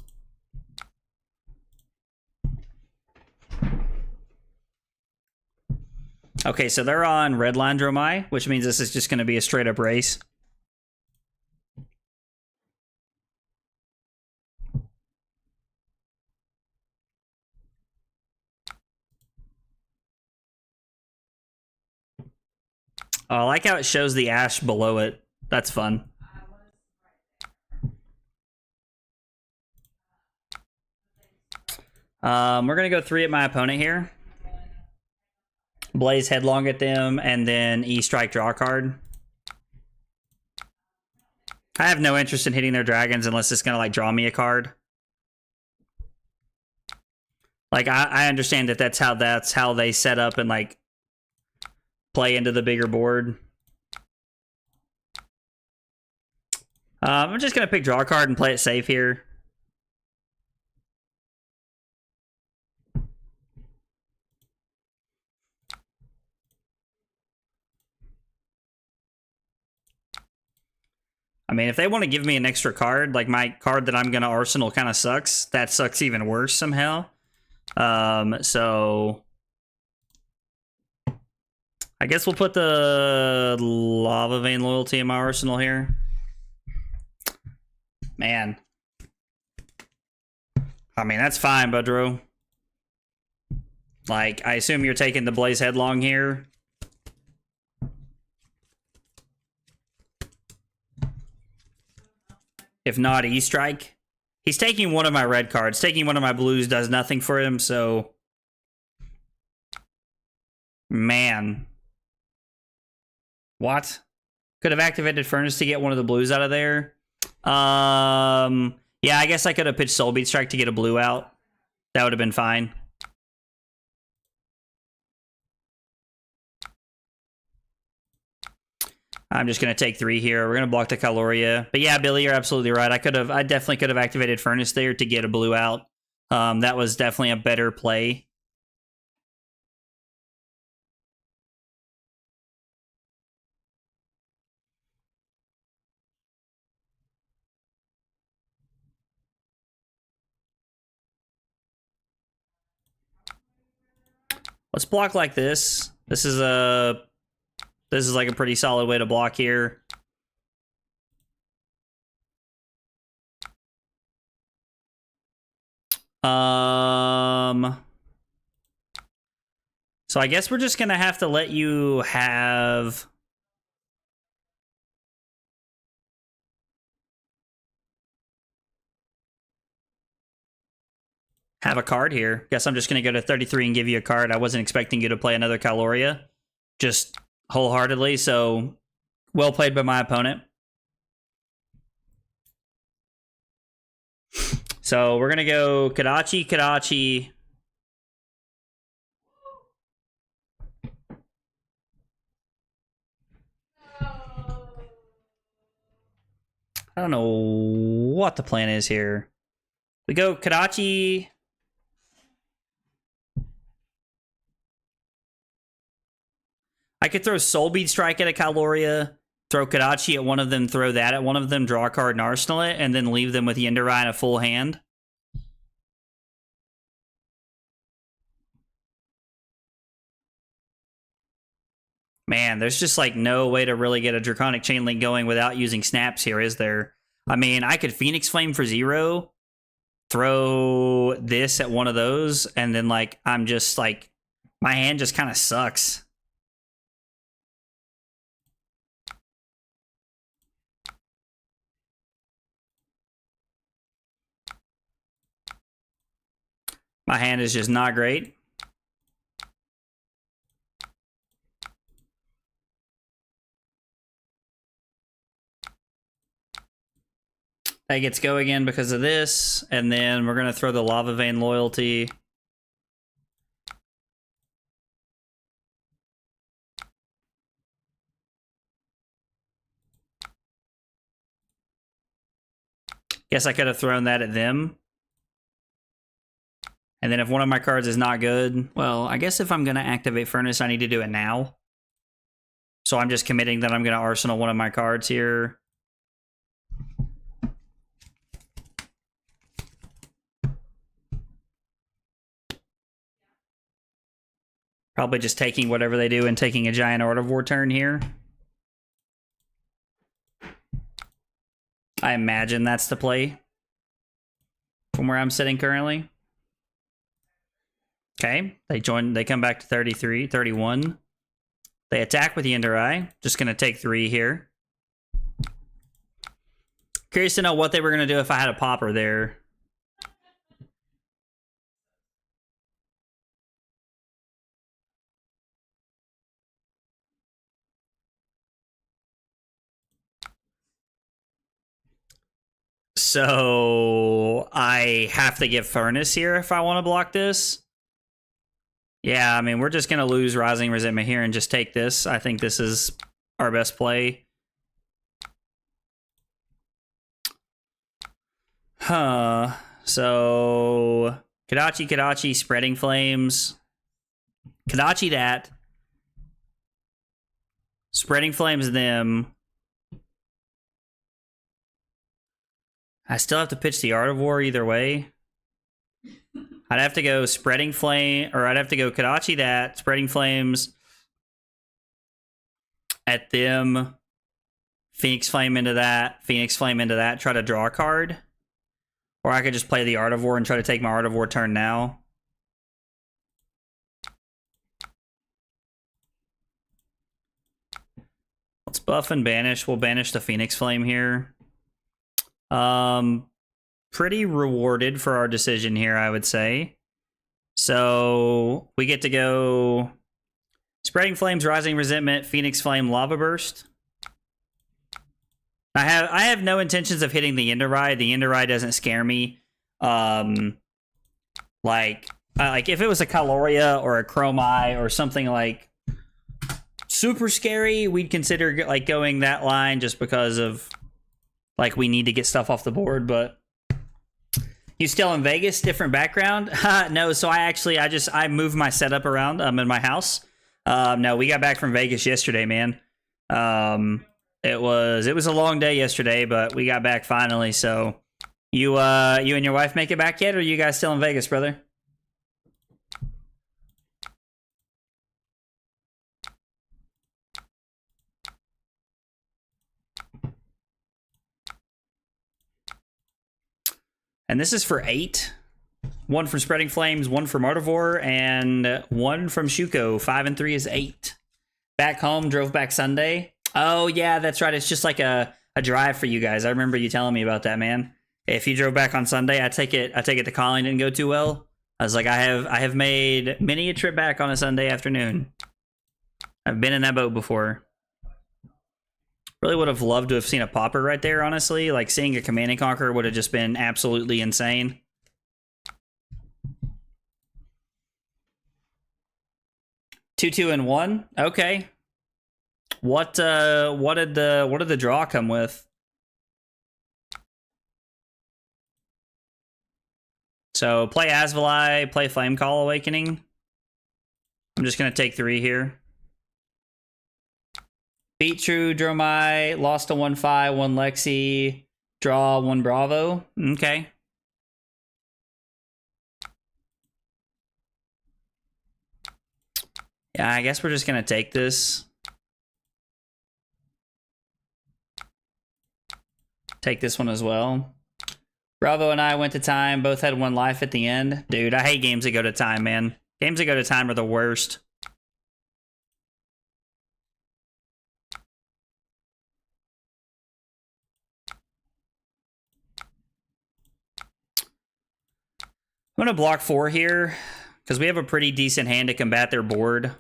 Okay, so they're on Redline Dromai, which means this is just going to be a straight up race. Oh, I like how it shows the ash below it. That's fun. We're gonna go 3 at my opponent here. Blaze headlong at them, and then E-strike draw card. I have no interest in hitting their dragons unless it's gonna like draw me a card. Like I understand that that's how they set up and like play into the bigger board. I'm just gonna pick draw a card and play it safe here. I mean, if they want to give me an extra card, like my card that I'm gonna arsenal kind of sucks. That sucks even worse somehow. So I guess we'll put the Lava Vein Loyalty in my arsenal here. Man. I mean, that's fine, Budro. Like, I assume you're taking the Blaze Headlong here. If not, E-Strike. He's taking one of my red cards. Taking one of my blues does nothing for him, so... Man. What? Could have activated Furnace to get one of the blues out of there. Yeah, I guess I could have pitched Soul Beat Strike to get a blue out. That would have been fine. I'm just going to take 3 here. We're going to block the Caloria. But yeah, Billy, you're absolutely right. I definitely could have activated Furnace there to get a blue out. That was definitely a better play. Let's block like this. This is like a pretty solid way to block here. So I guess we're just gonna have to let you have a card here. Guess I'm just gonna go to 33 and give you a card. I wasn't expecting you to play another Caloria, just wholeheartedly. So well played by my opponent. So we're gonna go Kadachi, Kadachi. I don't know what the plan is here. We go Kadachi. I could throw Soul Bead Strike at a Caloria, throw Kadachi at one of them, throw that at one of them, draw a card and arsenal it, and then leave them with Yendera in a full hand. Man, there's just like no way to really get a Draconic Chain Link going without using snaps here, is there? I mean, I could Phoenix Flame for 0, throw this at one of those, and then like I'm just like, my hand just kind of sucks. My hand is just not great. That gets go again because of this, and then we're going to throw the Lava Vein Loyalty. Guess I could have thrown that at them. And then if one of my cards is not good, well, I guess if I'm going to activate Furnace, I need to do it now. So I'm just committing that I'm going to arsenal one of my cards here. Probably just taking whatever they do and taking a giant Art of War turn here. I imagine that's the play from where I'm sitting currently. Okay, they come back to 33, 31. They attack with the Ender Eye. Just going to take 3 here. Curious to know what they were going to do if I had a popper there. So I have to give Furnace here if I want to block this. Yeah, I mean, we're just going to lose Rising Resentment here and just take this. I think this is our best play. Huh. So Kadachi, Spreading Flames. Kadachi that. Spreading Flames them. I still have to pitch the Art of War either way. I'd have to go Spreading Flame, or I'd have to go Kadachi that, Spreading Flames at them, Phoenix Flame into that, try to draw a card. Or I could just play the Art of War and try to take my Art of War turn now. Let's buff and banish. We'll banish the Phoenix Flame here. Pretty rewarded for our decision here, I would say. So we get to go Spreading Flames, Rising Resentment, Phoenix Flame, Lava Burst. I have no intentions of hitting the Ender Eye. The Ender Eye doesn't scare me. Like if it was a Caloria or a Chrome Eye or something like super scary, we'd consider like going that line just because of like we need to get stuff off the board. But you still in Vegas? Different background? No, so I moved my setup around. I'm in my house. No, we got back from Vegas yesterday, man. It was a long day yesterday, but we got back finally. So you and your wife make it back yet, or are you guys still in Vegas, brother? And this is for 8. 1 from Spreading Flames, 1 from Art of War, and 1 from Shuko. 5 and 3 is 8. Back home, drove back Sunday. Oh, yeah, that's right. It's just like a drive for you guys. I remember you telling me about that, man. If you drove back on Sunday, I take it the calling didn't go too well. I was like, I have made many a trip back on a Sunday afternoon. I've been in that boat before. Really would have loved to have seen a popper right there, honestly. Like, seeing a Command and Conquer would have just been absolutely insane. Two, and 1. Okay. What did the draw come with? So play Asvalai, play Flame Call Awakening. I'm just gonna take 3 here. Beat True, Dromai, lost to 1 Fi, 1 Lexi, draw 1 Bravo. Okay. Yeah, I guess we're just gonna take this. Take this one as well. Bravo and I went to time, both had 1 life at the end. Dude, I hate games that go to time, man. Games that go to time are the worst. I'm going to block 4 here because we have a pretty decent hand to combat their board.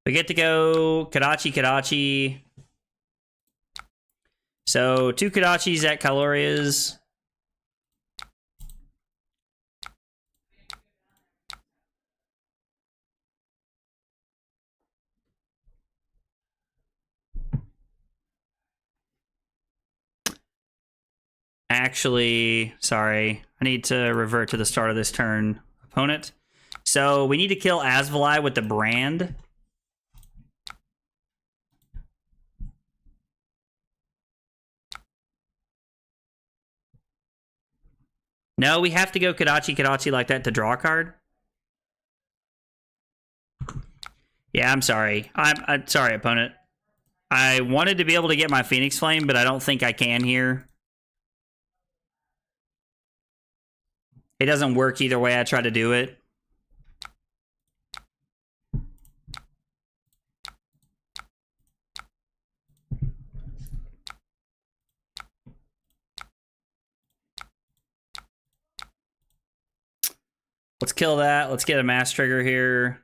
We get to go Kadachi. So 2 Kadachis at Calorias. Actually, sorry. I need to revert to the start of this turn. Opponent. So we need to kill Asvalai with the brand. No, we have to go Kadachi like that to draw a card. Yeah, I'm sorry. I'm sorry, opponent. I wanted to be able to get my Phoenix Flame, but I don't think I can here. It doesn't work either way I try to do it. Let's kill that. Let's get a mass trigger here.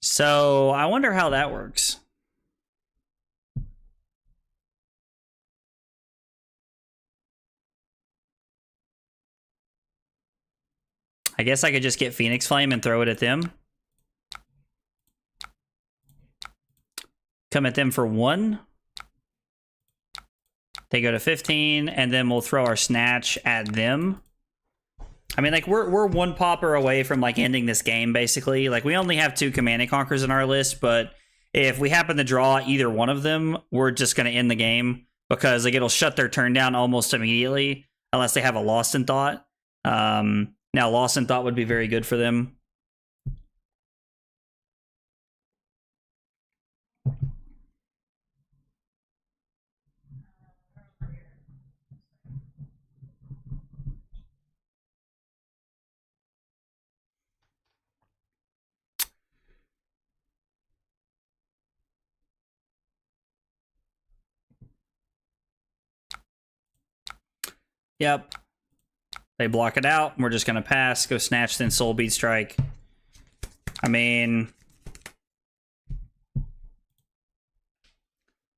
So I wonder how that works. I guess I could just get Phoenix Flame and throw it at them. Come at them for 1. They go to 15, and then we'll throw our Snatch at them. I mean, like, we're 1 popper away from, like, ending this game, basically. Like, we only have 2 Command and Conquers in our list, but if we happen to draw either one of them, we're just going to end the game, because, like, it'll shut their turn down almost immediately, unless they have a Lost in Thought. Now, Lost in Thought would be very good for them. Yep. They block it out. We're just going to pass, go Snatch, then Soul Beat Strike. I mean,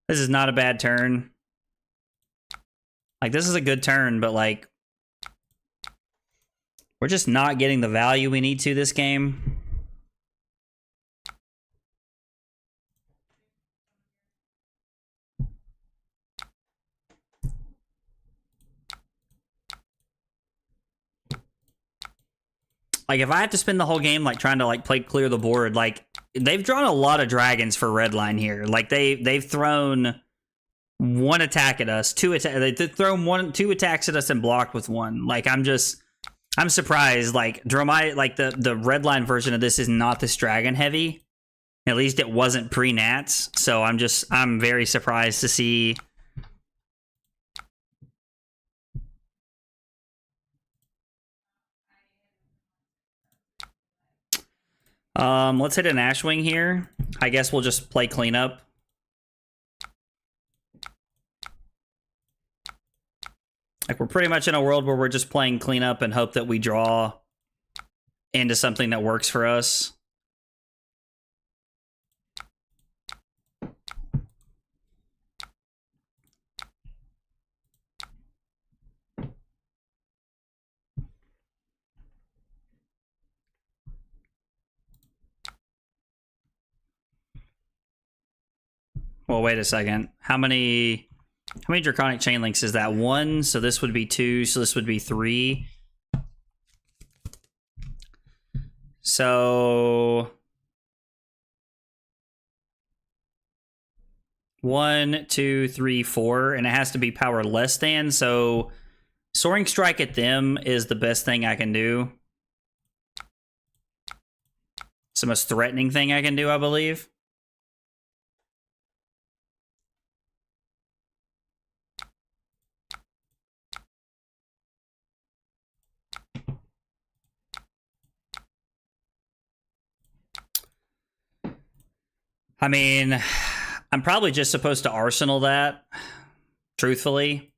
this is not a bad turn. Like, this is a good turn, but, like, we're just not getting the value we need to this game. Like, if I have to spend the whole game, like, trying to, like, play clear the board, like, they've drawn a lot of dragons for Redline here. Like, they've thrown 1 attack at us, 2 attack. They've thrown 2 attacks at us and blocked with 1. Like, I'm surprised. Like, like, the Redline version of this is not this dragon heavy. At least it wasn't pre-Nats. So I'm very surprised to see. Let's hit an Ashwing here. I guess we'll just play cleanup. Like, we're pretty much in a world where we're just playing cleanup and hope that we draw into something that works for us. Well, wait a second. How many Draconic Chain Links is that? 1, so this would be 2, so this would be 3. So 1, 2, 3, 4, and it has to be power less than, so Soaring Strike at them is the best thing I can do. It's the most threatening thing I can do, I believe. I mean, I'm probably just supposed to Arsenal that, truthfully.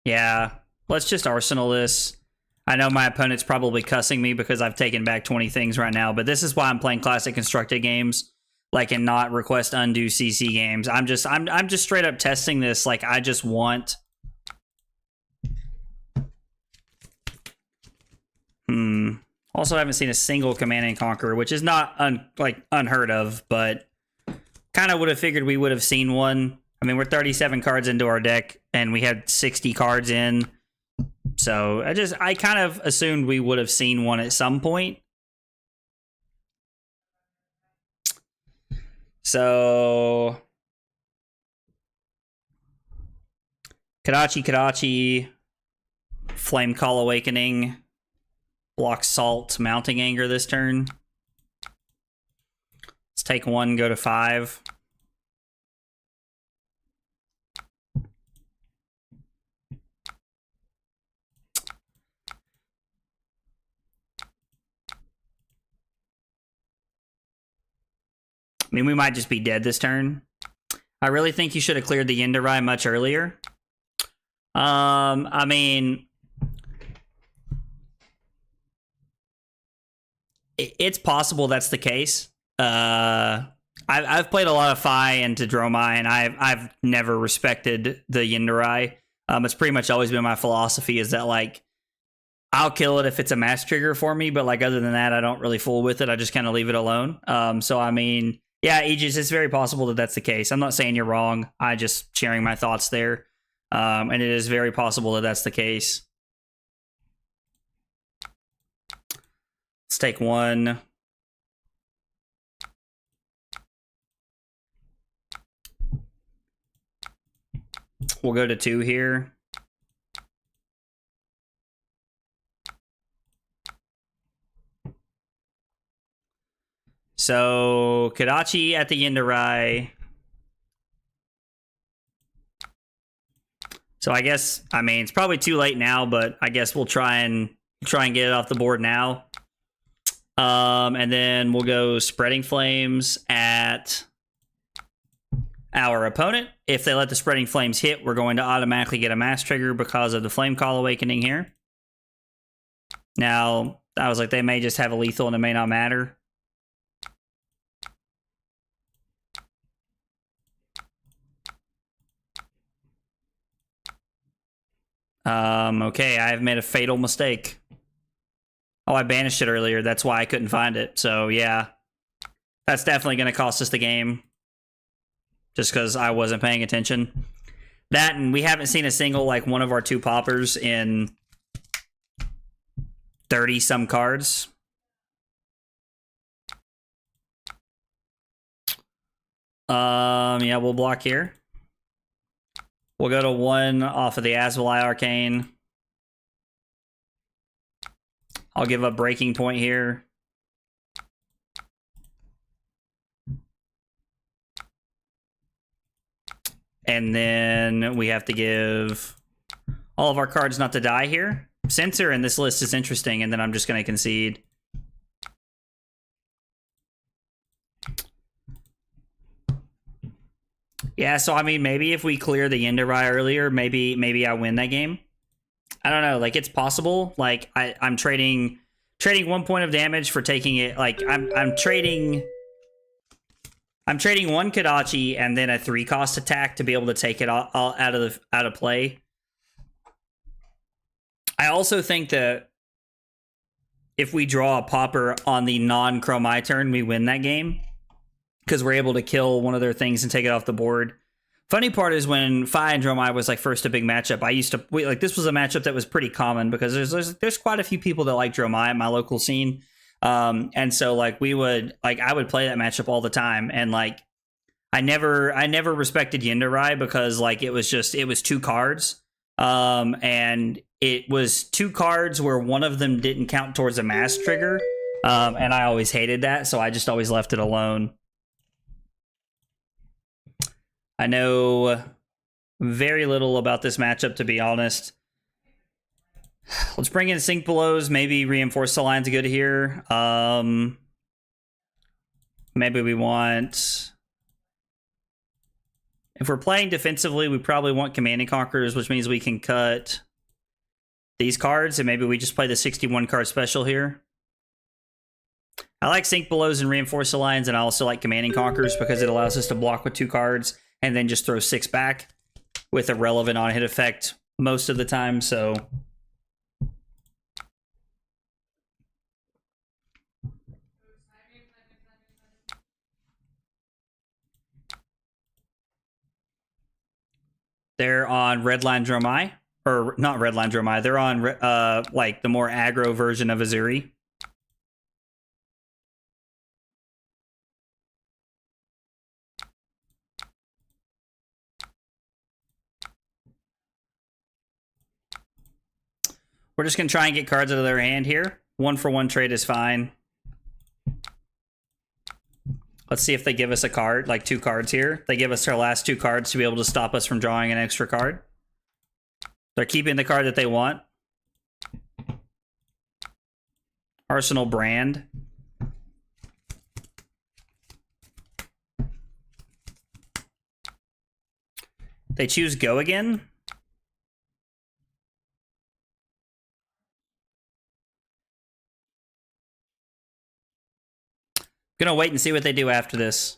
Yeah, let's just Arsenal this. I know my opponent's probably cussing me because I've taken back 20 things right now, but this is why I'm playing classic constructed games, like, and not request undo CC games. I'm just straight up testing this. Like, I just want. Also, I haven't seen a single Command and Conquer, which is not unheard of, but kind of would have figured we would have seen one. I mean, we're 37 cards into our deck, and we had 60 cards in. So I kind of assumed we would have seen one at some point. So Kadachi, Flame Call Awakening, block Salt, Mounting Anger this turn. Let's take 1, go to 5. mean, we might just be dead this turn. I really think you should have cleared the Yindarai much earlier. I mean, it's possible that's the case. I've played a lot of Fai into Dromai, and I've never respected the Yindarai. It's pretty much always been my philosophy is that, like, I'll kill it if it's a mass trigger for me, but, like, other than that, I don't really fool with it. I just kind of leave it alone. So, I mean, yeah, Aegis, it's very possible that that's the case. I'm not saying you're wrong. I just sharing my thoughts there. And it is very possible that that's the case. Let's take one. We'll go to 2 here. So, Kadachi at the Yindarai. So I guess, I mean, it's probably too late now, but I guess we'll try and get it off the board now. And then we'll go Spreading Flames at our opponent. If they let the Spreading Flames hit, we're going to automatically get a mass trigger because of the Flame Call Awakening here. Now, I was like, they may just have a lethal and it may not matter. Okay, I've made a fatal mistake. Oh, I banished it earlier. That's why I couldn't find it. So, yeah. That's definitely going to cost us the game. Just because I wasn't paying attention. That, and we haven't seen a single, like, one of our 2 poppers in 30-some cards. Yeah, we'll block here. We'll go to 1 off of the Azvali Arcane. I'll give up Breaking Point here. And then we have to give all of our cards not to die here. Censor in this list is interesting, and then I'm just going to concede. Yeah, so I mean, maybe if we clear the Yindarai earlier, maybe I win that game. I don't know, like, it's possible. Like, I'm trading 1 point of damage for taking it. Like, I'm trading 1 Kadachi and then a 3-cost attack to be able to take it all out of play. I also think that if we draw a popper on the non-Chromai turn, we win that game. Because we're able to kill one of their things and take it off the board. Funny part is when Fai and Dromai was like first a big matchup, this was a matchup that was pretty common because there's quite a few people that like Dromai in my local scene. And so like I would play that matchup all the time. And like I never respected Yindarai because like it was 2 cards. And it was 2 cards where one of them didn't count towards a mass trigger. And I always hated that, so I just always left it alone. I know very little about this matchup, to be honest. Let's bring in Sink Belows. Maybe Reinforce the Line's good here. Maybe we want... If we're playing defensively, we probably want Commanding Conquerors, which means we can cut these cards, and maybe we just play the 61 card special here. I like Sink Belows and Reinforce the Lines, and I also like Commanding Conquerors because it allows us to block with 2 cards and then just throw 6 back with a relevant on-hit effect most of the time, so... They're on Redline Dromai. Or, not Redline Dromai. They're on, like, the more aggro version of Azuri. We're just going to try and get cards out of their hand here. 1-for-1 trade is fine. Let's see if they give us a card, like 2 cards here. They give us our last 2 cards to be able to stop us from drawing an extra card. They're keeping the card that they want. Arsenal Brand. They choose go again. Gonna wait and see what they do after this.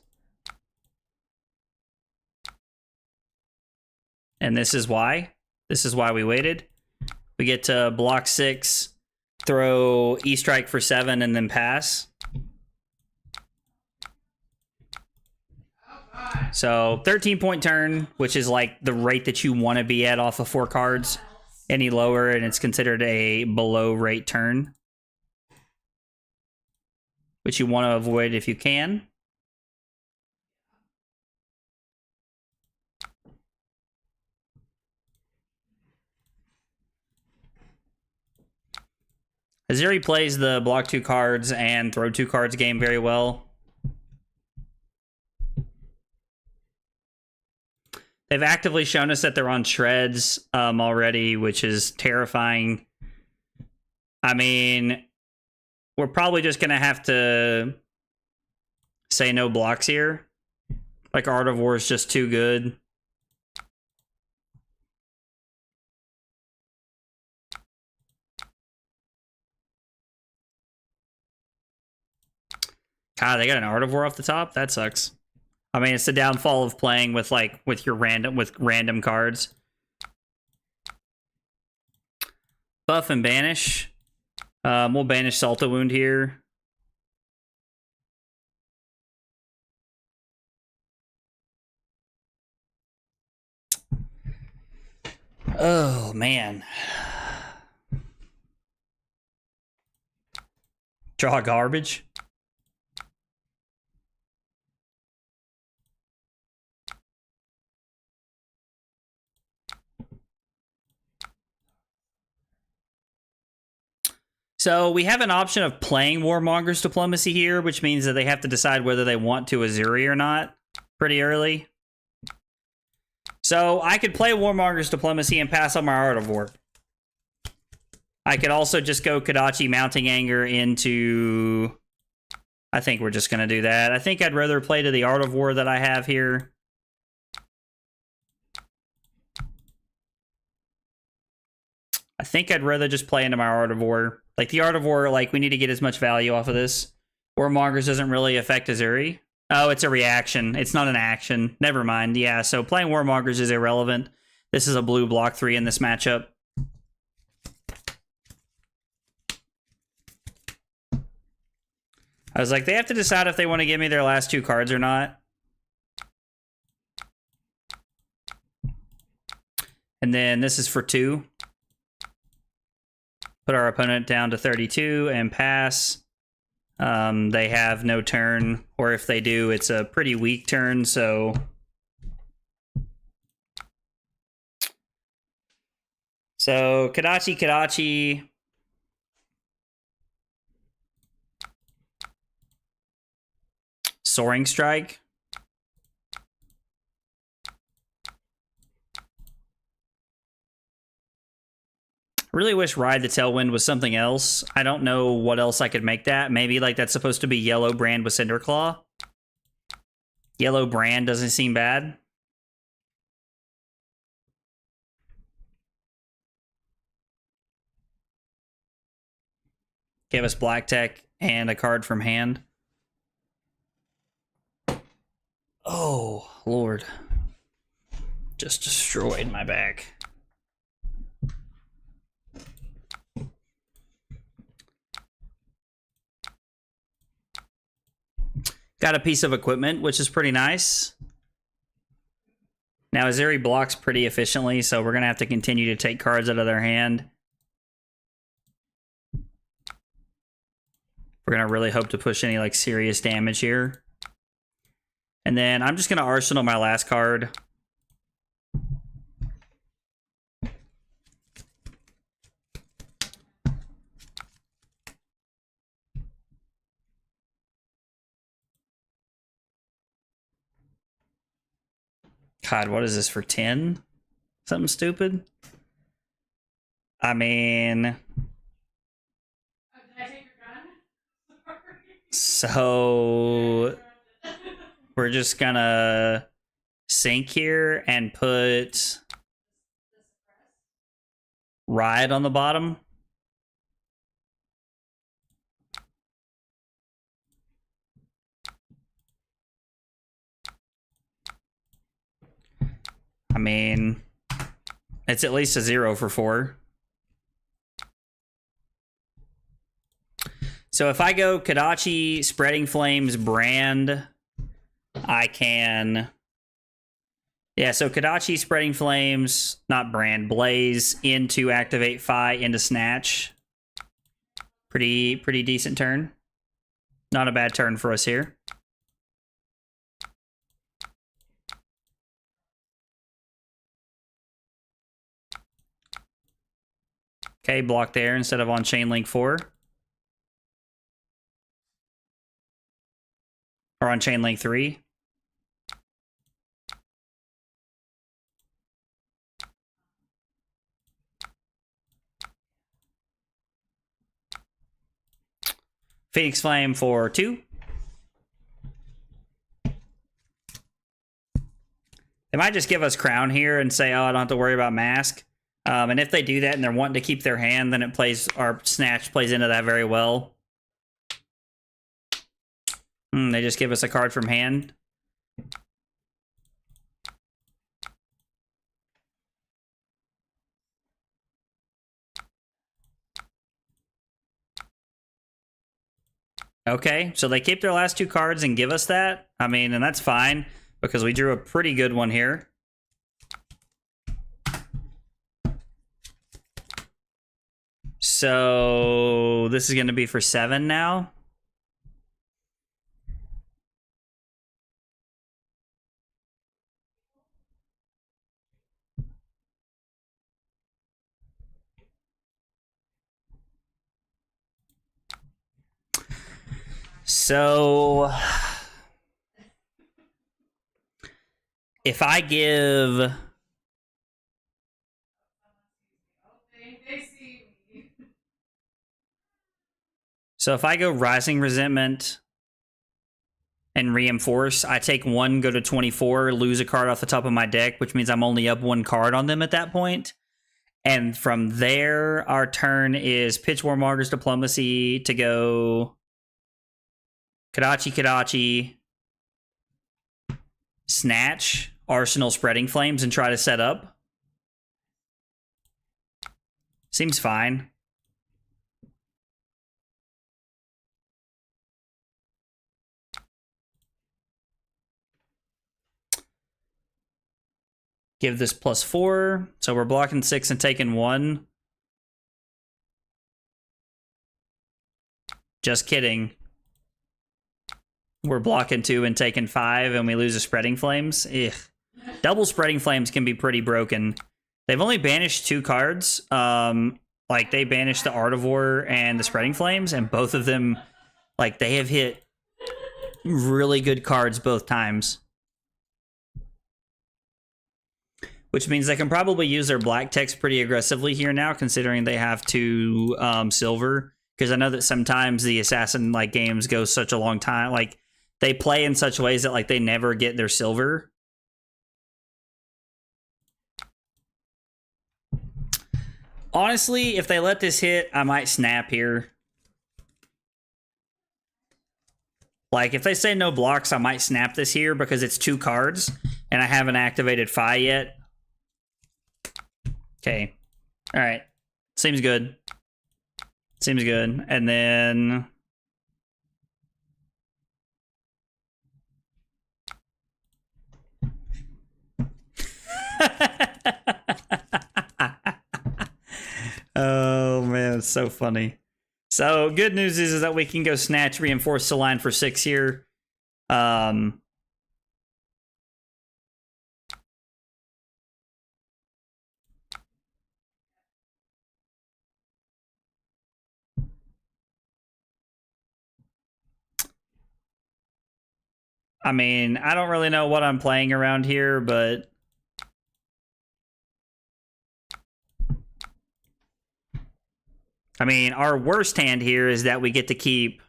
And this is why. This is why we waited. We get to block 6, throw E-strike for 7, and then pass. So 13-point turn, which is like the rate that you want to be at off of 4 cards. Any lower, and it's considered a below rate turn, which you want to avoid if you can. Aziri plays the block 2 cards and throw 2 cards game very well. They've actively shown us that they're on shreds already, which is terrifying. I mean, we're probably just going to have to say no blocks here. Like, Art of War is just too good. God, they got an Art of War off the top? That sucks. I mean, it's the downfall of playing with random cards. Buff and banish. We'll banish Salta Wound here. Oh man. Draw garbage. So we have an option of playing Warmonger's Diplomacy here, which means that they have to decide whether they want to Azuri or not pretty early. So I could play Warmonger's Diplomacy and pass on my Art of War. I could also just go Kodachi Mounting Anger into... I think we're just going to do that. I think I'd rather play to the Art of War that I have here. I think I'd rather just play into my Art of War. Like, the Art of War, like, we need to get as much value off of this. Warmongers doesn't really affect Azuri. Oh, it's a reaction. It's not an action. Never mind. Yeah, so playing Warmongers is irrelevant. This is a blue block 3 in this matchup. I was like, they have to decide if they want to give me their last 2 cards or not. And then this is for 2. Put our opponent down to 32 and pass. They have no turn, or if they do, it's a pretty weak turn, so... So, Kodachi. Soaring Strike. Really wish Ride the Tailwind was something else. I don't know what else I could make that. Maybe like that's supposed to be Yellow Brand with Cinderclaw. Yellow Brand doesn't seem bad. Give us Black Tech and a card from hand. Oh, Lord. Just destroyed my back. Got a piece of equipment, which is pretty nice. Now, Aziri blocks pretty efficiently, so we're going to have to continue to take cards out of their hand. We're going to really hope to push any, like, serious damage here. And then I'm just going to Arsenal my last card. God, what is this for 10? Something stupid? I mean... Oh, did I take your gun? Sorry. So... We're just gonna sink here and put Riot on the bottom. I mean, it's at least a 0 for 4. So if I go Kodachi, Spreading Flames, Brand, I can... Yeah, so Kodachi, Spreading Flames, not Brand, Blaze, into activate Fai, into Snatch. Pretty decent turn. Not a bad turn for us here. Okay, block there instead of on Chain Link 4. Or on Chain Link 3. Phoenix Flame for 2. They might just give us Crown here and say, oh, I don't have to worry about Mask. And if they do that and they're wanting to keep their hand, then it plays, our Snatch plays into that very well. They just give us a card from hand. Okay, so they keep their last 2 cards and give us that. I mean, and that's fine, because we drew a pretty good one here. So this is going to be for 7 now. So if I give... They see me. So if I go Rising Resentment and Reinforce, I take 1, go to 24, lose a card off the top of my deck, which means I'm only up 1 card on them at that point. And from there, our turn is Pitch Warmonger's Diplomacy to go Kodachi, Snatch, Arsenal, Spreading Flames, and try to set up. Seems fine. Give this +4. So we're blocking 6 and taking 1. Just kidding. We're blocking 2 and taking 5, and we lose a Spreading Flames. Ugh. Double Spreading Flames can be pretty broken. They've only banished 2 cards. Like, they banished the Artivore and the Spreading Flames, and both of them, like, they have hit really good cards both times. Which means they can probably use their black text pretty aggressively here now, considering they have 2 silver. Because I know that sometimes the Assassin like games go such a long time. Like, they play in such ways that like they never get their silver. Honestly, if they let this hit, I might snap here. Like, if they say no blocks, I might snap this here because it's 2 cards, and I haven't activated Fai yet. Okay. All right. Seems good. Seems good. And then... Oh, man, it's so funny. So, good news is that we can go Snatch, Reinforce the line for 6 here. I mean, I don't really know what I'm playing around here, but... I mean, our worst hand here is that we get to keep...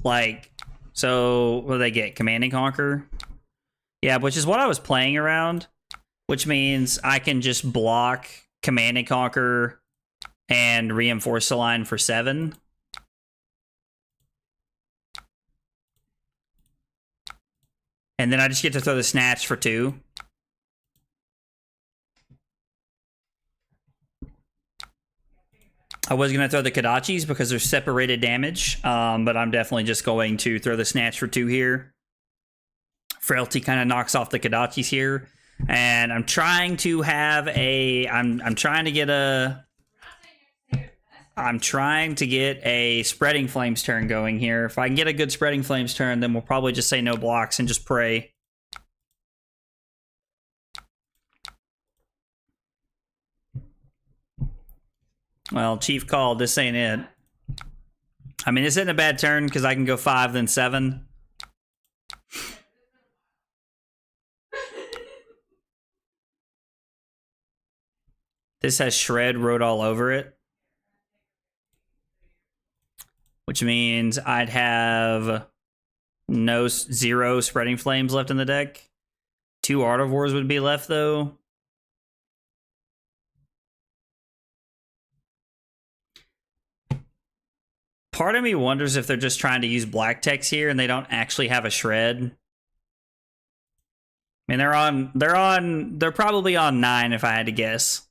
like, so what do they get? Command and Conquer? Yeah, which is what I was playing around, which means I can just block Command and Conquer and reinforce the line for 7. And then I just get to throw the Snatch for 2. I was going to throw the Kodachis because they're separated damage, but I'm definitely just going to throw the Snatch for 2 here. Frailty kind of knocks off the Kodachis here. And I'm trying to have a... I'm trying to get a... I'm trying to get a Spreading Flames turn going here. If I can get a good Spreading Flames turn, then we'll probably just say no blocks and just pray. Well, Chief called. This ain't it. I mean, this isn't a bad turn because I can go 5, then 7. This has Shred wrote all over it. Which means I'd have 0 Spreading Flames left in the deck. 2 Artivores would be left, though. Part of me wonders if they're just trying to use black text here and they don't actually have a Shred. I mean, they're probably on 9 if I had to guess.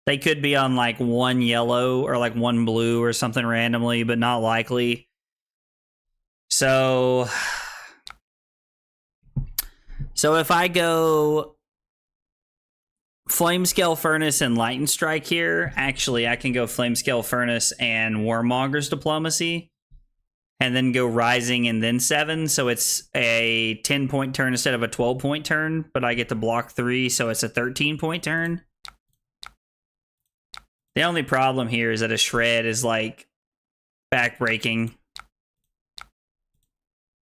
They could be on like 1 yellow or like 1 blue or something randomly, but not likely. So if I go Flamescale Furnace and Lightning Strike here, actually I can go Flamescale Furnace and Warmonger's Diplomacy, and then go Rising and then 7, so it's a 10-point turn instead of a 12-point turn, but I get to block 3, so it's a 13-point turn. The only problem here is that a Shred is like backbreaking.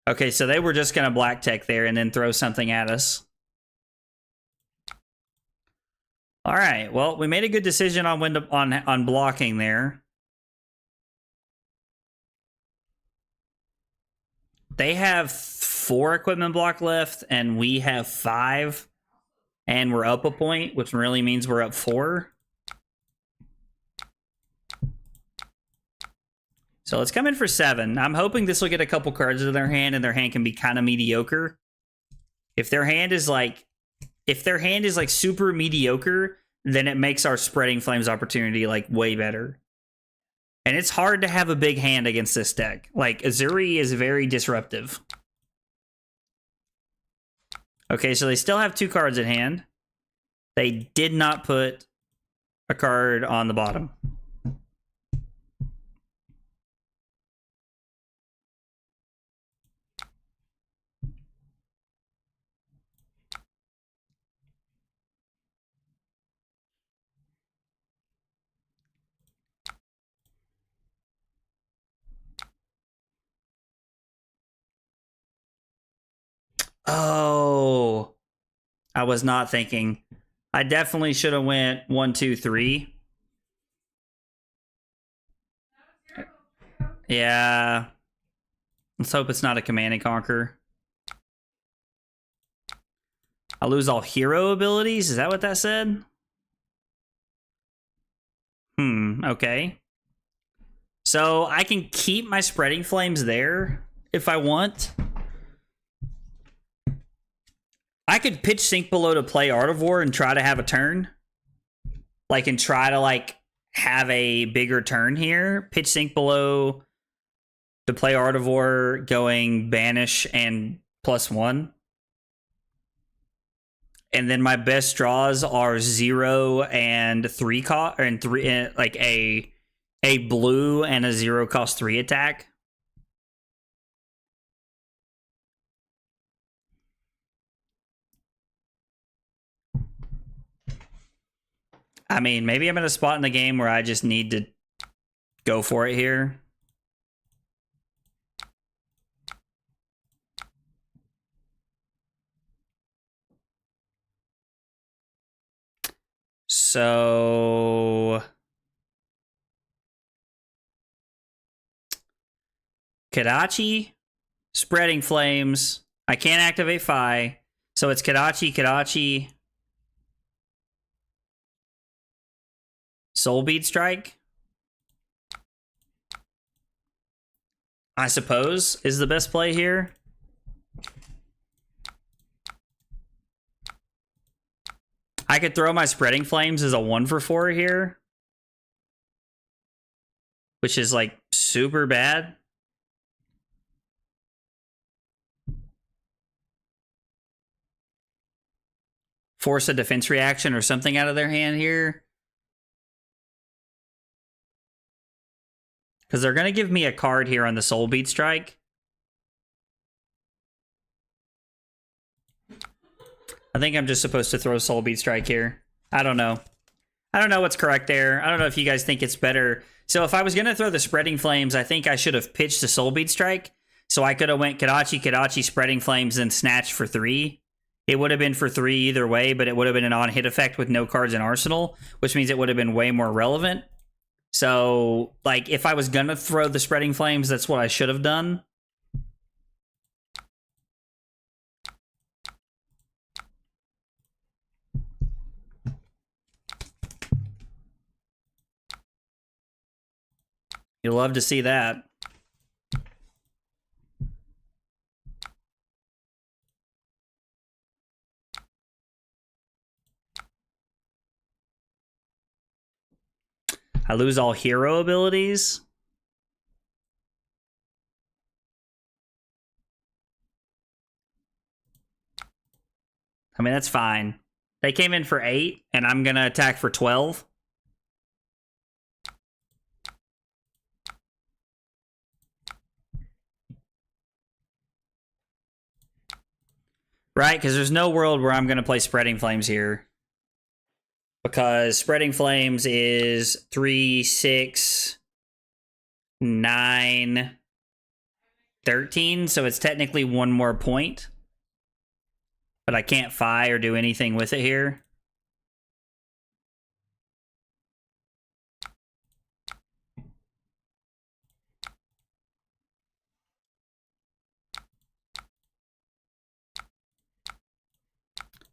Okay, so they were just going to black tech there and then throw something at us. All right, well, we made a good decision on when to, on blocking there. They have 4 equipment block left, and we have 5, and we're up a point, which really means we're up 4. So let's come in for 7. I'm hoping this will get a couple cards in their hand, and their hand can be kind of mediocre. If their hand is like super mediocre, then it makes our Spreading Flames opportunity like way better. And it's hard to have a big hand against this deck. Like, Azuri is very disruptive. Okay, so they still have 2 cards in hand. They did not put a card on the bottom. Oh, I was not thinking. I definitely should have went 1, 2, 3. Yeah. Let's hope it's not a Command and Conquer. I lose all hero abilities? Is that what that said? Okay. So I can keep my Spreading Flames there if I want. I could pitch Sink Below to play Artivore and try to have a turn. Like, and try to, like, have a bigger turn here. Pitch Sink Below to play Artivore, going Banish and +1. And then my best draws are 0 and 3 and 3, like a blue and a 0 cost 3 attack. I mean, maybe I'm in a spot in the game where I just need to go for it here. So Kadachi, Spreading Flames. I can't activate Fai. So it's Kadachi, Soul Bead Strike, I suppose, is the best play here. I could throw my Spreading Flames as a 1-for-4 here, which is like super bad. Force a defense reaction or something out of their hand here. Because they're going to give me a card here on the Soul Bead Strike. I think I'm just supposed to throw Soul Bead Strike here. I don't know. I don't know what's correct there. I don't know if you guys think it's better. So if I was going to throw the Spreading Flames, I think I should have pitched the Soul Bead Strike. So I could have went Kadachi, Spreading Flames, and Snatch for 3. It would have been for 3 either way, but it would have been an on-hit effect with no cards in Arsenal, which means it would have been way more relevant. So, like, if I was going to throw the Spreading Flames, that's what I should have done. You'll love to see that. I lose all hero abilities. I mean, that's fine. They came in for 8, and I'm going to attack for 12. Right, because there's no world where I'm going to play Spreading Flames here. Because Spreading Flames is 3, 6, 9, 13, so it's technically 1 more point. But I can't Fai or do anything with it here.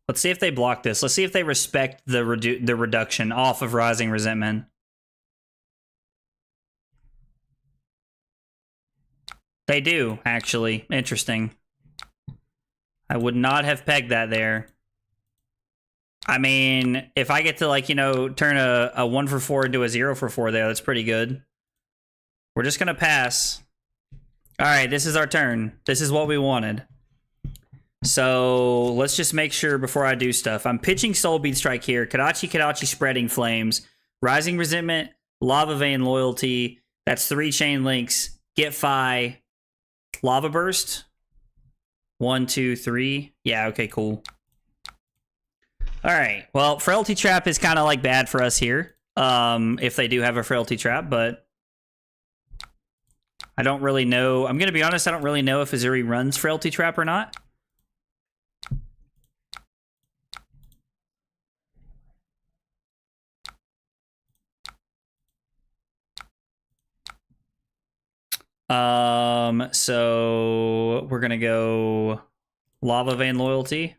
Let's see if they block this. Let's see if they respect the reduction off of Rising Resentment. They do, actually. Interesting. I would not have pegged that there. I mean, if I get to, like, you know, turn a 1-for-4 into a 0-for-4 there, that's pretty good. We're just going to pass. All right, this is our turn. This is what we wanted. So let's just make sure before I do stuff. I'm pitching Soul Bead Strike here. Kadachi, Spreading Flames. Rising Resentment. Lava Vein Loyalty. That's 3 Chain Links. Get Fai. Lava Burst. 1, 2, 3. Yeah, okay, cool. All right. Well, Frailty Trap is kind of like bad for us here. If they do have a Frailty Trap, but I don't really know. I'm going to be honest, I don't really know if Azuri runs Frailty Trap or not. So we're gonna go Lava Vein Loyalty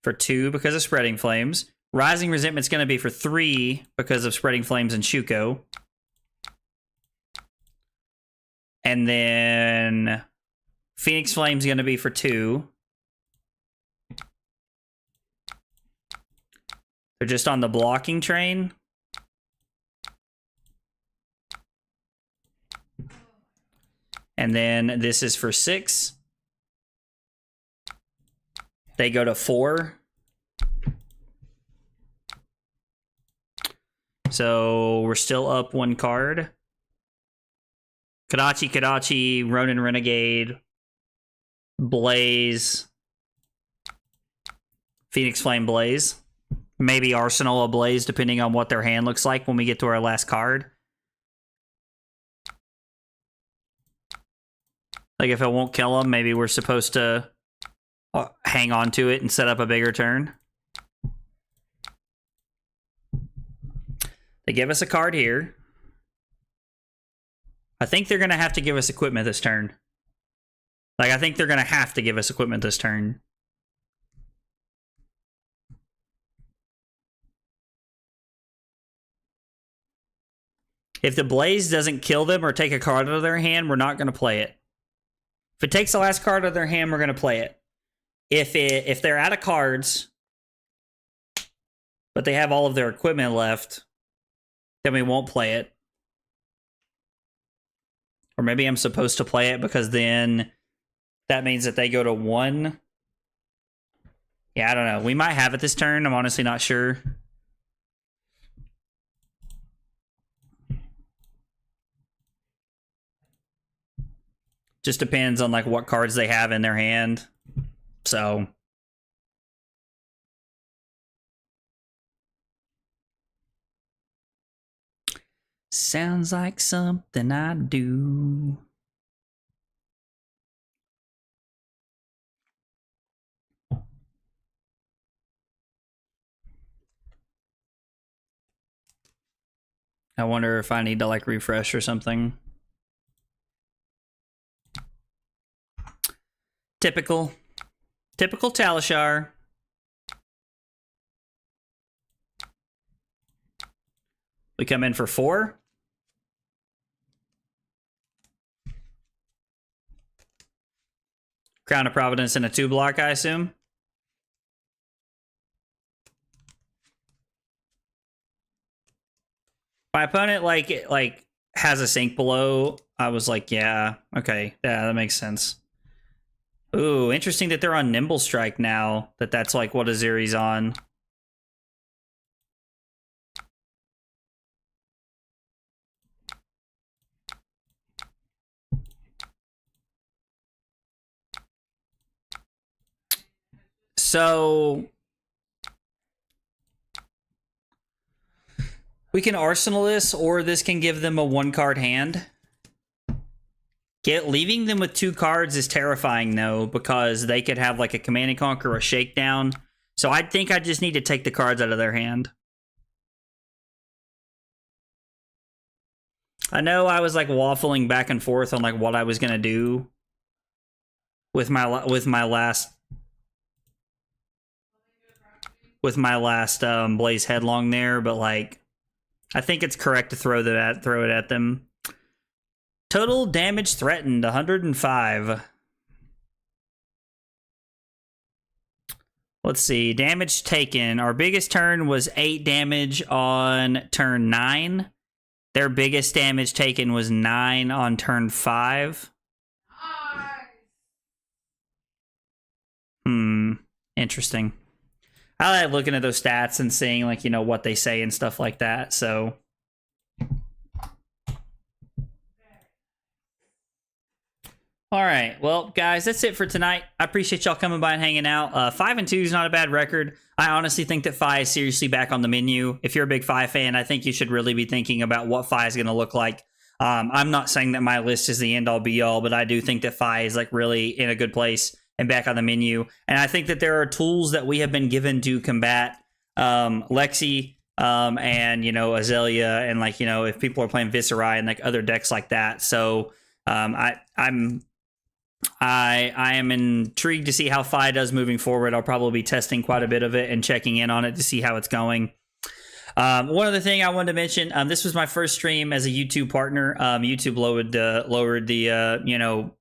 for 2 because of Spreading Flames. Rising Resentment's gonna be for 3 because of Spreading Flames and Shuko. And then Phoenix Flame's gonna be for 2. They're just on the blocking train. And then this is for 6. They go to 4. So we're still up 1 card. Kadachi, Ronin Renegade, Blaze, Phoenix Flame Blaze. Maybe Arsenal Ablaze, depending on what their hand looks like when we get to our last card. Like, if it won't kill them, maybe we're supposed to hang on to it and set up a bigger turn. They give us a card here. I think they're going to have to give us equipment this turn. Like, I think they're going to have to give us equipment this turn. If the Blaze doesn't kill them or take a card out of their hand, we're not going to play it. If it takes the last card out of their hand, we're going to play it. If they're out of cards, but they have all of their equipment left, then we won't play it. Or maybe I'm supposed to play it because then that means that they go to 1. Yeah, I don't know. We might have it this turn. I'm honestly not sure. Just depends on like what cards they have in their hand. So sounds like something I do. I wonder if I need to like refresh or something. Typical Talishar. We come in for 4. Crown of Providence and a 2-block, I assume. My opponent like has a sink below. I was like, yeah, okay, yeah, that makes sense. Ooh, interesting that they're on Nimble Strike now. That's like what Aziri's on. So we can Arsenal this, or this can give them a 1-card hand. Leaving them with 2 cards is terrifying, though, because they could have like a Command and Conquer or a Shakedown. So I think I just need to take the cards out of their hand. I know I was like waffling back and forth on like what I was gonna do with my last Blaze Headlong there, but like I think it's correct to throw it at them. Total damage threatened, 105. Let's see, damage taken. Our biggest turn was 8 damage on turn 9. Their biggest damage taken was 9 on turn 5. Interesting. I like looking at those stats and seeing like, you know, what they say and stuff like that, so... All right, well, guys, that's it for tonight. I appreciate y'all coming by and hanging out. 5-2 is not a bad record. I honestly think that Fai is seriously back on the menu. If you're a big Fai fan, I think you should really be thinking about what Fai is going to look like. I'm not saying that my list is the end-all, be-all, but I do think that Fai is like really in a good place and back on the menu. And I think that there are tools that we have been given to combat Lexi and, you know, Azalea, and like, you know, if people are playing Viserai and like other decks like that. So I am intrigued to see how Fai does moving forward. I'll probably be testing quite a bit of it and checking in on it to see how it's going. One other thing I wanted to mention, this was my first stream as a YouTube partner. YouTube lowered the you know,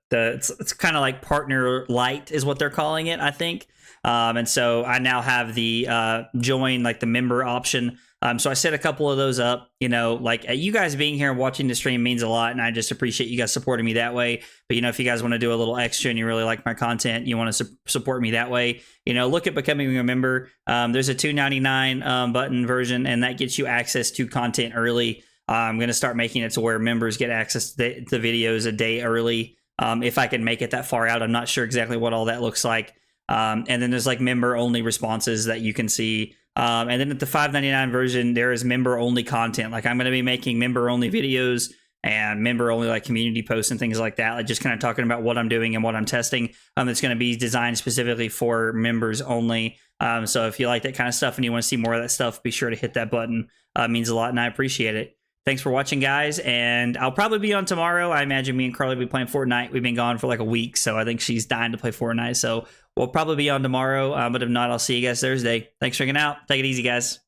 it's kind of like partner light is what they're calling it, I think. And so I now have the join, like the member option. So I set a couple of those up, you know, like you guys being here and watching the stream means a lot. And I just appreciate you guys supporting me that way. But, you know, if you guys want to do a little extra and you really like my content, you want to support me that way, you know, look at becoming a member. There's a $2.99 button version, and that gets you access to content early. I'm going to start making it to where members get access to the videos a day early. If I can make it that far out, I'm not sure exactly what all that looks like. And then there's like member only responses that you can see. And then at the $5.99 version, there is member only content. Like I'm going to be making member only videos and member only like community posts and things like that. Like just kind of talking about what I'm doing and what I'm testing. It's going to be designed specifically for members only. So if you like that kind of stuff and you want to see more of that stuff, be sure to hit that button. It means a lot and I appreciate it. thanks for watching, guys. And I'll probably be on tomorrow. I imagine me and Carly will be playing Fortnite. We've been gone for like a week, so I think she's dying to play Fortnite. So we'll probably be on tomorrow. But if not, I'll see you guys Thursday. Thanks for hanging out. Take it easy, guys.